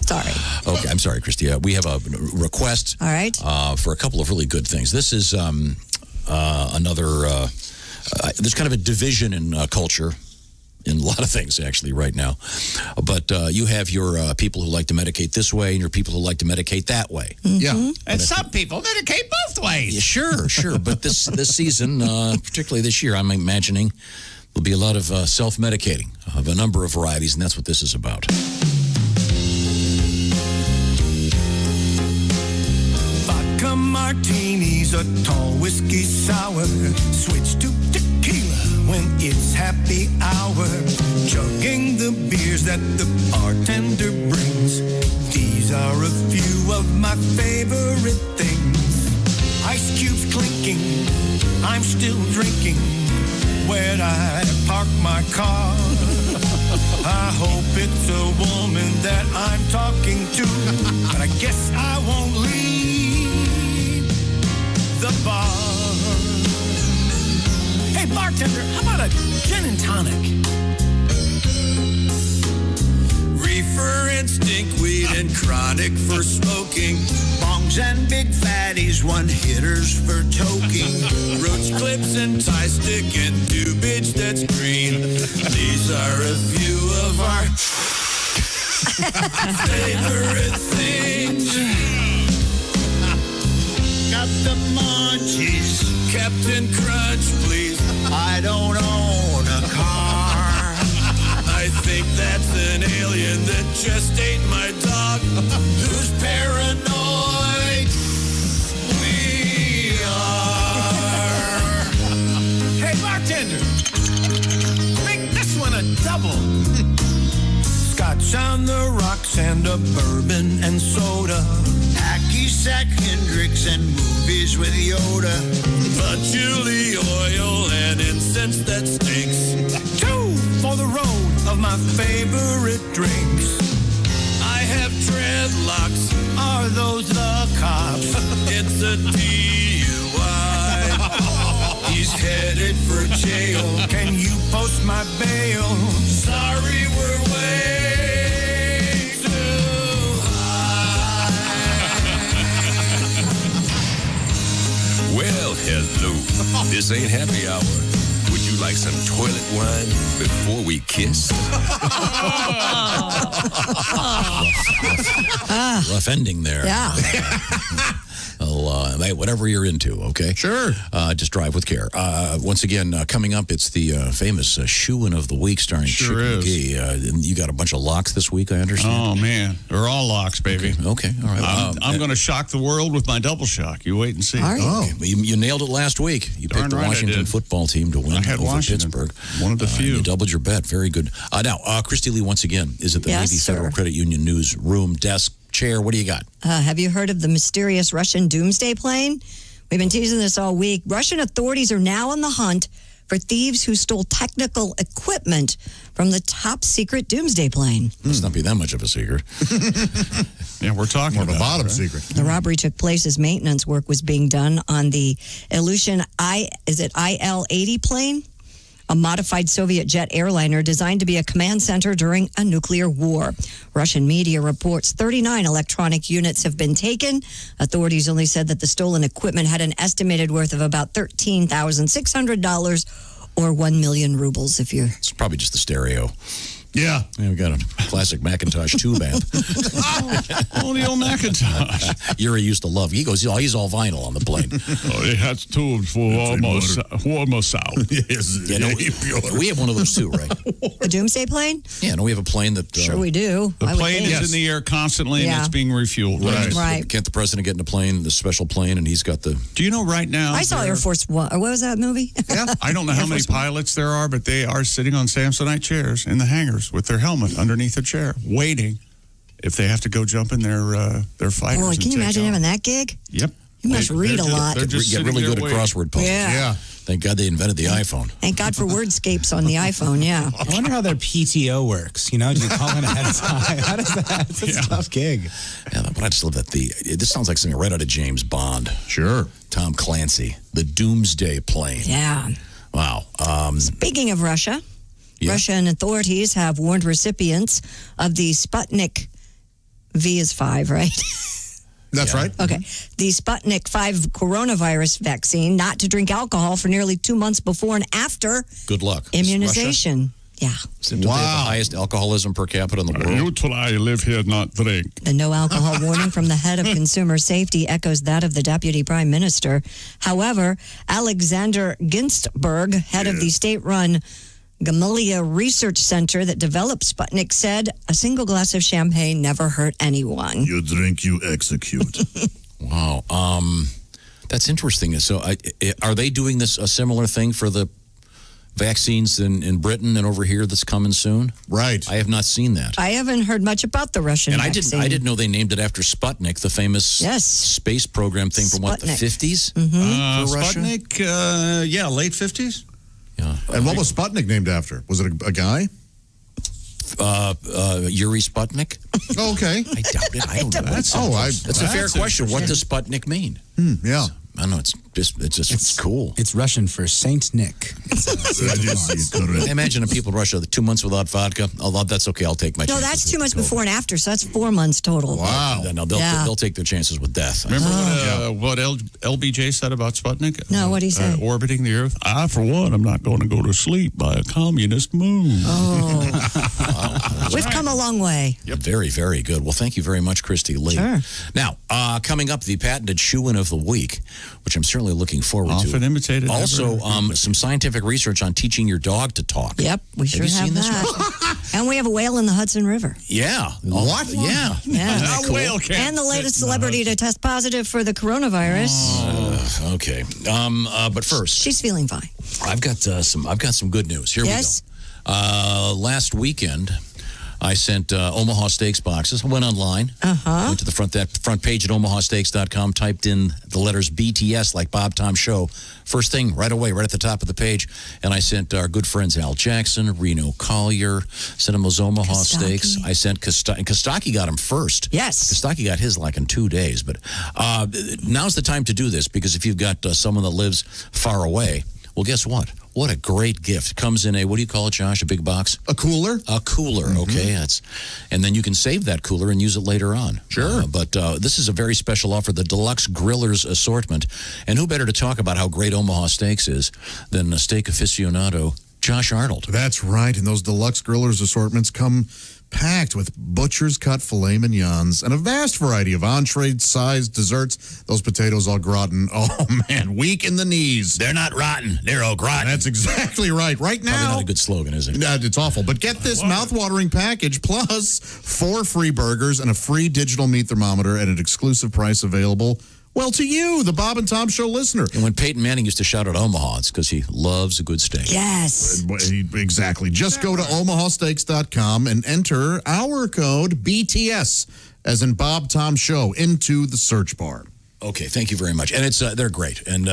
Sorry. Okay, I'm sorry, Christy. We have a request. All right. For a couple of really good things. This is another. There's kind of a division in culture. In a lot of things, actually, right now. But you have your people who like to medicate this way and your people who like to medicate that way. Mm-hmm. Yeah. And some people medicate both ways. Yeah, sure. But this season, particularly this year, I'm imagining there'll be a lot of self-medicating of a number of varieties, and that's what this is about. Vodka martinis, a tall whiskey sour, switch to tequila when it's happy hour, chugging the beers that the bartender brings. These are a few of my favorite things. Ice cubes clinking, I'm still drinking where'd I park my car. I hope it's a woman that I'm talking to, but I guess I won't leave the bar. Hey, bartender, how about a gin and tonic? Reefer and stinkweed and chronic for smoking. Bongs and big fatties, one-hitters for toking. Roach clips and tie stick and dubage that's green. These are a few of our favorite things. Got the munchies. Captain Crunch, please. I don't own a car. I think that's an alien that just ate my dog. Who's paranoid? We are. Hey, bartender. Make this one a double. Scotch on the rocks and a bourbon and soda. Hacky sack Hendrix and movies with Yoda. Patchouli oil and incense that stinks. 2 for the road of my favorite drinks. I have dreadlocks. Are those the cops? It's a DUI. He's headed for jail. Can you post my bail? Sorry, we're way too high. Well, hello. This ain't happy hour. Would you like some toilet wine before we kiss? Rough ending there. Yeah. Well, hey, whatever you're into, okay? Sure. Just drive with care. Once again, coming up, it's the famous Shoein' of the Week starring Sure Chick is. McGee. You got a bunch of locks this week, I understand? Oh, man. They're all locks, baby. Okay. All right. I'm going to shock the world with my double shock. You wait and see. Okay. You nailed it last week. You Darn picked the right I Washington did. football team to win I had over Washington. Pittsburgh. One of the few. You doubled your bet. Very good. Now, Christy Lee, once again, is at the Yes, Navy Federal sir. Credit Union newsroom desk chair. What do you got? Have you heard of the mysterious Russian doomsday plane? We've been teasing this all week. Russian authorities are now on the hunt for thieves who stole technical equipment from the top secret doomsday plane. Must not be that much of a secret. Yeah, we're talking More of a about bottom it, right? secret. The robbery took place as maintenance work was being done on the Ilyushin IL-80 plane, a modified Soviet jet airliner designed to be a command center during a nuclear war. Russian media reports 39 electronic units have been taken. Authorities only said that the stolen equipment had an estimated worth of about $13,600 or 1 million rubles if you're... It's probably just the stereo. Yeah. We got a classic Macintosh tube amp. Oh, the old Macintosh. Yuri used to love. He goes, he's all vinyl on the plane. Oh, it has tubes for warmer sound. Yes. Yeah, no, we have one of those too, right? A doomsday plane? Yeah, no, we have a plane that... Sure we do. The I would plane think. is in the air constantly Yeah. and it's being refueled. Right. Can't the president get in a plane, the special plane, and he's got the... Do you know right now? I saw Air Force One. Or what was that movie? I don't know how many pilots there are, but they are sitting on Samsonite chairs in the hangars with their helmet underneath a chair, waiting if they have to go jump in their fighters. Boy, and can you take imagine off. having that gig? Yep. You must read a lot. They're just get sitting really there good at waiting. crossword puzzles. Yeah. Thank God they invented the iPhone. Thank God for wordscapes on the iPhone, yeah. I wonder how their PTO works. You know, do you call in ahead of time? How does that? It's a tough gig. Yeah, but I just love that this sounds like something right out of James Bond. Sure. Tom Clancy, the Doomsday Plane. Yeah. Wow. Speaking of Russia, Russian authorities have warned recipients of the Sputnik V is 5, right? That's right. Okay. The Sputnik 5 coronavirus vaccine not to drink alcohol for nearly 2 months before and after Good luck. immunization. Yeah. Don't they have the highest alcoholism per capita in the world? You try live here, not drink. The no alcohol warning from the head of consumer safety echoes that of the deputy prime minister. However, Alexander Ginsburg, head of the state-run Gamaleya Research Center that developed Sputnik, said a single glass of champagne never hurt anyone. You drink, you execute. Wow. That's interesting. So are they doing a similar thing for the vaccines in Britain and over here that's coming soon? Right. I have not seen that. I haven't heard much about the Russian And vaccine. I didn't know they named it after Sputnik, the famous space program thing from what, the Sputnik. 50s? For Russia? Sputnik, late 50s. Yeah. And what was Sputnik named after? Was it a guy? Yuri Sputnik? Oh, okay. I doubt it. I don't know. That's a fair question. What does Sputnik mean? Yeah. I don't know. It's It's cool. It's Russian for Saint Nick. I imagine if people in Russia 2 months without vodka. Although that's okay, I'll take my No, chances. that's 2 months before and after, so that's 4 months total. Wow. No, they'll take their chances with death. Remember what LBJ said about Sputnik? No, what'd he say? Orbiting the Earth. I, for one, am not going to go to sleep by a communist moon. Oh. We've come a long way. Yep. Very, very good. Well, thank you very much, Christy Lee. Sure. Now, coming up, the patented shoe-in of the week, which I'm certainly looking forward to. Often imitated. Also, some scientific research on teaching your dog to talk. Yep, we sure you have seen this, that. And we have a whale in the Hudson River. Yeah. What? Yeah. Yeah. Isn't that cool? And the latest celebrity to test positive for the coronavirus. Okay. But first, she's feeling fine. I've got some good news. Here we go. Last weekend, I sent Omaha Steaks boxes. I went online, went to the front page at omahasteaks.com, typed in the letters BTS, like Bob Tom Show. First thing, right away, right at the top of the page. And I sent our good friends Al Jackson, Reno Collier, sent them those Omaha Steaks. I sent Kostaki got them first. Yes. Kostaki got his like in 2 days. But now's the time to do this, because if you've got someone that lives far away, well, guess what? What a great gift. It comes in a, what do you call it, Josh? A big box? A cooler? A cooler, okay. And then you can save that cooler and use it later on. Sure. But this is a very special offer, the Deluxe Grillers Assortment. And who better to talk about how great Omaha Steaks is than a steak aficionado, Josh Arnold. That's right. And those Deluxe Grillers Assortments come packed with butcher's cut filet mignons and a vast variety of entree-sized desserts. Those potatoes all gratin. Oh, man, weak in the knees. They're not rotten. They're au gratin. That's exactly right. Right now. Probably not a good slogan, is it? It's awful. But get this mouth-watering package plus 4 free burgers and a free digital meat thermometer at an exclusive price available. Well, to you, the Bob and Tom Show listener. And when Peyton Manning used to shout out Omaha, it's because he loves a good steak. Yes. Exactly. Just go to omahasteaks.com and enter our code BTS, as in Bob Tom Show, into the search bar. Okay, thank you very much. And it's they're great. And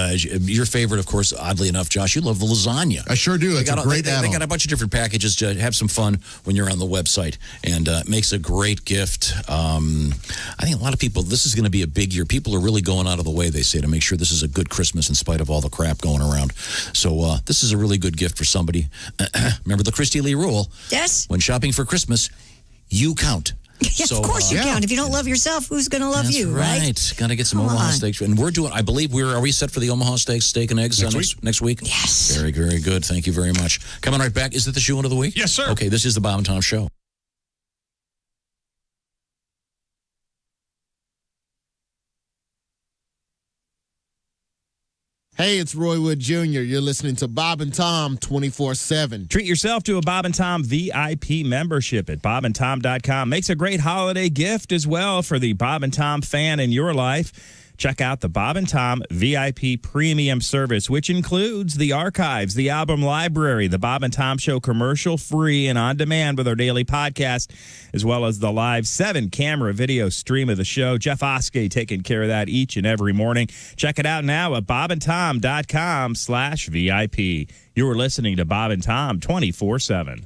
your favorite, of course, oddly enough, Josh, you love the lasagna. I sure do. It's a great add-on. They got a bunch of different packages to have some fun when you're on the website. And it makes a great gift. I think a lot of people, this is going to be a big year. People are really going out of the way, they say, to make sure this is a good Christmas in spite of all the crap going around. So this is a really good gift for somebody. Remember the Christy Lee rule? Yes. When shopping for Christmas, you count. Yes, of course you count. If you don't love yourself, who's going to love you, right? right? Got to get some Omaha Steaks. And we're doing, I believe, are we set for the Omaha Steaks steak and eggs next week? Yes. Very, very good. Thank you very much. Coming right back. Is it the shoe-in of the week? Yes, sir. Okay, this is the Bob and Tom Show. Hey, it's Roy Wood Jr. You're listening to Bob and Tom 24/7. Treat yourself to a Bob and Tom VIP membership at bobandtom.com. Makes a great holiday gift as well for the Bob and Tom fan in your life. Check out the Bob and Tom VIP Premium service, which includes the archives, the album library, the Bob and Tom Show commercial free and on demand with our daily podcast, as well as the live 7-camera video stream of the show. Jeff Oskey taking care of that each and every morning. Check it out now at bobandtom.com/VIP. You're listening to Bob and Tom 24/7.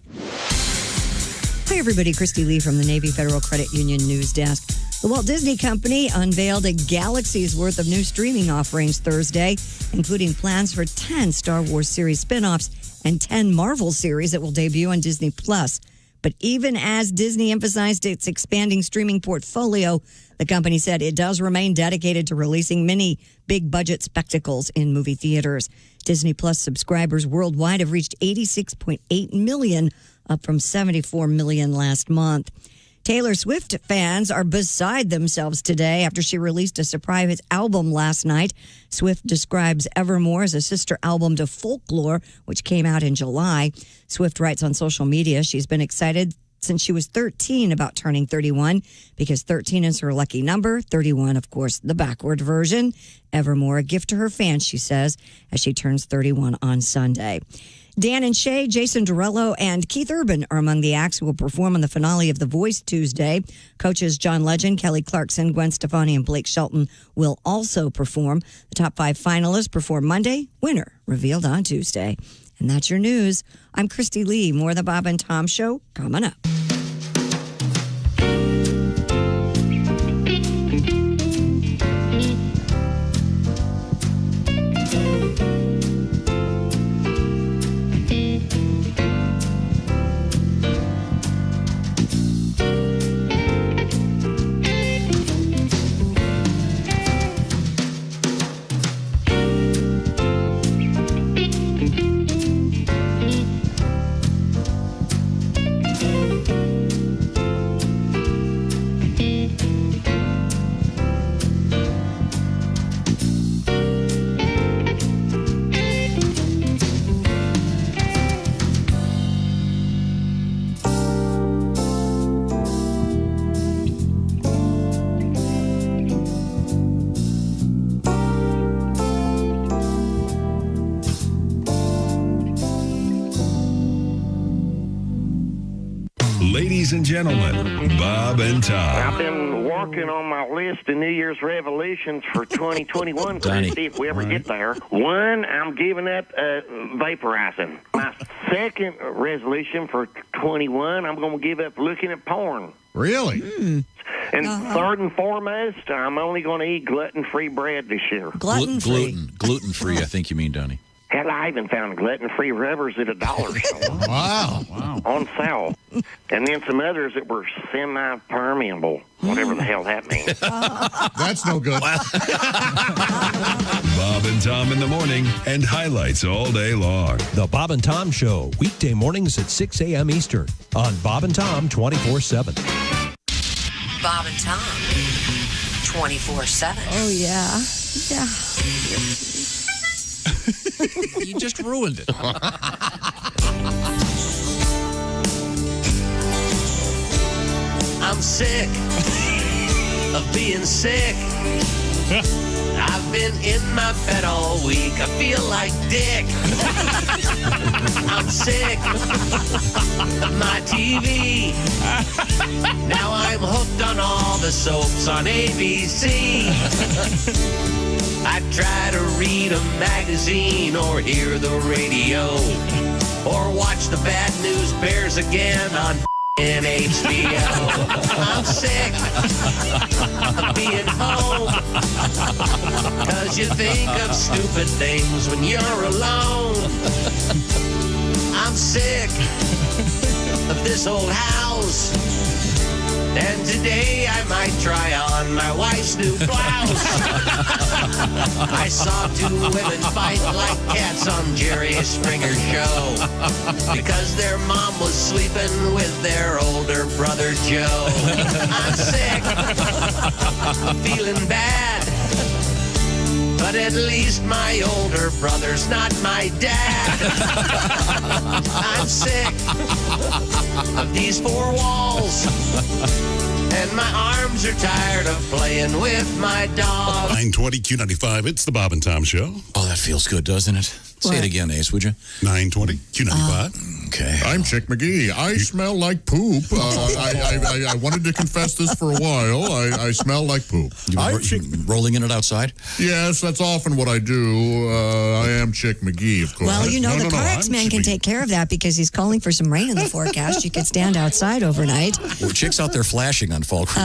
Hi, everybody. Christy Lee from the Navy Federal Credit Union News Desk. The Walt Disney Company unveiled a galaxy's worth of new streaming offerings Thursday, including plans for 10 Star Wars series spin-offs and 10 Marvel series that will debut on Disney+. But even as Disney emphasized its expanding streaming portfolio, the company said it does remain dedicated to releasing many big-budget spectacles in movie theaters. Disney Plus subscribers worldwide have reached 86.8 million, up from 74 million last month. Taylor Swift fans are beside themselves today after she released a surprise album last night. Swift describes Evermore as a sister album to Folklore, which came out in July. Swift writes on social media she's been excited since she was 13 about turning 31 because 13 is her lucky number. 31, of course, the backward version. Evermore, a gift to her fans, she says, as she turns 31 on Sunday. Dan and Shay, Jason Derulo, and Keith Urban are among the acts who will perform on the finale of The Voice Tuesday. Coaches John Legend, Kelly Clarkson, Gwen Stefani, and Blake Shelton will also perform. The top 5 finalists perform Monday, winner revealed on Tuesday. And that's your news. I'm Christy Lee. More of the Bob and Tom Show coming up. Ladies and gentlemen, Bob and Tom. I've been working on my list of New Year's resolutions for 2021. Christy, if we ever get there. One, I'm giving up vaporizing. My second resolution for 21, I'm going to give up looking at porn. Really? And third and foremost, I'm only going to eat gluten-free bread this year. Gluten-free, I think you mean, Donnie. Hell, I even found gluten-free rubbers at $1 store. Wow. On sale. And then some others that were semi-permeable, whatever the hell that means. That's no good. Bob and Tom in the morning and highlights all day long. The Bob and Tom Show, weekday mornings at 6 a.m. Eastern on Bob and Tom 24/7. Bob and Tom 24/7. Oh, yeah. Yeah. You just ruined it. I'm sick of being sick. I've been in my bed all week. I feel like dick. I'm sick of my TV. Now I'm hooked on all the soaps on ABC. I try to read a magazine or hear the radio or watch the Bad News Bears again on HBO. I'm sick of being home, 'cause you think of stupid things when you're alone. I'm sick of this old house, and today I might try on my wife's new blouse. I saw two women fight like cats on Jerry Springer's show because their mom was sleeping with their older brother Joe. I'm sick of feeling bad, but at least my older brother's not my dad. I'm sick of these four walls, and my arms are tired of playing with my dog. 920 Q95, it's the Bob and Tom Show. Oh, that feels good, doesn't it? Say it again, Ace, would you? 920 Q95. Okay. I'm Chick McGee. I smell like poop. I wanted to confess this for a while. I smell like poop. Rolling in it outside? Yes, that's often what I do. I am Chick McGee, of course. Well, you know, the Car Man can take care of that because he's calling for some rain in the forecast. You could stand outside overnight. Well, Chick's out there flashing on Fall Creek.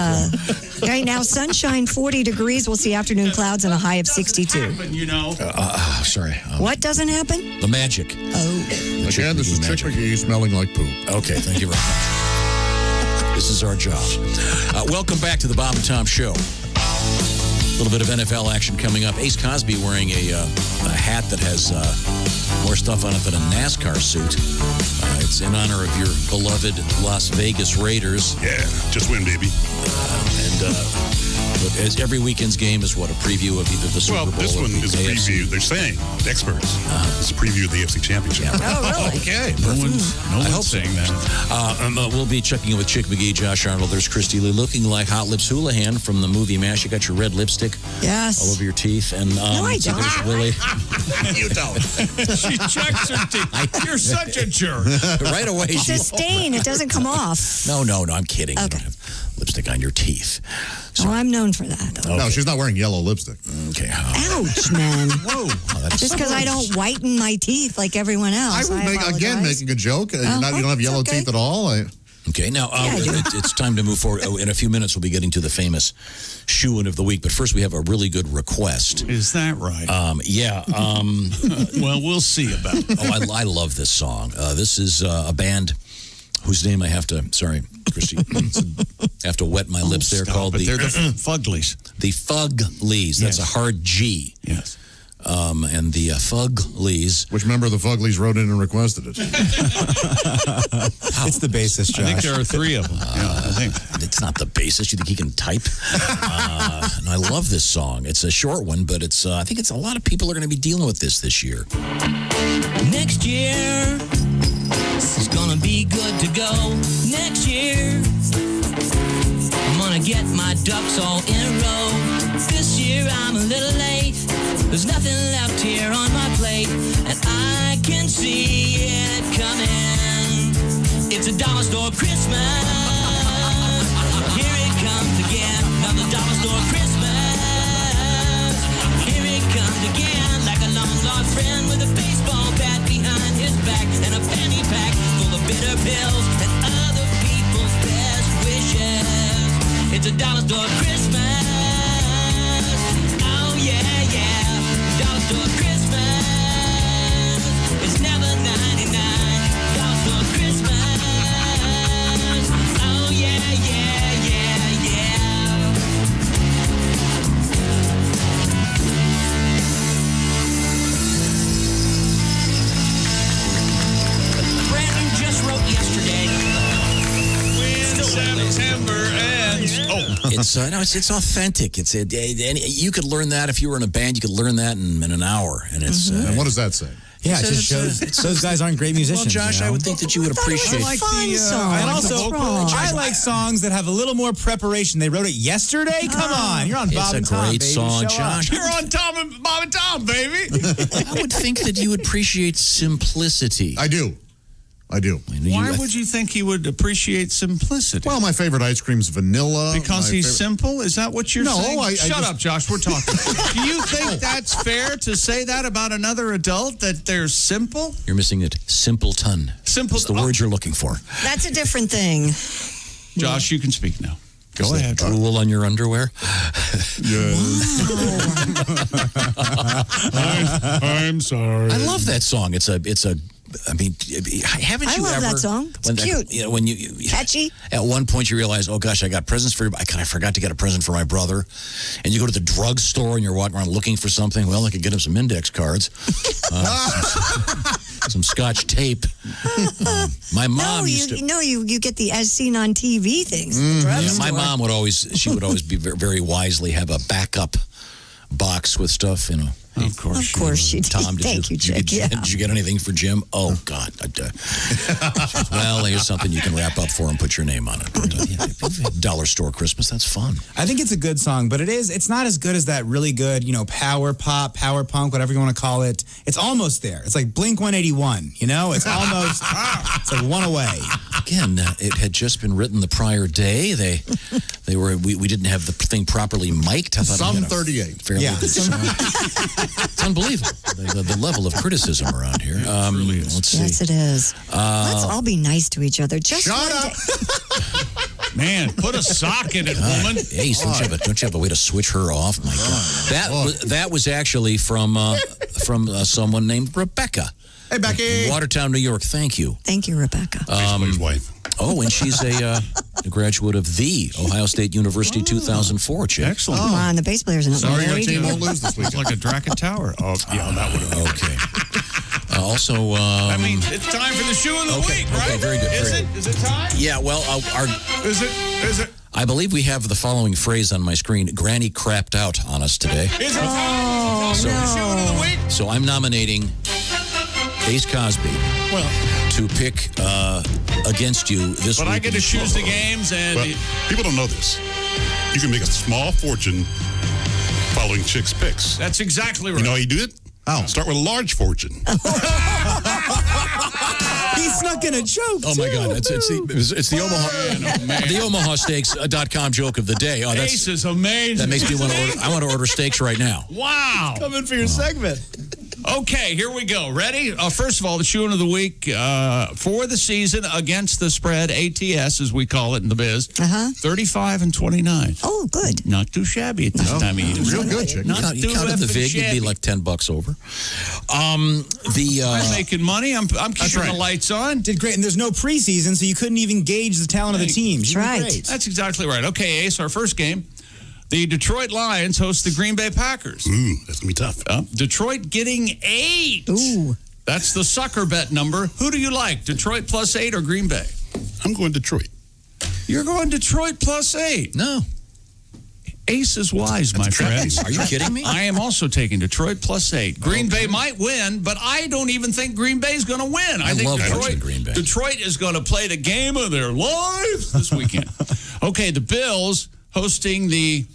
Right now, sunshine, 40 degrees. We'll see afternoon clouds and a high of 62. You know. Sorry. What doesn't happen? The magic. Oh. Again, this is Chick McGee smelling like poop. Okay, thank you very much. This is our job. Welcome back to the Bob and Tom Show. A little bit of NFL action coming up. Ace Cosby wearing a hat that has more stuff on it than a NASCAR suit. It's in honor of your beloved Las Vegas Raiders. Yeah, just win, baby. As every weekend's game is what, a preview of either the Super Bowl this or one the is a AFC? preview. They're saying, the experts, it's a preview of the AFC Championship. Oh, really? Okay. No one's saying that. We'll be checking in with Chick McGee, Josh Arnold. There's Christy Lee, looking like Hot Lips Houlihan from the movie MASH. You got your red lipstick Yes. all over your teeth. And, No, I don't. there's Willie. You don't. She checks her teeth. You're such a jerk. Right away. It's a stain. It doesn't come off. No, I'm kidding. You don't have lipstick on your teeth. Oh, I'm known for that. Okay. No, she's not wearing yellow lipstick. Okay. Ouch, man. Whoa. Just because I don't whiten my teeth like everyone else. I would making a joke. You don't have yellow teeth at all. Okay, now it's time to move forward. In a few minutes, we'll be getting to the famous shoe-in of the week. But first, we have a really good request. Is that right? Yeah. Well, we'll see about it. Oh, I love this song. This is a band whose name I have to, sorry, Christy, have to wet my lips there, called they're the Fuglies. The Fuglies. That's a hard G. Yes. And the Fuglies. Which member of the Fuglies wrote in and requested it? It's the bassist, Josh. I think there are three of them. I think. It's not the bassist. You think he can type? And I love this song. It's a short one, but it's. I think it's a lot of people are going to be dealing with this year. Next year is gonna be good to go. Next year, I'm gonna get my ducks all in a row. This year I'm a little late. There's nothing left here on my plate, and I can see it coming. It's a dollar store Christmas. Dr. Christmas. Oh, yeah, yeah. Dr. Christmas. It's never 99. Dr. Christmas. Oh, yeah, yeah, yeah, yeah. Brandon just wrote yesterday. September ends. It's authentic. And you could learn that if you were in a band. You could learn that in an hour. And it's and what does that say? Yeah, it just shows those guys aren't great musicians. Well, Josh, I would think that you would appreciate. And also, I like songs that have a little more preparation. They wrote it yesterday. Come on, you're on Bob and Tom. It's a great song, Josh. You're on Bob and Tom, baby. I would think that you would appreciate simplicity. I do. Why would you think he would appreciate simplicity? Well, my favorite ice cream's vanilla. Because he's simple? Is that what you're saying? Shut just- up, Josh. We're talking. Do you think that's fair to say that about another adult, that they're simple? You're missing it. Simpleton. Simple. It's the word you're looking for. That's a different thing. Josh, you can speak now. Go Is ahead. that drool on your underwear? I'm sorry. I love that song. I mean, haven't you I love ever? that song. It's cute. When you Catchy. At one point, you realize, oh gosh, I got presents for. I forgot to get a present for my brother, and you go to the drugstore and you're walking around looking for something. Well, I could get him some index cards, some Scotch tape. My mom used to. No, you get the as seen on TV things. Yeah, my mom would always be very wisely have a backup box with stuff, you know. Of course she did. Tom, Thank you, Chick. did you get anything for Jim? Oh, God. Well, here's something you can wrap up for and put your name on it. Dollar store Christmas, that's fun. I think it's a good song, but it's not as good as that really good, power pop, power punk, whatever you want to call it. It's almost there. It's like Blink 181, It's almost, it's like one away. Again, it had just been written the prior day. We didn't have the thing properly mic'd. I thought Some 38. Fairly good song. It's unbelievable, the level of criticism around here. Let's see. Yes, it is. Let's all be nice to each other. Just Shut one up. day. Man, put a sock in it, woman. Hey, don't you have a way to switch her off? My God. That was actually from someone named Rebecca. Hey, Becky. Watertown, New York. Thank you. Thank you, Rebecca. His wife. Oh, and she's a graduate of the Ohio State University 2004, Chick. Excellent. Come on, the bass players are not Sorry, your married. team won't lose this week. It's like a Draken Tower. Oh, yeah, that would have. Okay. Also, I mean, it's time for the shoe of the week, right? Okay, very good. Is it time? Yeah, well, Is it? I believe we have the following phrase on my screen. Granny crapped out on us today. Is it time? So- The shoe of the week? So I'm nominating Ace Cosby to pick against you this week. But I get to choose the games, and Well, people don't know this. You can make a small fortune following Chick's picks. that's exactly right. You know how you do it? Start with a large fortune. He snuck in a joke. Oh my God! It's the Omaha the Omaha Steaks.com joke of the day. Oh, Ace is amazing. that makes me want to order. I want to order steaks right now. Wow. Coming for your segment. Okay, here we go. Ready? First of all, the shoe of the week for the season against the spread, ATS as we call it in the biz. 35 and 29. Oh, good. Not too shabby at this time of year. Real good, Chick. Not You too counted the effing vig, you'd be shabby. like $10 over. I'm making money. I'm keeping the lights on. Did great, and there's no preseason, so you couldn't even gauge the talent of the team. That's right. That's exactly right. Okay, Ace, our first game. The Detroit Lions host the Green Bay Packers. Ooh, that's going to be tough. Detroit getting 8. Ooh. That's the sucker bet number. Who do you like, Detroit +8 or Green Bay? I'm going Detroit. You're going Detroit +8. No. Ace is wise, my friend. Are you kidding me? I am also taking Detroit +8. Green Bay might win, but I don't even think Green Bay's going to win. I think love watching Green Bay. Detroit is going to play the game of their lives this weekend. Okay, the Bills hosting the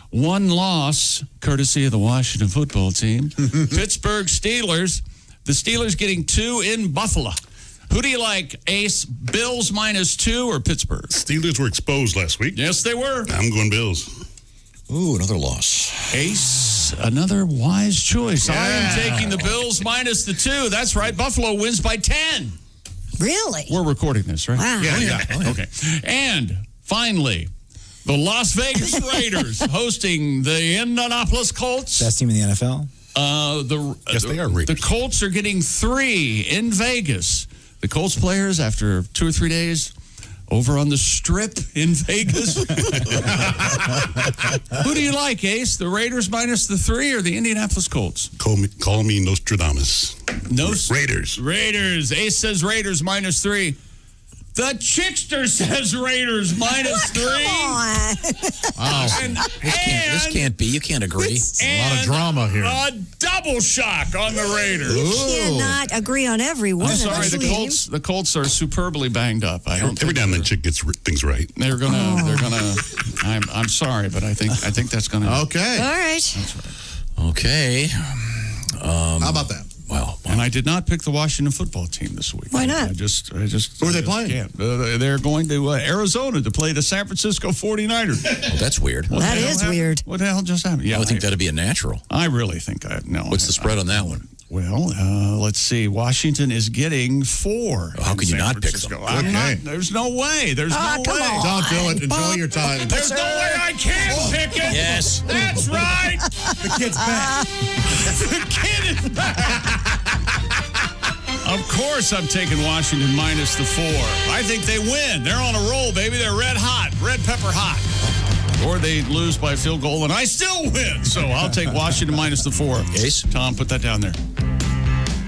one loss, courtesy of the Washington football team, Pittsburgh Steelers. The Steelers getting 2 in Buffalo. Who do you like, Ace? Bills -2 or Pittsburgh? Steelers were exposed last week. Yes, they were. I'm going Bills. Ooh, another loss. Ace, another wise choice. I am taking the Bills -2. That's right. Buffalo wins by 10. Really? We're recording this, right? Wow. Yeah. Okay. And finally, The Las Vegas Raiders hosting the Indianapolis Colts. Best team in the NFL. Yes, they are Raiders. The Colts are getting 3 in Vegas. The Colts players, after 2 or 3 days, over on the Strip in Vegas. Who do you like, Ace? The Raiders minus the 3 or the Indianapolis Colts? Call me Nostradamus. Raiders. Raiders. Ace says Raiders minus 3. The Chickster says Raiders minus 3. Oh, this can't be. You can't agree. A lot of drama here. A double shock on the Raiders. You cannot agree on every one. I'm sorry, of the those Colts. The Colts are superbly banged up. Every now and then, Chick gets things right. They're gonna. I'm sorry, but I think that's gonna. Okay. All right. That's right. Okay. How about that? Well, and I did not pick the Washington football team this week. Why not? I just. Who are they playing? Can't. They're going to Arizona to play the San Francisco 49ers. Oh, that's weird. That is weird. What the hell just happened? Yeah, I would think that'd be a natural. I really think no. What's the spread on that one? Well, let's see. Washington is getting 4. How can you not pick them? Okay. There's no way. There's no way. Don't do it. Enjoy your time. There's no way I can pick it. Yes. That's right. The kid's back. The kid is back. Of course I'm taking Washington minus the 4. I think they win. They're on a roll, baby. They're red hot. Red pepper hot. Or they lose by a field goal, and I still win. So I'll take Washington minus the 4. Ace? Tom, put that down there.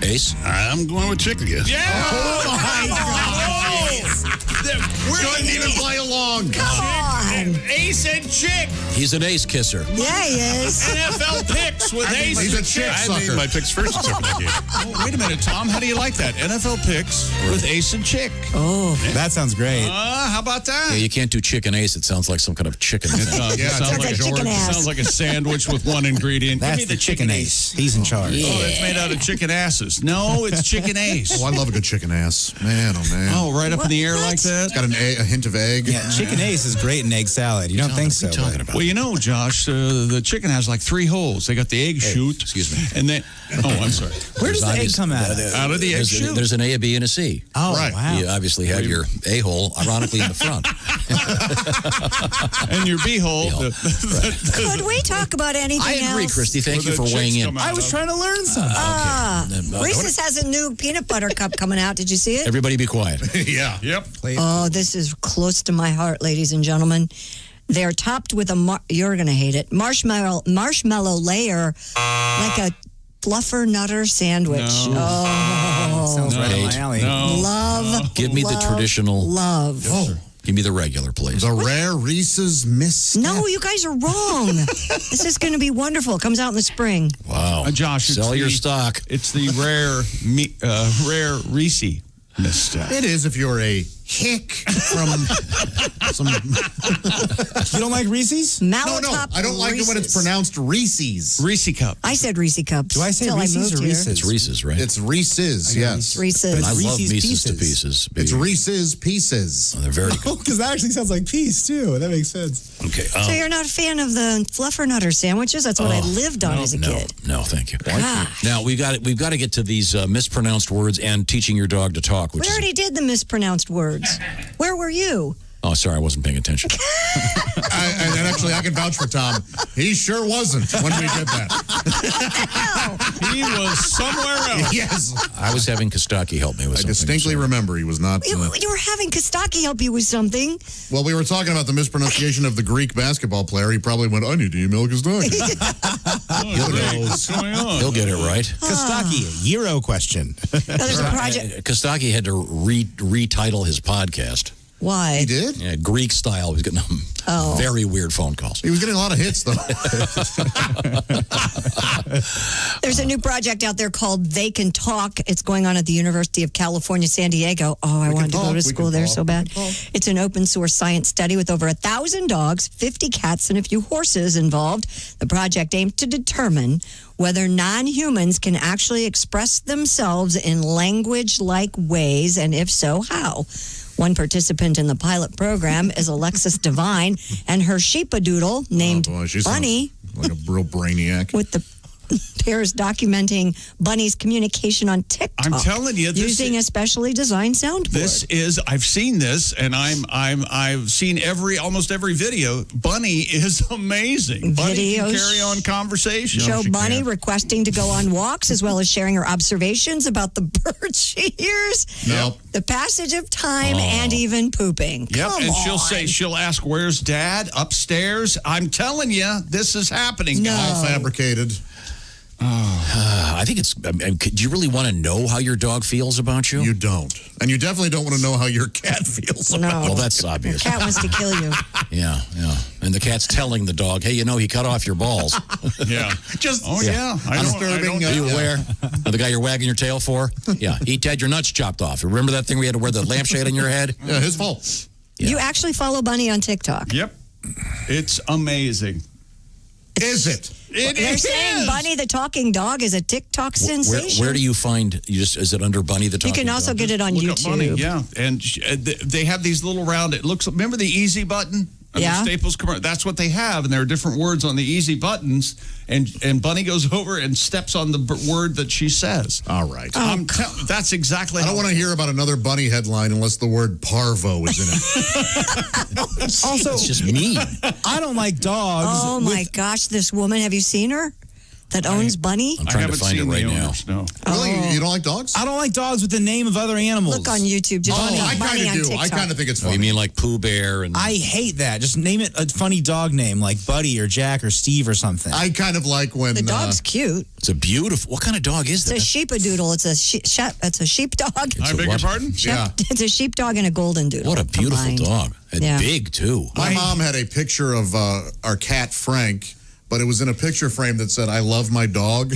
Ace? I'm going with Chick again. Yeah! Oh, my God! We couldn't even play along. Come on. Ace and Chick. He's an ace kisser. Yeah, he is. NFL picks with Ace He's and a chick I sucker. made my picks first except for that game. Oh, wait a minute, Tom. How do you like that? NFL picks with Ace and Chick. Oh. That sounds great. How about that? Yeah, you can't do chicken ace. It sounds like some kind of chicken. It sounds like chicken ass. Sounds like a sandwich with one ingredient. That's Give me the chicken ace. He's in charge. Oh, it's made out of chicken asses. No, it's chicken ace. Oh, I love a good chicken ass. Man, oh, man. Oh, right up in the air like that? It's got a hint of egg. Yeah, chicken ace is great in egg salad. You don't think so? What are you talking about? Well, you know, Josh, the chicken has like 3 holes. They got the egg chute. Excuse me. And then, I'm sorry. Where does the egg come out of? Out of the egg chute. There's an A, a B, and a C. Oh, Right. wow. You obviously have your A-hole, ironically, in the front. And your B-hole. Could we talk about anything else? I agree, Christy. Thank you for weighing in. I was trying to learn something. Reese's has a new peanut butter cup coming out. Did you see it? Everybody be quiet. Yeah. Yep. Oh, this is close to my heart, ladies and gentlemen. They're topped with you're going to hate it, marshmallow layer, like a fluffer nutter sandwich. No. Oh, Sounds right up my alley. No. love. Give me the love, traditional. love. Oh, Give me the regular, please. the rare Reese's Misstep. No, you guys are wrong. This is going to be wonderful. It comes out in the spring. Wow. Josh, it's Sell your the- stock. It's the rare Reese misstep. It is if you're a hick from some. You don't like Reese's? No, Malotop I don't like it when it's Reese's. pronounced Reese's. Reese cup. I said Reese cups. Do I say till Reese's moved or here. Reese's? It's Reese's, right? It's Reese's, yes. Reese's. I love Reese's Mises to Pieces. pieces. It's baby. Reese's Pieces. Oh, they're very good. Oh, because that actually sounds like peas, too. That makes sense. Okay. So you're not a fan of the fluffernutter sandwiches? That's what I lived on as a kid. No, thank you. Gosh. Now we've got to get to these mispronounced words and teaching your dog to talk. Which We is, already did the mispronounced words. Where were you? oh, sorry, I wasn't paying attention. And actually, I can vouch for Tom. He sure wasn't when we did that. He was somewhere else. Yes. I was having Kostaki help me with I something. distinctly so- remember he was not. You were having Kostaki help you with something. Well, we were talking about the mispronunciation of the Greek basketball player. He probably went, I need to email Kostaki. What's going on? He'll get it right. Kostaki, Euro question. There's a project. Kostaki had to retitle his podcast. Why? He did? Yeah, Greek style. He was getting very weird phone calls. He was getting a lot of hits, though. There's a new project out there called They Can Talk. It's going on at the University of California, San Diego. Oh, I wanted to go to school there so bad. It's an open source science study with over 1,000 dogs, 50 cats, and a few horses involved. The project aims to determine whether non-humans can actually express themselves in language-like ways, and if so, how. One participant in the pilot program is Alexis Devine, and her sheepadoodle named Oh, boy, she Bunny sounds like a real brainiac. with the pairs documenting Bunny's communication on TikTok. I'm telling you, this using a specially designed soundboard. I've seen this, and I've seen almost every video. Bunny is amazing. Bunny can carry on conversation. Show Bunny requesting to go on walks, as well as sharing her observations about the birds she hears. Nope. The passage of time and even pooping. Yep, Come and on. she'll ask, "Where's Dad?" Upstairs. I'm telling you, this is happening. No. All fabricated. I think it's. Do you really want to know how your dog feels about you? You don't, and you definitely don't want to know how your cat feels. No. about you. Well, that's obvious. Cat wants to kill you. Yeah. And the cat's telling the dog, "Hey, he cut off your balls." Yeah. Just. Yeah. Disturbing. Are you aware? The guy you're wagging your tail for? Yeah. He had your nuts chopped off. Remember that thing we had to wear the lampshade on your head? Yeah, his fault. Yeah. You actually follow Bunny on TikTok. Yep. It's amazing. Is it? They're saying Bunny the talking dog is a TikTok sensation. Where do you find? Is it under Bunny the You talking can also dog? get it on Look YouTube. up Bunny, yeah. And they have these little round. It looks. Remember the easy button? Yeah. The Staples commercial. That's what they have, and there are different words on the easy buttons. And Bunny goes over and steps on the word that she says. All right. That's exactly. I don't want to hear about another Bunny headline unless the word parvo is in it. Also, It's just mean. I don't like dogs. Oh my gosh, this woman, have you seen her? That owns Bunny? I'm trying to find it right now. No. Really? You don't like dogs? I don't like dogs with the name of other animals. Look on YouTube. Just I Bunny kind on of do. TikTok. I kind of think it's Oh, funny. you mean like Pooh Bear? And I hate that. Just name it a funny dog name like Buddy or Jack or Steve or something. I kind of like when The dog's cute. It's a beautiful. What kind of dog is It's that? a sheepadoodle. It's a sheepdog. I beg your pardon? Yeah. It's a sheepdog and a golden doodle. What a beautiful combined. dog. And Yeah. big, too. My mom had a picture of our cat Frank, but it was in a picture frame that said, "I love my dog."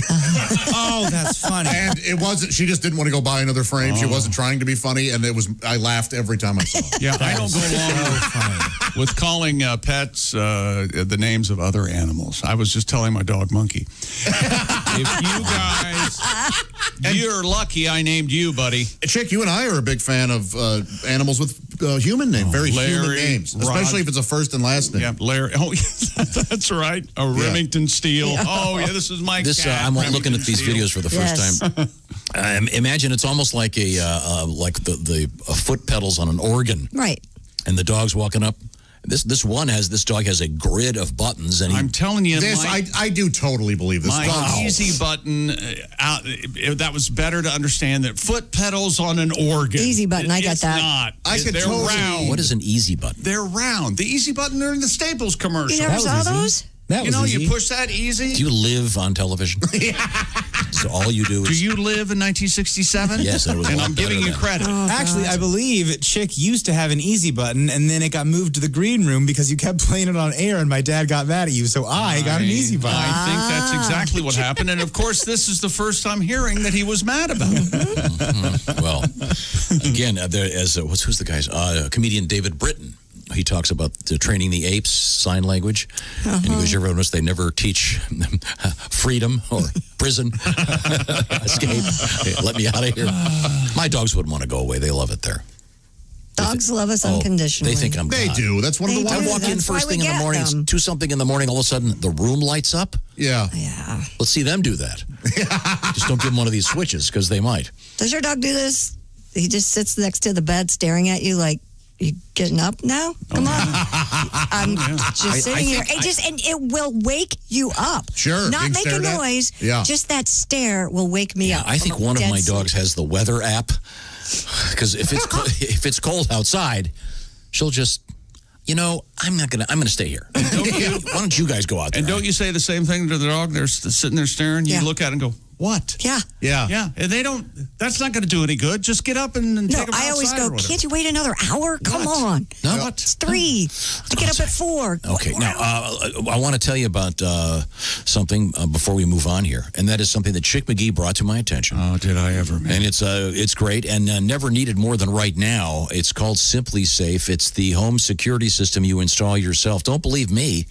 Oh, that's funny. And it wasn't. She just didn't want to go buy another frame. She wasn't trying to be funny, and it was. I laughed every time I saw it. Yeah, I don't go along with calling pets the names of other animals. I was just telling my dog Monkey. If you guys, you're lucky I named you, buddy. Chick, you and I are a big fan of animals with human names, very human Larry, names, Rod. especially if it's a first and last name. Yeah, Larry. Oh, that's right. Remington Steele. Oh, yeah, this is my This cat. I'm looking at these Remington videos for the first time. Imagine it's almost like the foot pedals on an organ, Right. and the dog's walking up. This dog has a grid of buttons, and I'm telling you, This I do totally believe this. my easy button that was better to understand that foot pedals on an organ. Easy button, I got It's that. not. I could They're totally- round. what is an easy button? They're round. The easy button, they're in the Staples commercial. You never saw those? That You was know, easy. you push that easy. Do you live on television? So all you do Do is. you live in 1967? Yes, it was a and lot I'm giving better you then. credit. Actually, I believe Chick used to have an easy button, and then it got moved to the green room because you kept playing it on air, and my dad got mad at you, so I got an easy button. I think that's exactly what happened. And of course, this is the first I'm hearing that he was mad about it. Well, again, who's the guy's comedian David Britton? He talks about training the apes sign language, and he goes, "You ever notice they never teach freedom or prison, escape? Let me out of here." My dogs wouldn't want to go away. They love it there. Dogs love us unconditionally. They think I'm They God. do. That's one of the They ones. I walk in That's first why we thing in the get morning, them. 2-something in the morning, all of a sudden the room lights up. Yeah. Yeah. Let's see them do that. Just don't give them one of these switches because they might. Does your dog do this? He just sits next to the bed staring at you like, you getting up now? Come on. I'm just sitting here. And it will wake you up. Sure, Not being make a stared at. noise. Yeah. Just that stare will wake me up. I think from a one of dead my sleep. dogs has the weather app because if it's cold outside, she'll just, I'm gonna stay here. Why don't you guys go out there? And don't you say the same thing to the dog? They're sitting there staring. You Yeah. look at it and go, "What?" Yeah. Yeah. Yeah. And they don't. That's not going to do any good. Just get up and No, take them I always outside go, or whatever. can't you wait another hour? Come What? on. No. It's 3. To get up at 4. Okay, now I want to tell you about something before we move on here, and that is something that Chick McGee brought to my attention. Oh, did I ever, man? And it's great and never needed more than right now. It's called Simply Safe. It's the home security system you install yourself. Don't believe me.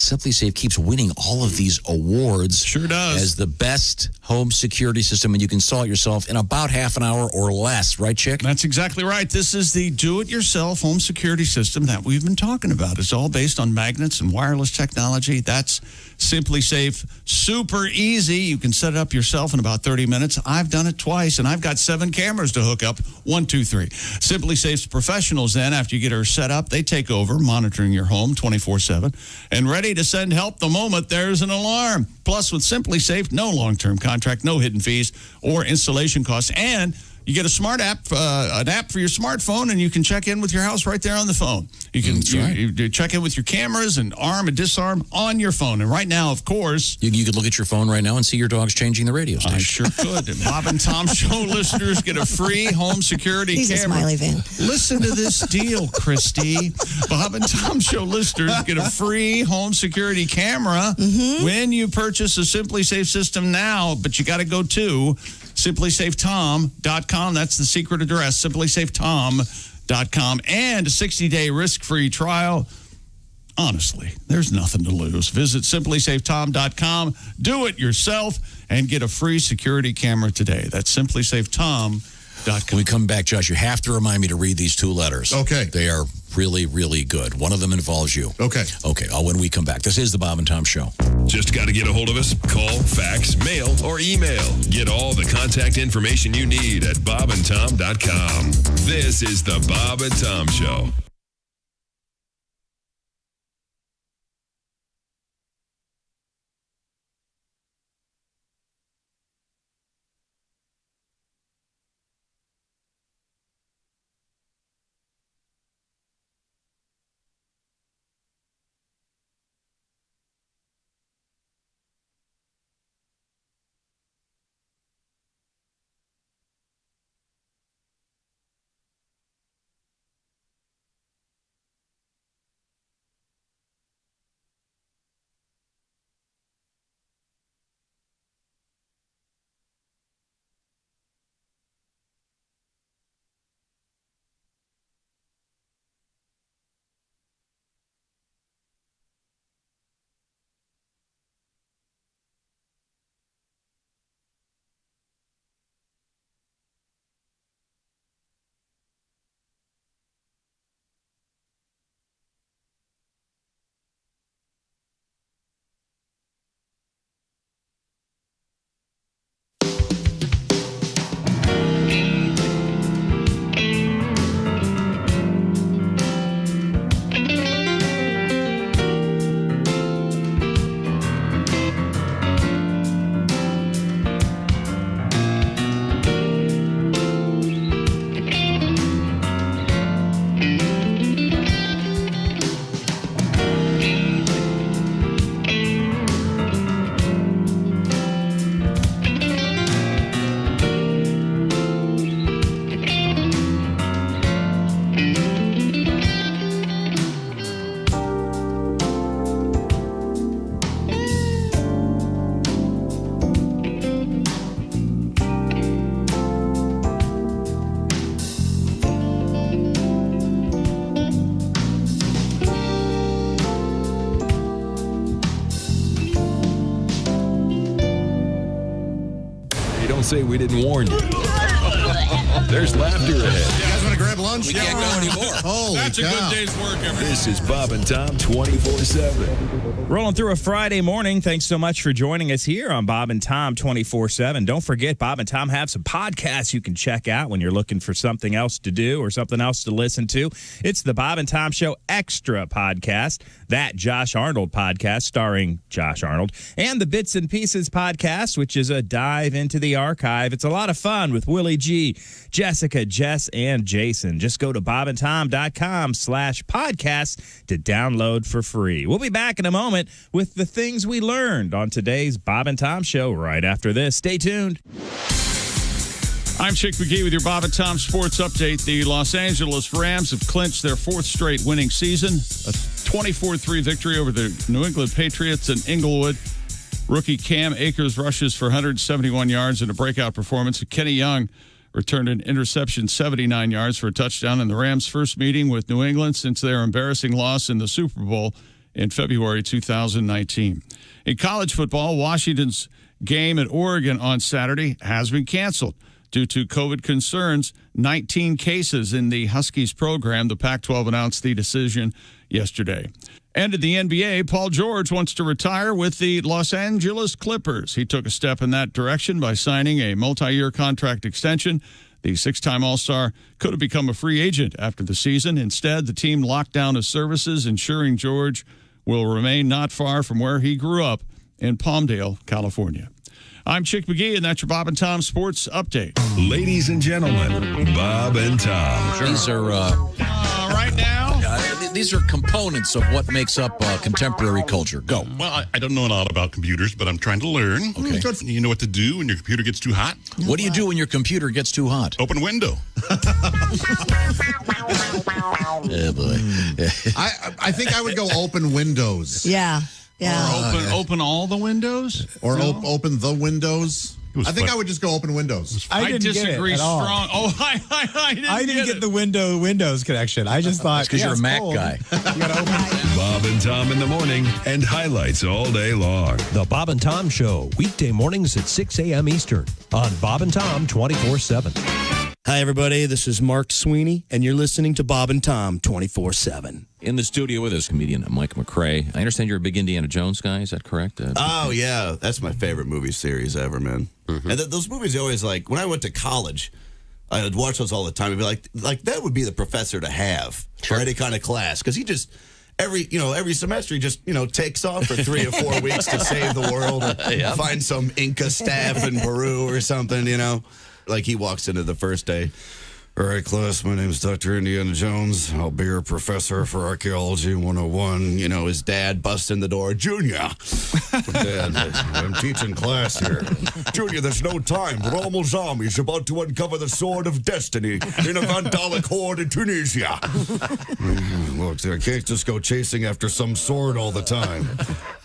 Simply Safe keeps winning all of these awards. Sure does. As the best home security system, and you can install it yourself in about half an hour or less. Right, Chick? That's exactly right. This is the do-it-yourself home security system that we've been talking about. It's all based on magnets and wireless technology. That's Simply Safe. Super easy. You can set it up yourself in about 30 minutes. I've done it twice, and I've got 7 cameras to hook up. 1, 2, 3. Simply Safe's professionals then, after you get her set up, they take over, monitoring your home 24/7, and ready to send help the moment there's an alarm. Plus, with Simply Safe, no long-term contract, no hidden fees or installation costs, and you get a smart app, an app for your smartphone, and you can check in with your house right there on the phone. You can you check in with your cameras and arm and disarm on your phone. And right now, of course, you could look at your phone right now and see your dog's changing the radio station. I sure could. And Bob and Tom Show listeners get a free home security He's camera. a smiley fan. Listen to this deal, Christy. Bob and Tom Show listeners get a free home security camera when you purchase a Simply Safe system now. But you got to go to simplysafetom.com. That's the secret address, simplysafetom.com. And a 60-day risk-free trial. Honestly, there's nothing to lose. Visit simplysafetom.com, do it yourself, and get a free security camera today. That's simplysafetom.com. When we come back, Josh, you have to remind me to read these 2 letters. Okay. They are really, really good. One of them involves you. Okay. Okay, when we come back. This is the Bob and Tom Show. Just got to get a hold of us? Call, fax, mail, or email. Get all the contact information you need at bobandtom.com. This is the Bob and Tom Show. Say we didn't warn you. There's laughter ahead. You guys want to grab lunch? We can't go anymore. Holy That's a cow. good day's work, everybody. This is Bob and Tom 24/7. Rolling through a Friday morning. Thanks so much for joining us here on Bob and Tom 24/7. Don't forget, Bob and Tom have some podcasts you can check out when you're looking for something else to do or something else to listen to. It's the Bob and Tom Show Extra podcast, that Josh Arnold podcast starring Josh Arnold, and the Bits and Pieces podcast, which is a dive into the archive. It's a lot of fun with Willie G, Jessica, Jess, and Jason. Just go to bobandtom.com/podcast to download for free. We'll be back in a moment with the things we learned on today's Bob and Tom Show right after this. Stay tuned. I'm Chick McGee with your Bob and Tom Sports Update. The Los Angeles Rams have clinched their 4th straight winning season, a 24-3 victory over the New England Patriots in Inglewood. Rookie Cam Akers rushes for 171 yards in a breakout performance. Kenny Young returned an interception, 79 yards for a touchdown in the Rams' first meeting with New England since their embarrassing loss in the Super Bowl in February 2019. In college football, Washington's game at Oregon on Saturday has been canceled due to COVID concerns. 19 cases in the Huskies program. The Pac-12 announced the decision yesterday. And in the NBA, Paul George wants to retire with the Los Angeles Clippers. He took a step in that direction by signing a multi-year contract extension. The six-time All-Star could have become a free agent after the season. Instead, the team locked down his services, ensuring George will remain not far from where he grew up in Palmdale, California. I'm Chick McGee, and that's your Bob and Tom Sports Update. Ladies and gentlemen, Bob and Tom. These are right now. These are components of what makes up contemporary culture. Go. Well, I don't know a lot about computers, but I'm trying to learn. Okay. You know what to do when your computer gets too hot? What do you do when your computer gets too hot? Open a window. Oh, boy. I think I would go open windows. Yeah. Or open all the windows? Or open the windows. I think I would just go open windows. I didn't disagree get it at all. strong. Oh, I didn't get the Windows connection. I just thought because you're a Mac guy. You gotta open Bob and Tom in the morning and highlights all day long. The Bob and Tom Show, weekday mornings at 6 a.m. Eastern on Bob and Tom 24/7. Hi, everybody. This is Mark Sweeney, and you're listening to Bob and Tom 24/7. In the studio with us, comedian Mike McRae. I understand you're a big Indiana Jones guy. Is that correct? Oh, yeah. That's my favorite movie series ever, man. Mm-hmm. And those movies always, like, when I went to college, I would watch those all the time. I'd be like that would be the professor to have for any kind of class. Because he just, every semester, he just, takes off for 3 or 4 weeks to save the world. Or find some Inca staff in Peru or something, Like he walks into the first day. All right, class, my name is Dr. Indiana Jones. I'll be your professor for Archaeology 101. His dad busts in the door. Junior, Dad, I'm teaching class here. Junior, there's no time. Rommel Zombie's about to uncover the sword of destiny in a Vandalic horde in Tunisia. Look, I can't just go chasing after some sword all the time.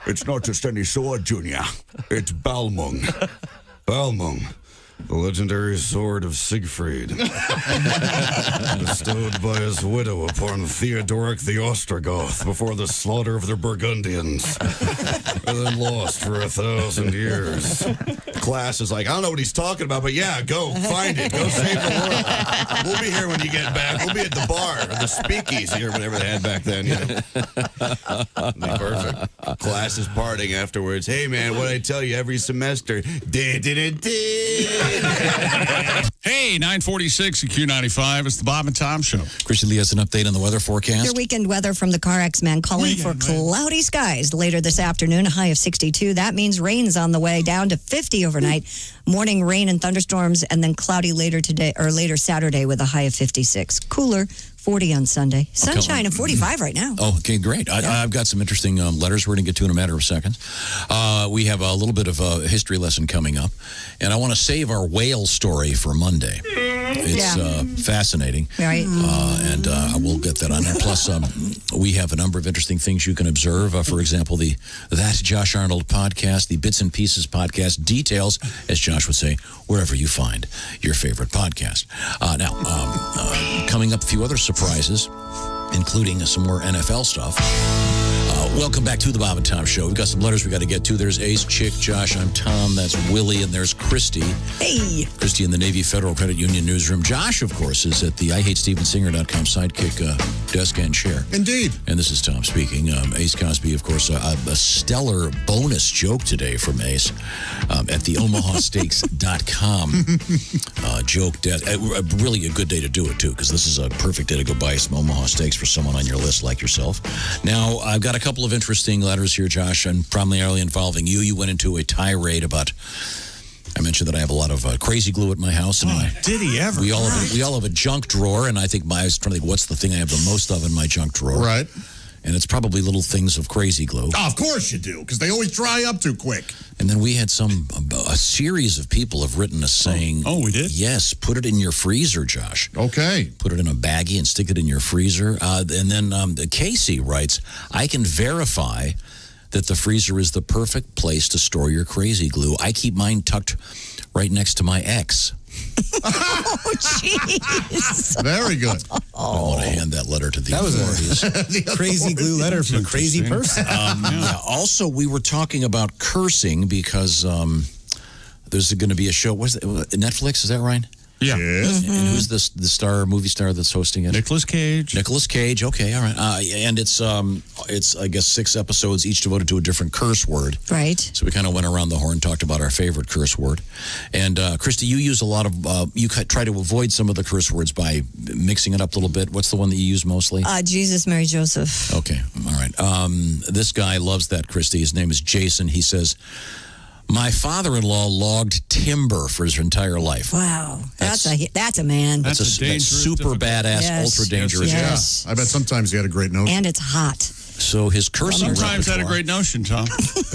It's not just any sword, Junior. It's Balmung. Balmung. The legendary sword of Siegfried, bestowed by his widow upon Theodoric the Ostrogoth before the slaughter of the Burgundians, and then lost for 1,000 years. Class is like, I don't know what he's talking about, but yeah, go find it. Go save the world. We'll be here when you get back. We'll be at the bar, or the speakeasy, or whatever they had back then. Perfect. Class is partying afterwards. Hey, man, what I tell you every semester? Hey, 946 at Q95. It's the Bob and Tom Show. Christy Lee has an update on the weather forecast. Your weekend weather from the Car X-Man calling for cloudy skies later this afternoon, a high of 62. That means rain's on the way, down to 50 overnight. Morning rain and thunderstorms, and then cloudy later today or later Saturday with a high of 56. Cooler, 40 on Sunday. Sunshine of 45 right now. Oh, okay, great. I've got some interesting letters we're going to get to in a matter of seconds. We have a little bit of a history lesson coming up, and I want to save our whale story for Monday. It's fascinating. Right. And we'll get that on there. Plus, we have a number of interesting things you can observe. For example, the That Josh Arnold podcast, the Bits and Pieces podcast, details, as Josh would say, wherever you find your favorite podcast. Now, coming up, a few other surprises, including some more NFL stuff. Welcome back to the Bob and Tom Show. We've got some letters we got to get to. There's Ace, Chick, Josh, I'm Tom, that's Willie, and there's Christy. Hey. Christy in the Navy Federal Credit Union newsroom. Josh, of course, is at the IHateStevenSinger.com sidekick desk and chair. Indeed. And this is Tom speaking. Ace Cosby, of course, a stellar bonus joke today from Ace at the OmahaSteaks.com joke desk. Really a good day to do it, too, because this is a perfect day to go buy some Omaha Steaks for someone on your list like yourself. Now, I've got a couple of interesting letters here, Josh, and primarily involving you. You went into a tirade about... I mentioned that I have a lot of crazy glue at my house. And did he ever? We all have a junk drawer, and I was trying to think, what's the thing I have the most of in my junk drawer? Right. And it's probably little things of crazy glue. Oh, of course you do, because they always dry up too quick. And then we had a series of people have written us saying... Oh, we did? Yes, put it in your freezer, Josh. Okay. Put it in a baggie and stick it in your freezer. And then Casey writes, I can verify that the freezer is the perfect place to store your crazy glue. I keep mine tucked right next to my ex. Oh, jeez. Very good. I want to hand that letter to the That was authorities. a crazy glue letter from a crazy person. Yeah. Also, we were talking about cursing because there's going to be a show. What's it, Netflix? Is that right? Yeah. And who's the movie star that's hosting it? Nicolas Cage. Nicolas Cage. Okay, all right. And it's I guess 6 episodes, each devoted to a different curse word. Right. So we kind of went around the horn, talked about our favorite curse word. And Christy, you use a lot of you try to avoid some of the curse words by mixing it up a little bit. What's the one that you use mostly? Jesus, Mary, Joseph. Okay, all right. This guy loves that, Christy. His name is Jason. He says, my father-in-law logged timber for his entire life. Wow. That's a man. That's super badass, ultra dangerous. Yes. I bet sometimes he had a great notion. And it's hot. So his cursing Sometimes had a repertoire- great notion, Tom.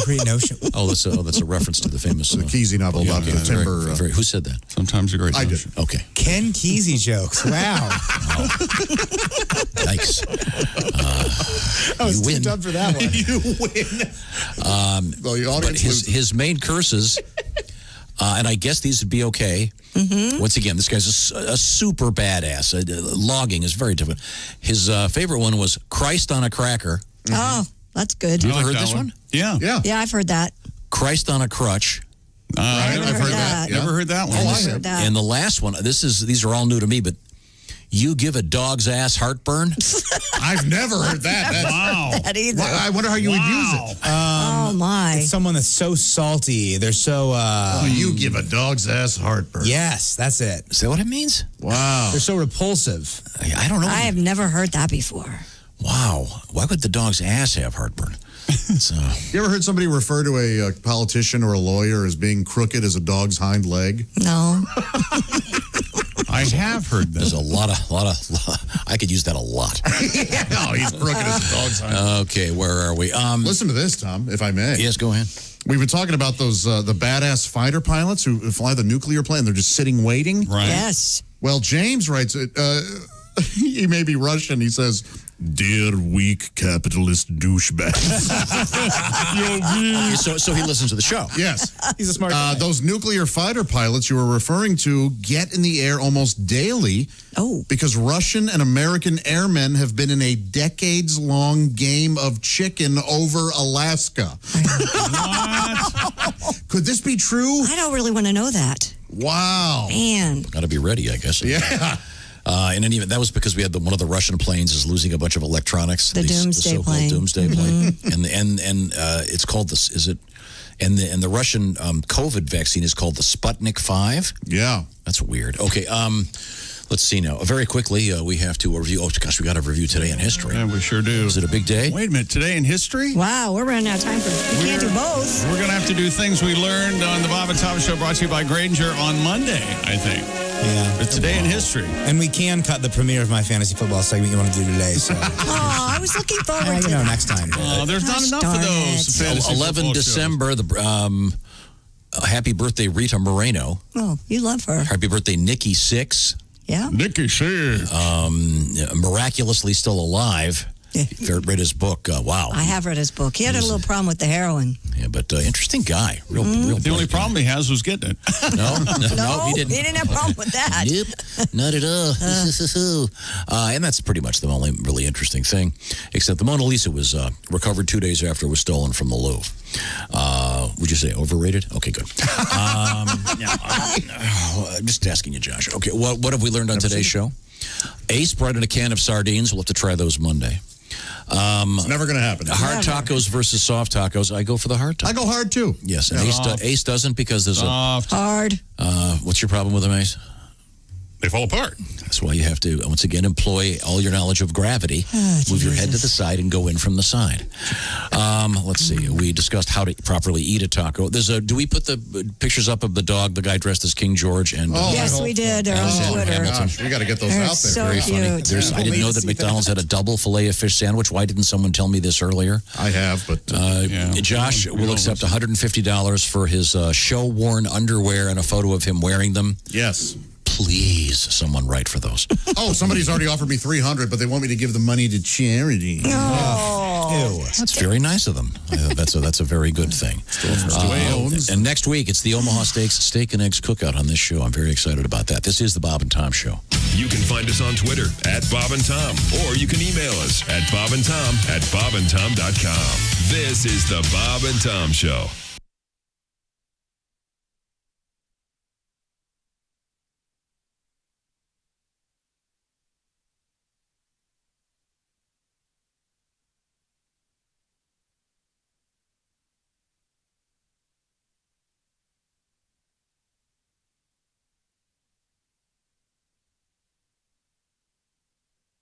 Great notion. Oh, that's a reference to the famous the Kesey novel about the timber. who said that? Sometimes a great I notion. did. Okay. Ken Kesey jokes. Wow. Yikes. I was You too win. dumb for that one. You win. Well, your But audience his main curses, and I guess these would be okay. Once again, this guy's a super badass. Logging is very different. His favorite one was Christ on a cracker. Oh, that's good. You ever heard this one? Yeah. Yeah, I've heard that. Christ on a crutch. I've never heard that. Never heard that one. And, I heard that. and the last one, these are all new to me, but you give a dog's ass heartburn? I've never heard that. Wow. That either. I wonder how you would use it. Oh, my. It's someone that's so salty. They're so. You give a dog's ass heartburn. Yes, that's it. Is that what it means? Wow. They're so repulsive. I don't know. I have never heard that before. Wow. Why would the dog's ass have heartburn? So, You ever heard somebody refer to a politician or a lawyer as being crooked as a dog's hind leg? No. I have heard there's that. a lot of I could use that a lot. No, he's crooked as a dog's hind leg. Okay, where are we? Listen to this, Tom, if I may. Yes, go ahead. We've been talking about those the badass fighter pilots who fly the nuclear plane. They're just sitting waiting. Right. Yes. Well, James writes it. He may be Russian. He says, "Dear weak capitalist douchebags." So he listens to the show. Yes. He's a smart guy. Those nuclear fighter pilots you were referring to get in the air almost daily. Oh. Because Russian and American airmen have been in a decades-long game of chicken over Alaska. Could this be true? I don't really want to know that. Wow. Man. Got to be ready, I guess. Yeah. In any event, that was because we had one of the Russian planes is losing a bunch of electronics. The Doomsday so-called plane. Doomsday plane, and it's called this. Is it? And the Russian COVID vaccine is called the Sputnik 5. Yeah. That's weird. Okay. Let's see now. Very quickly, we have to review. Oh gosh, we got to review today in history. Yeah, we sure do. Is it a big day? Wait a minute. Today in history? Wow, we're running out of time for. We can't do both. We're going to have to do things we learned on the Bob and Tom Show, brought to you by Granger on Monday, I think. Yeah. But today in history. And we can cut the premiere of my fantasy football segment you want to do today. So, Oh, I was looking forward to that. next time. There's not Gosh, enough darn of those. it. fantasy 11 football December. The happy birthday, Rita Moreno. Oh, you love her. Happy birthday, Nikki Sixx. Yeah. shows. Nikki Sixx. Miraculously still alive. Read his book. Wow. I have read his book. He had a little problem with the heroin. Yeah, but interesting guy. Real The only bright problem he has was getting it. No, No, he didn't. have a problem with that. Nope, not at all. And that's pretty much the only really interesting thing. Except the Mona Lisa was recovered 2 days after it was stolen from the Louvre. Would you say overrated? Okay, good. Now, I'm just asking you, Josh. Okay, what have we learned on today's show? Ace brought in a can of sardines. We'll have to try those Monday. It's never going to happen. Hard tacos versus soft tacos. I go for the hard tacos. I go hard, too. Yes, and Ace doesn't because there's Hard. what's your problem with them, Ace? They fall apart. That's why you have to, once again, employ all your knowledge of gravity. Move your head to the side and go in from the side. Let's see. We discussed how to properly eat a taco. Do we put the pictures up of the dog, the guy dressed as King George? And Yes, we did. They're on Twitter. Gosh, we got to get those They're out there. so Very cute. funny. I didn't know that McDonald's had a double filet of fish sandwich. Why didn't someone tell me this earlier? I have, but Josh will accept $150 for his show-worn underwear and a photo of him wearing them. yes. Please, someone write for those. Oh, somebody's already offered me $300, but they want me to give the money to charity. Oh. That's very nice of them. That's a very good thing. And next week, it's the Omaha Steaks Steak and Eggs Cookout on this show. I'm very excited about that. This is the Bob and Tom Show. You can find us on Twitter @Bob and Tom, or you can email us at bobandtom@bobandtom.com. This is the Bob and Tom Show.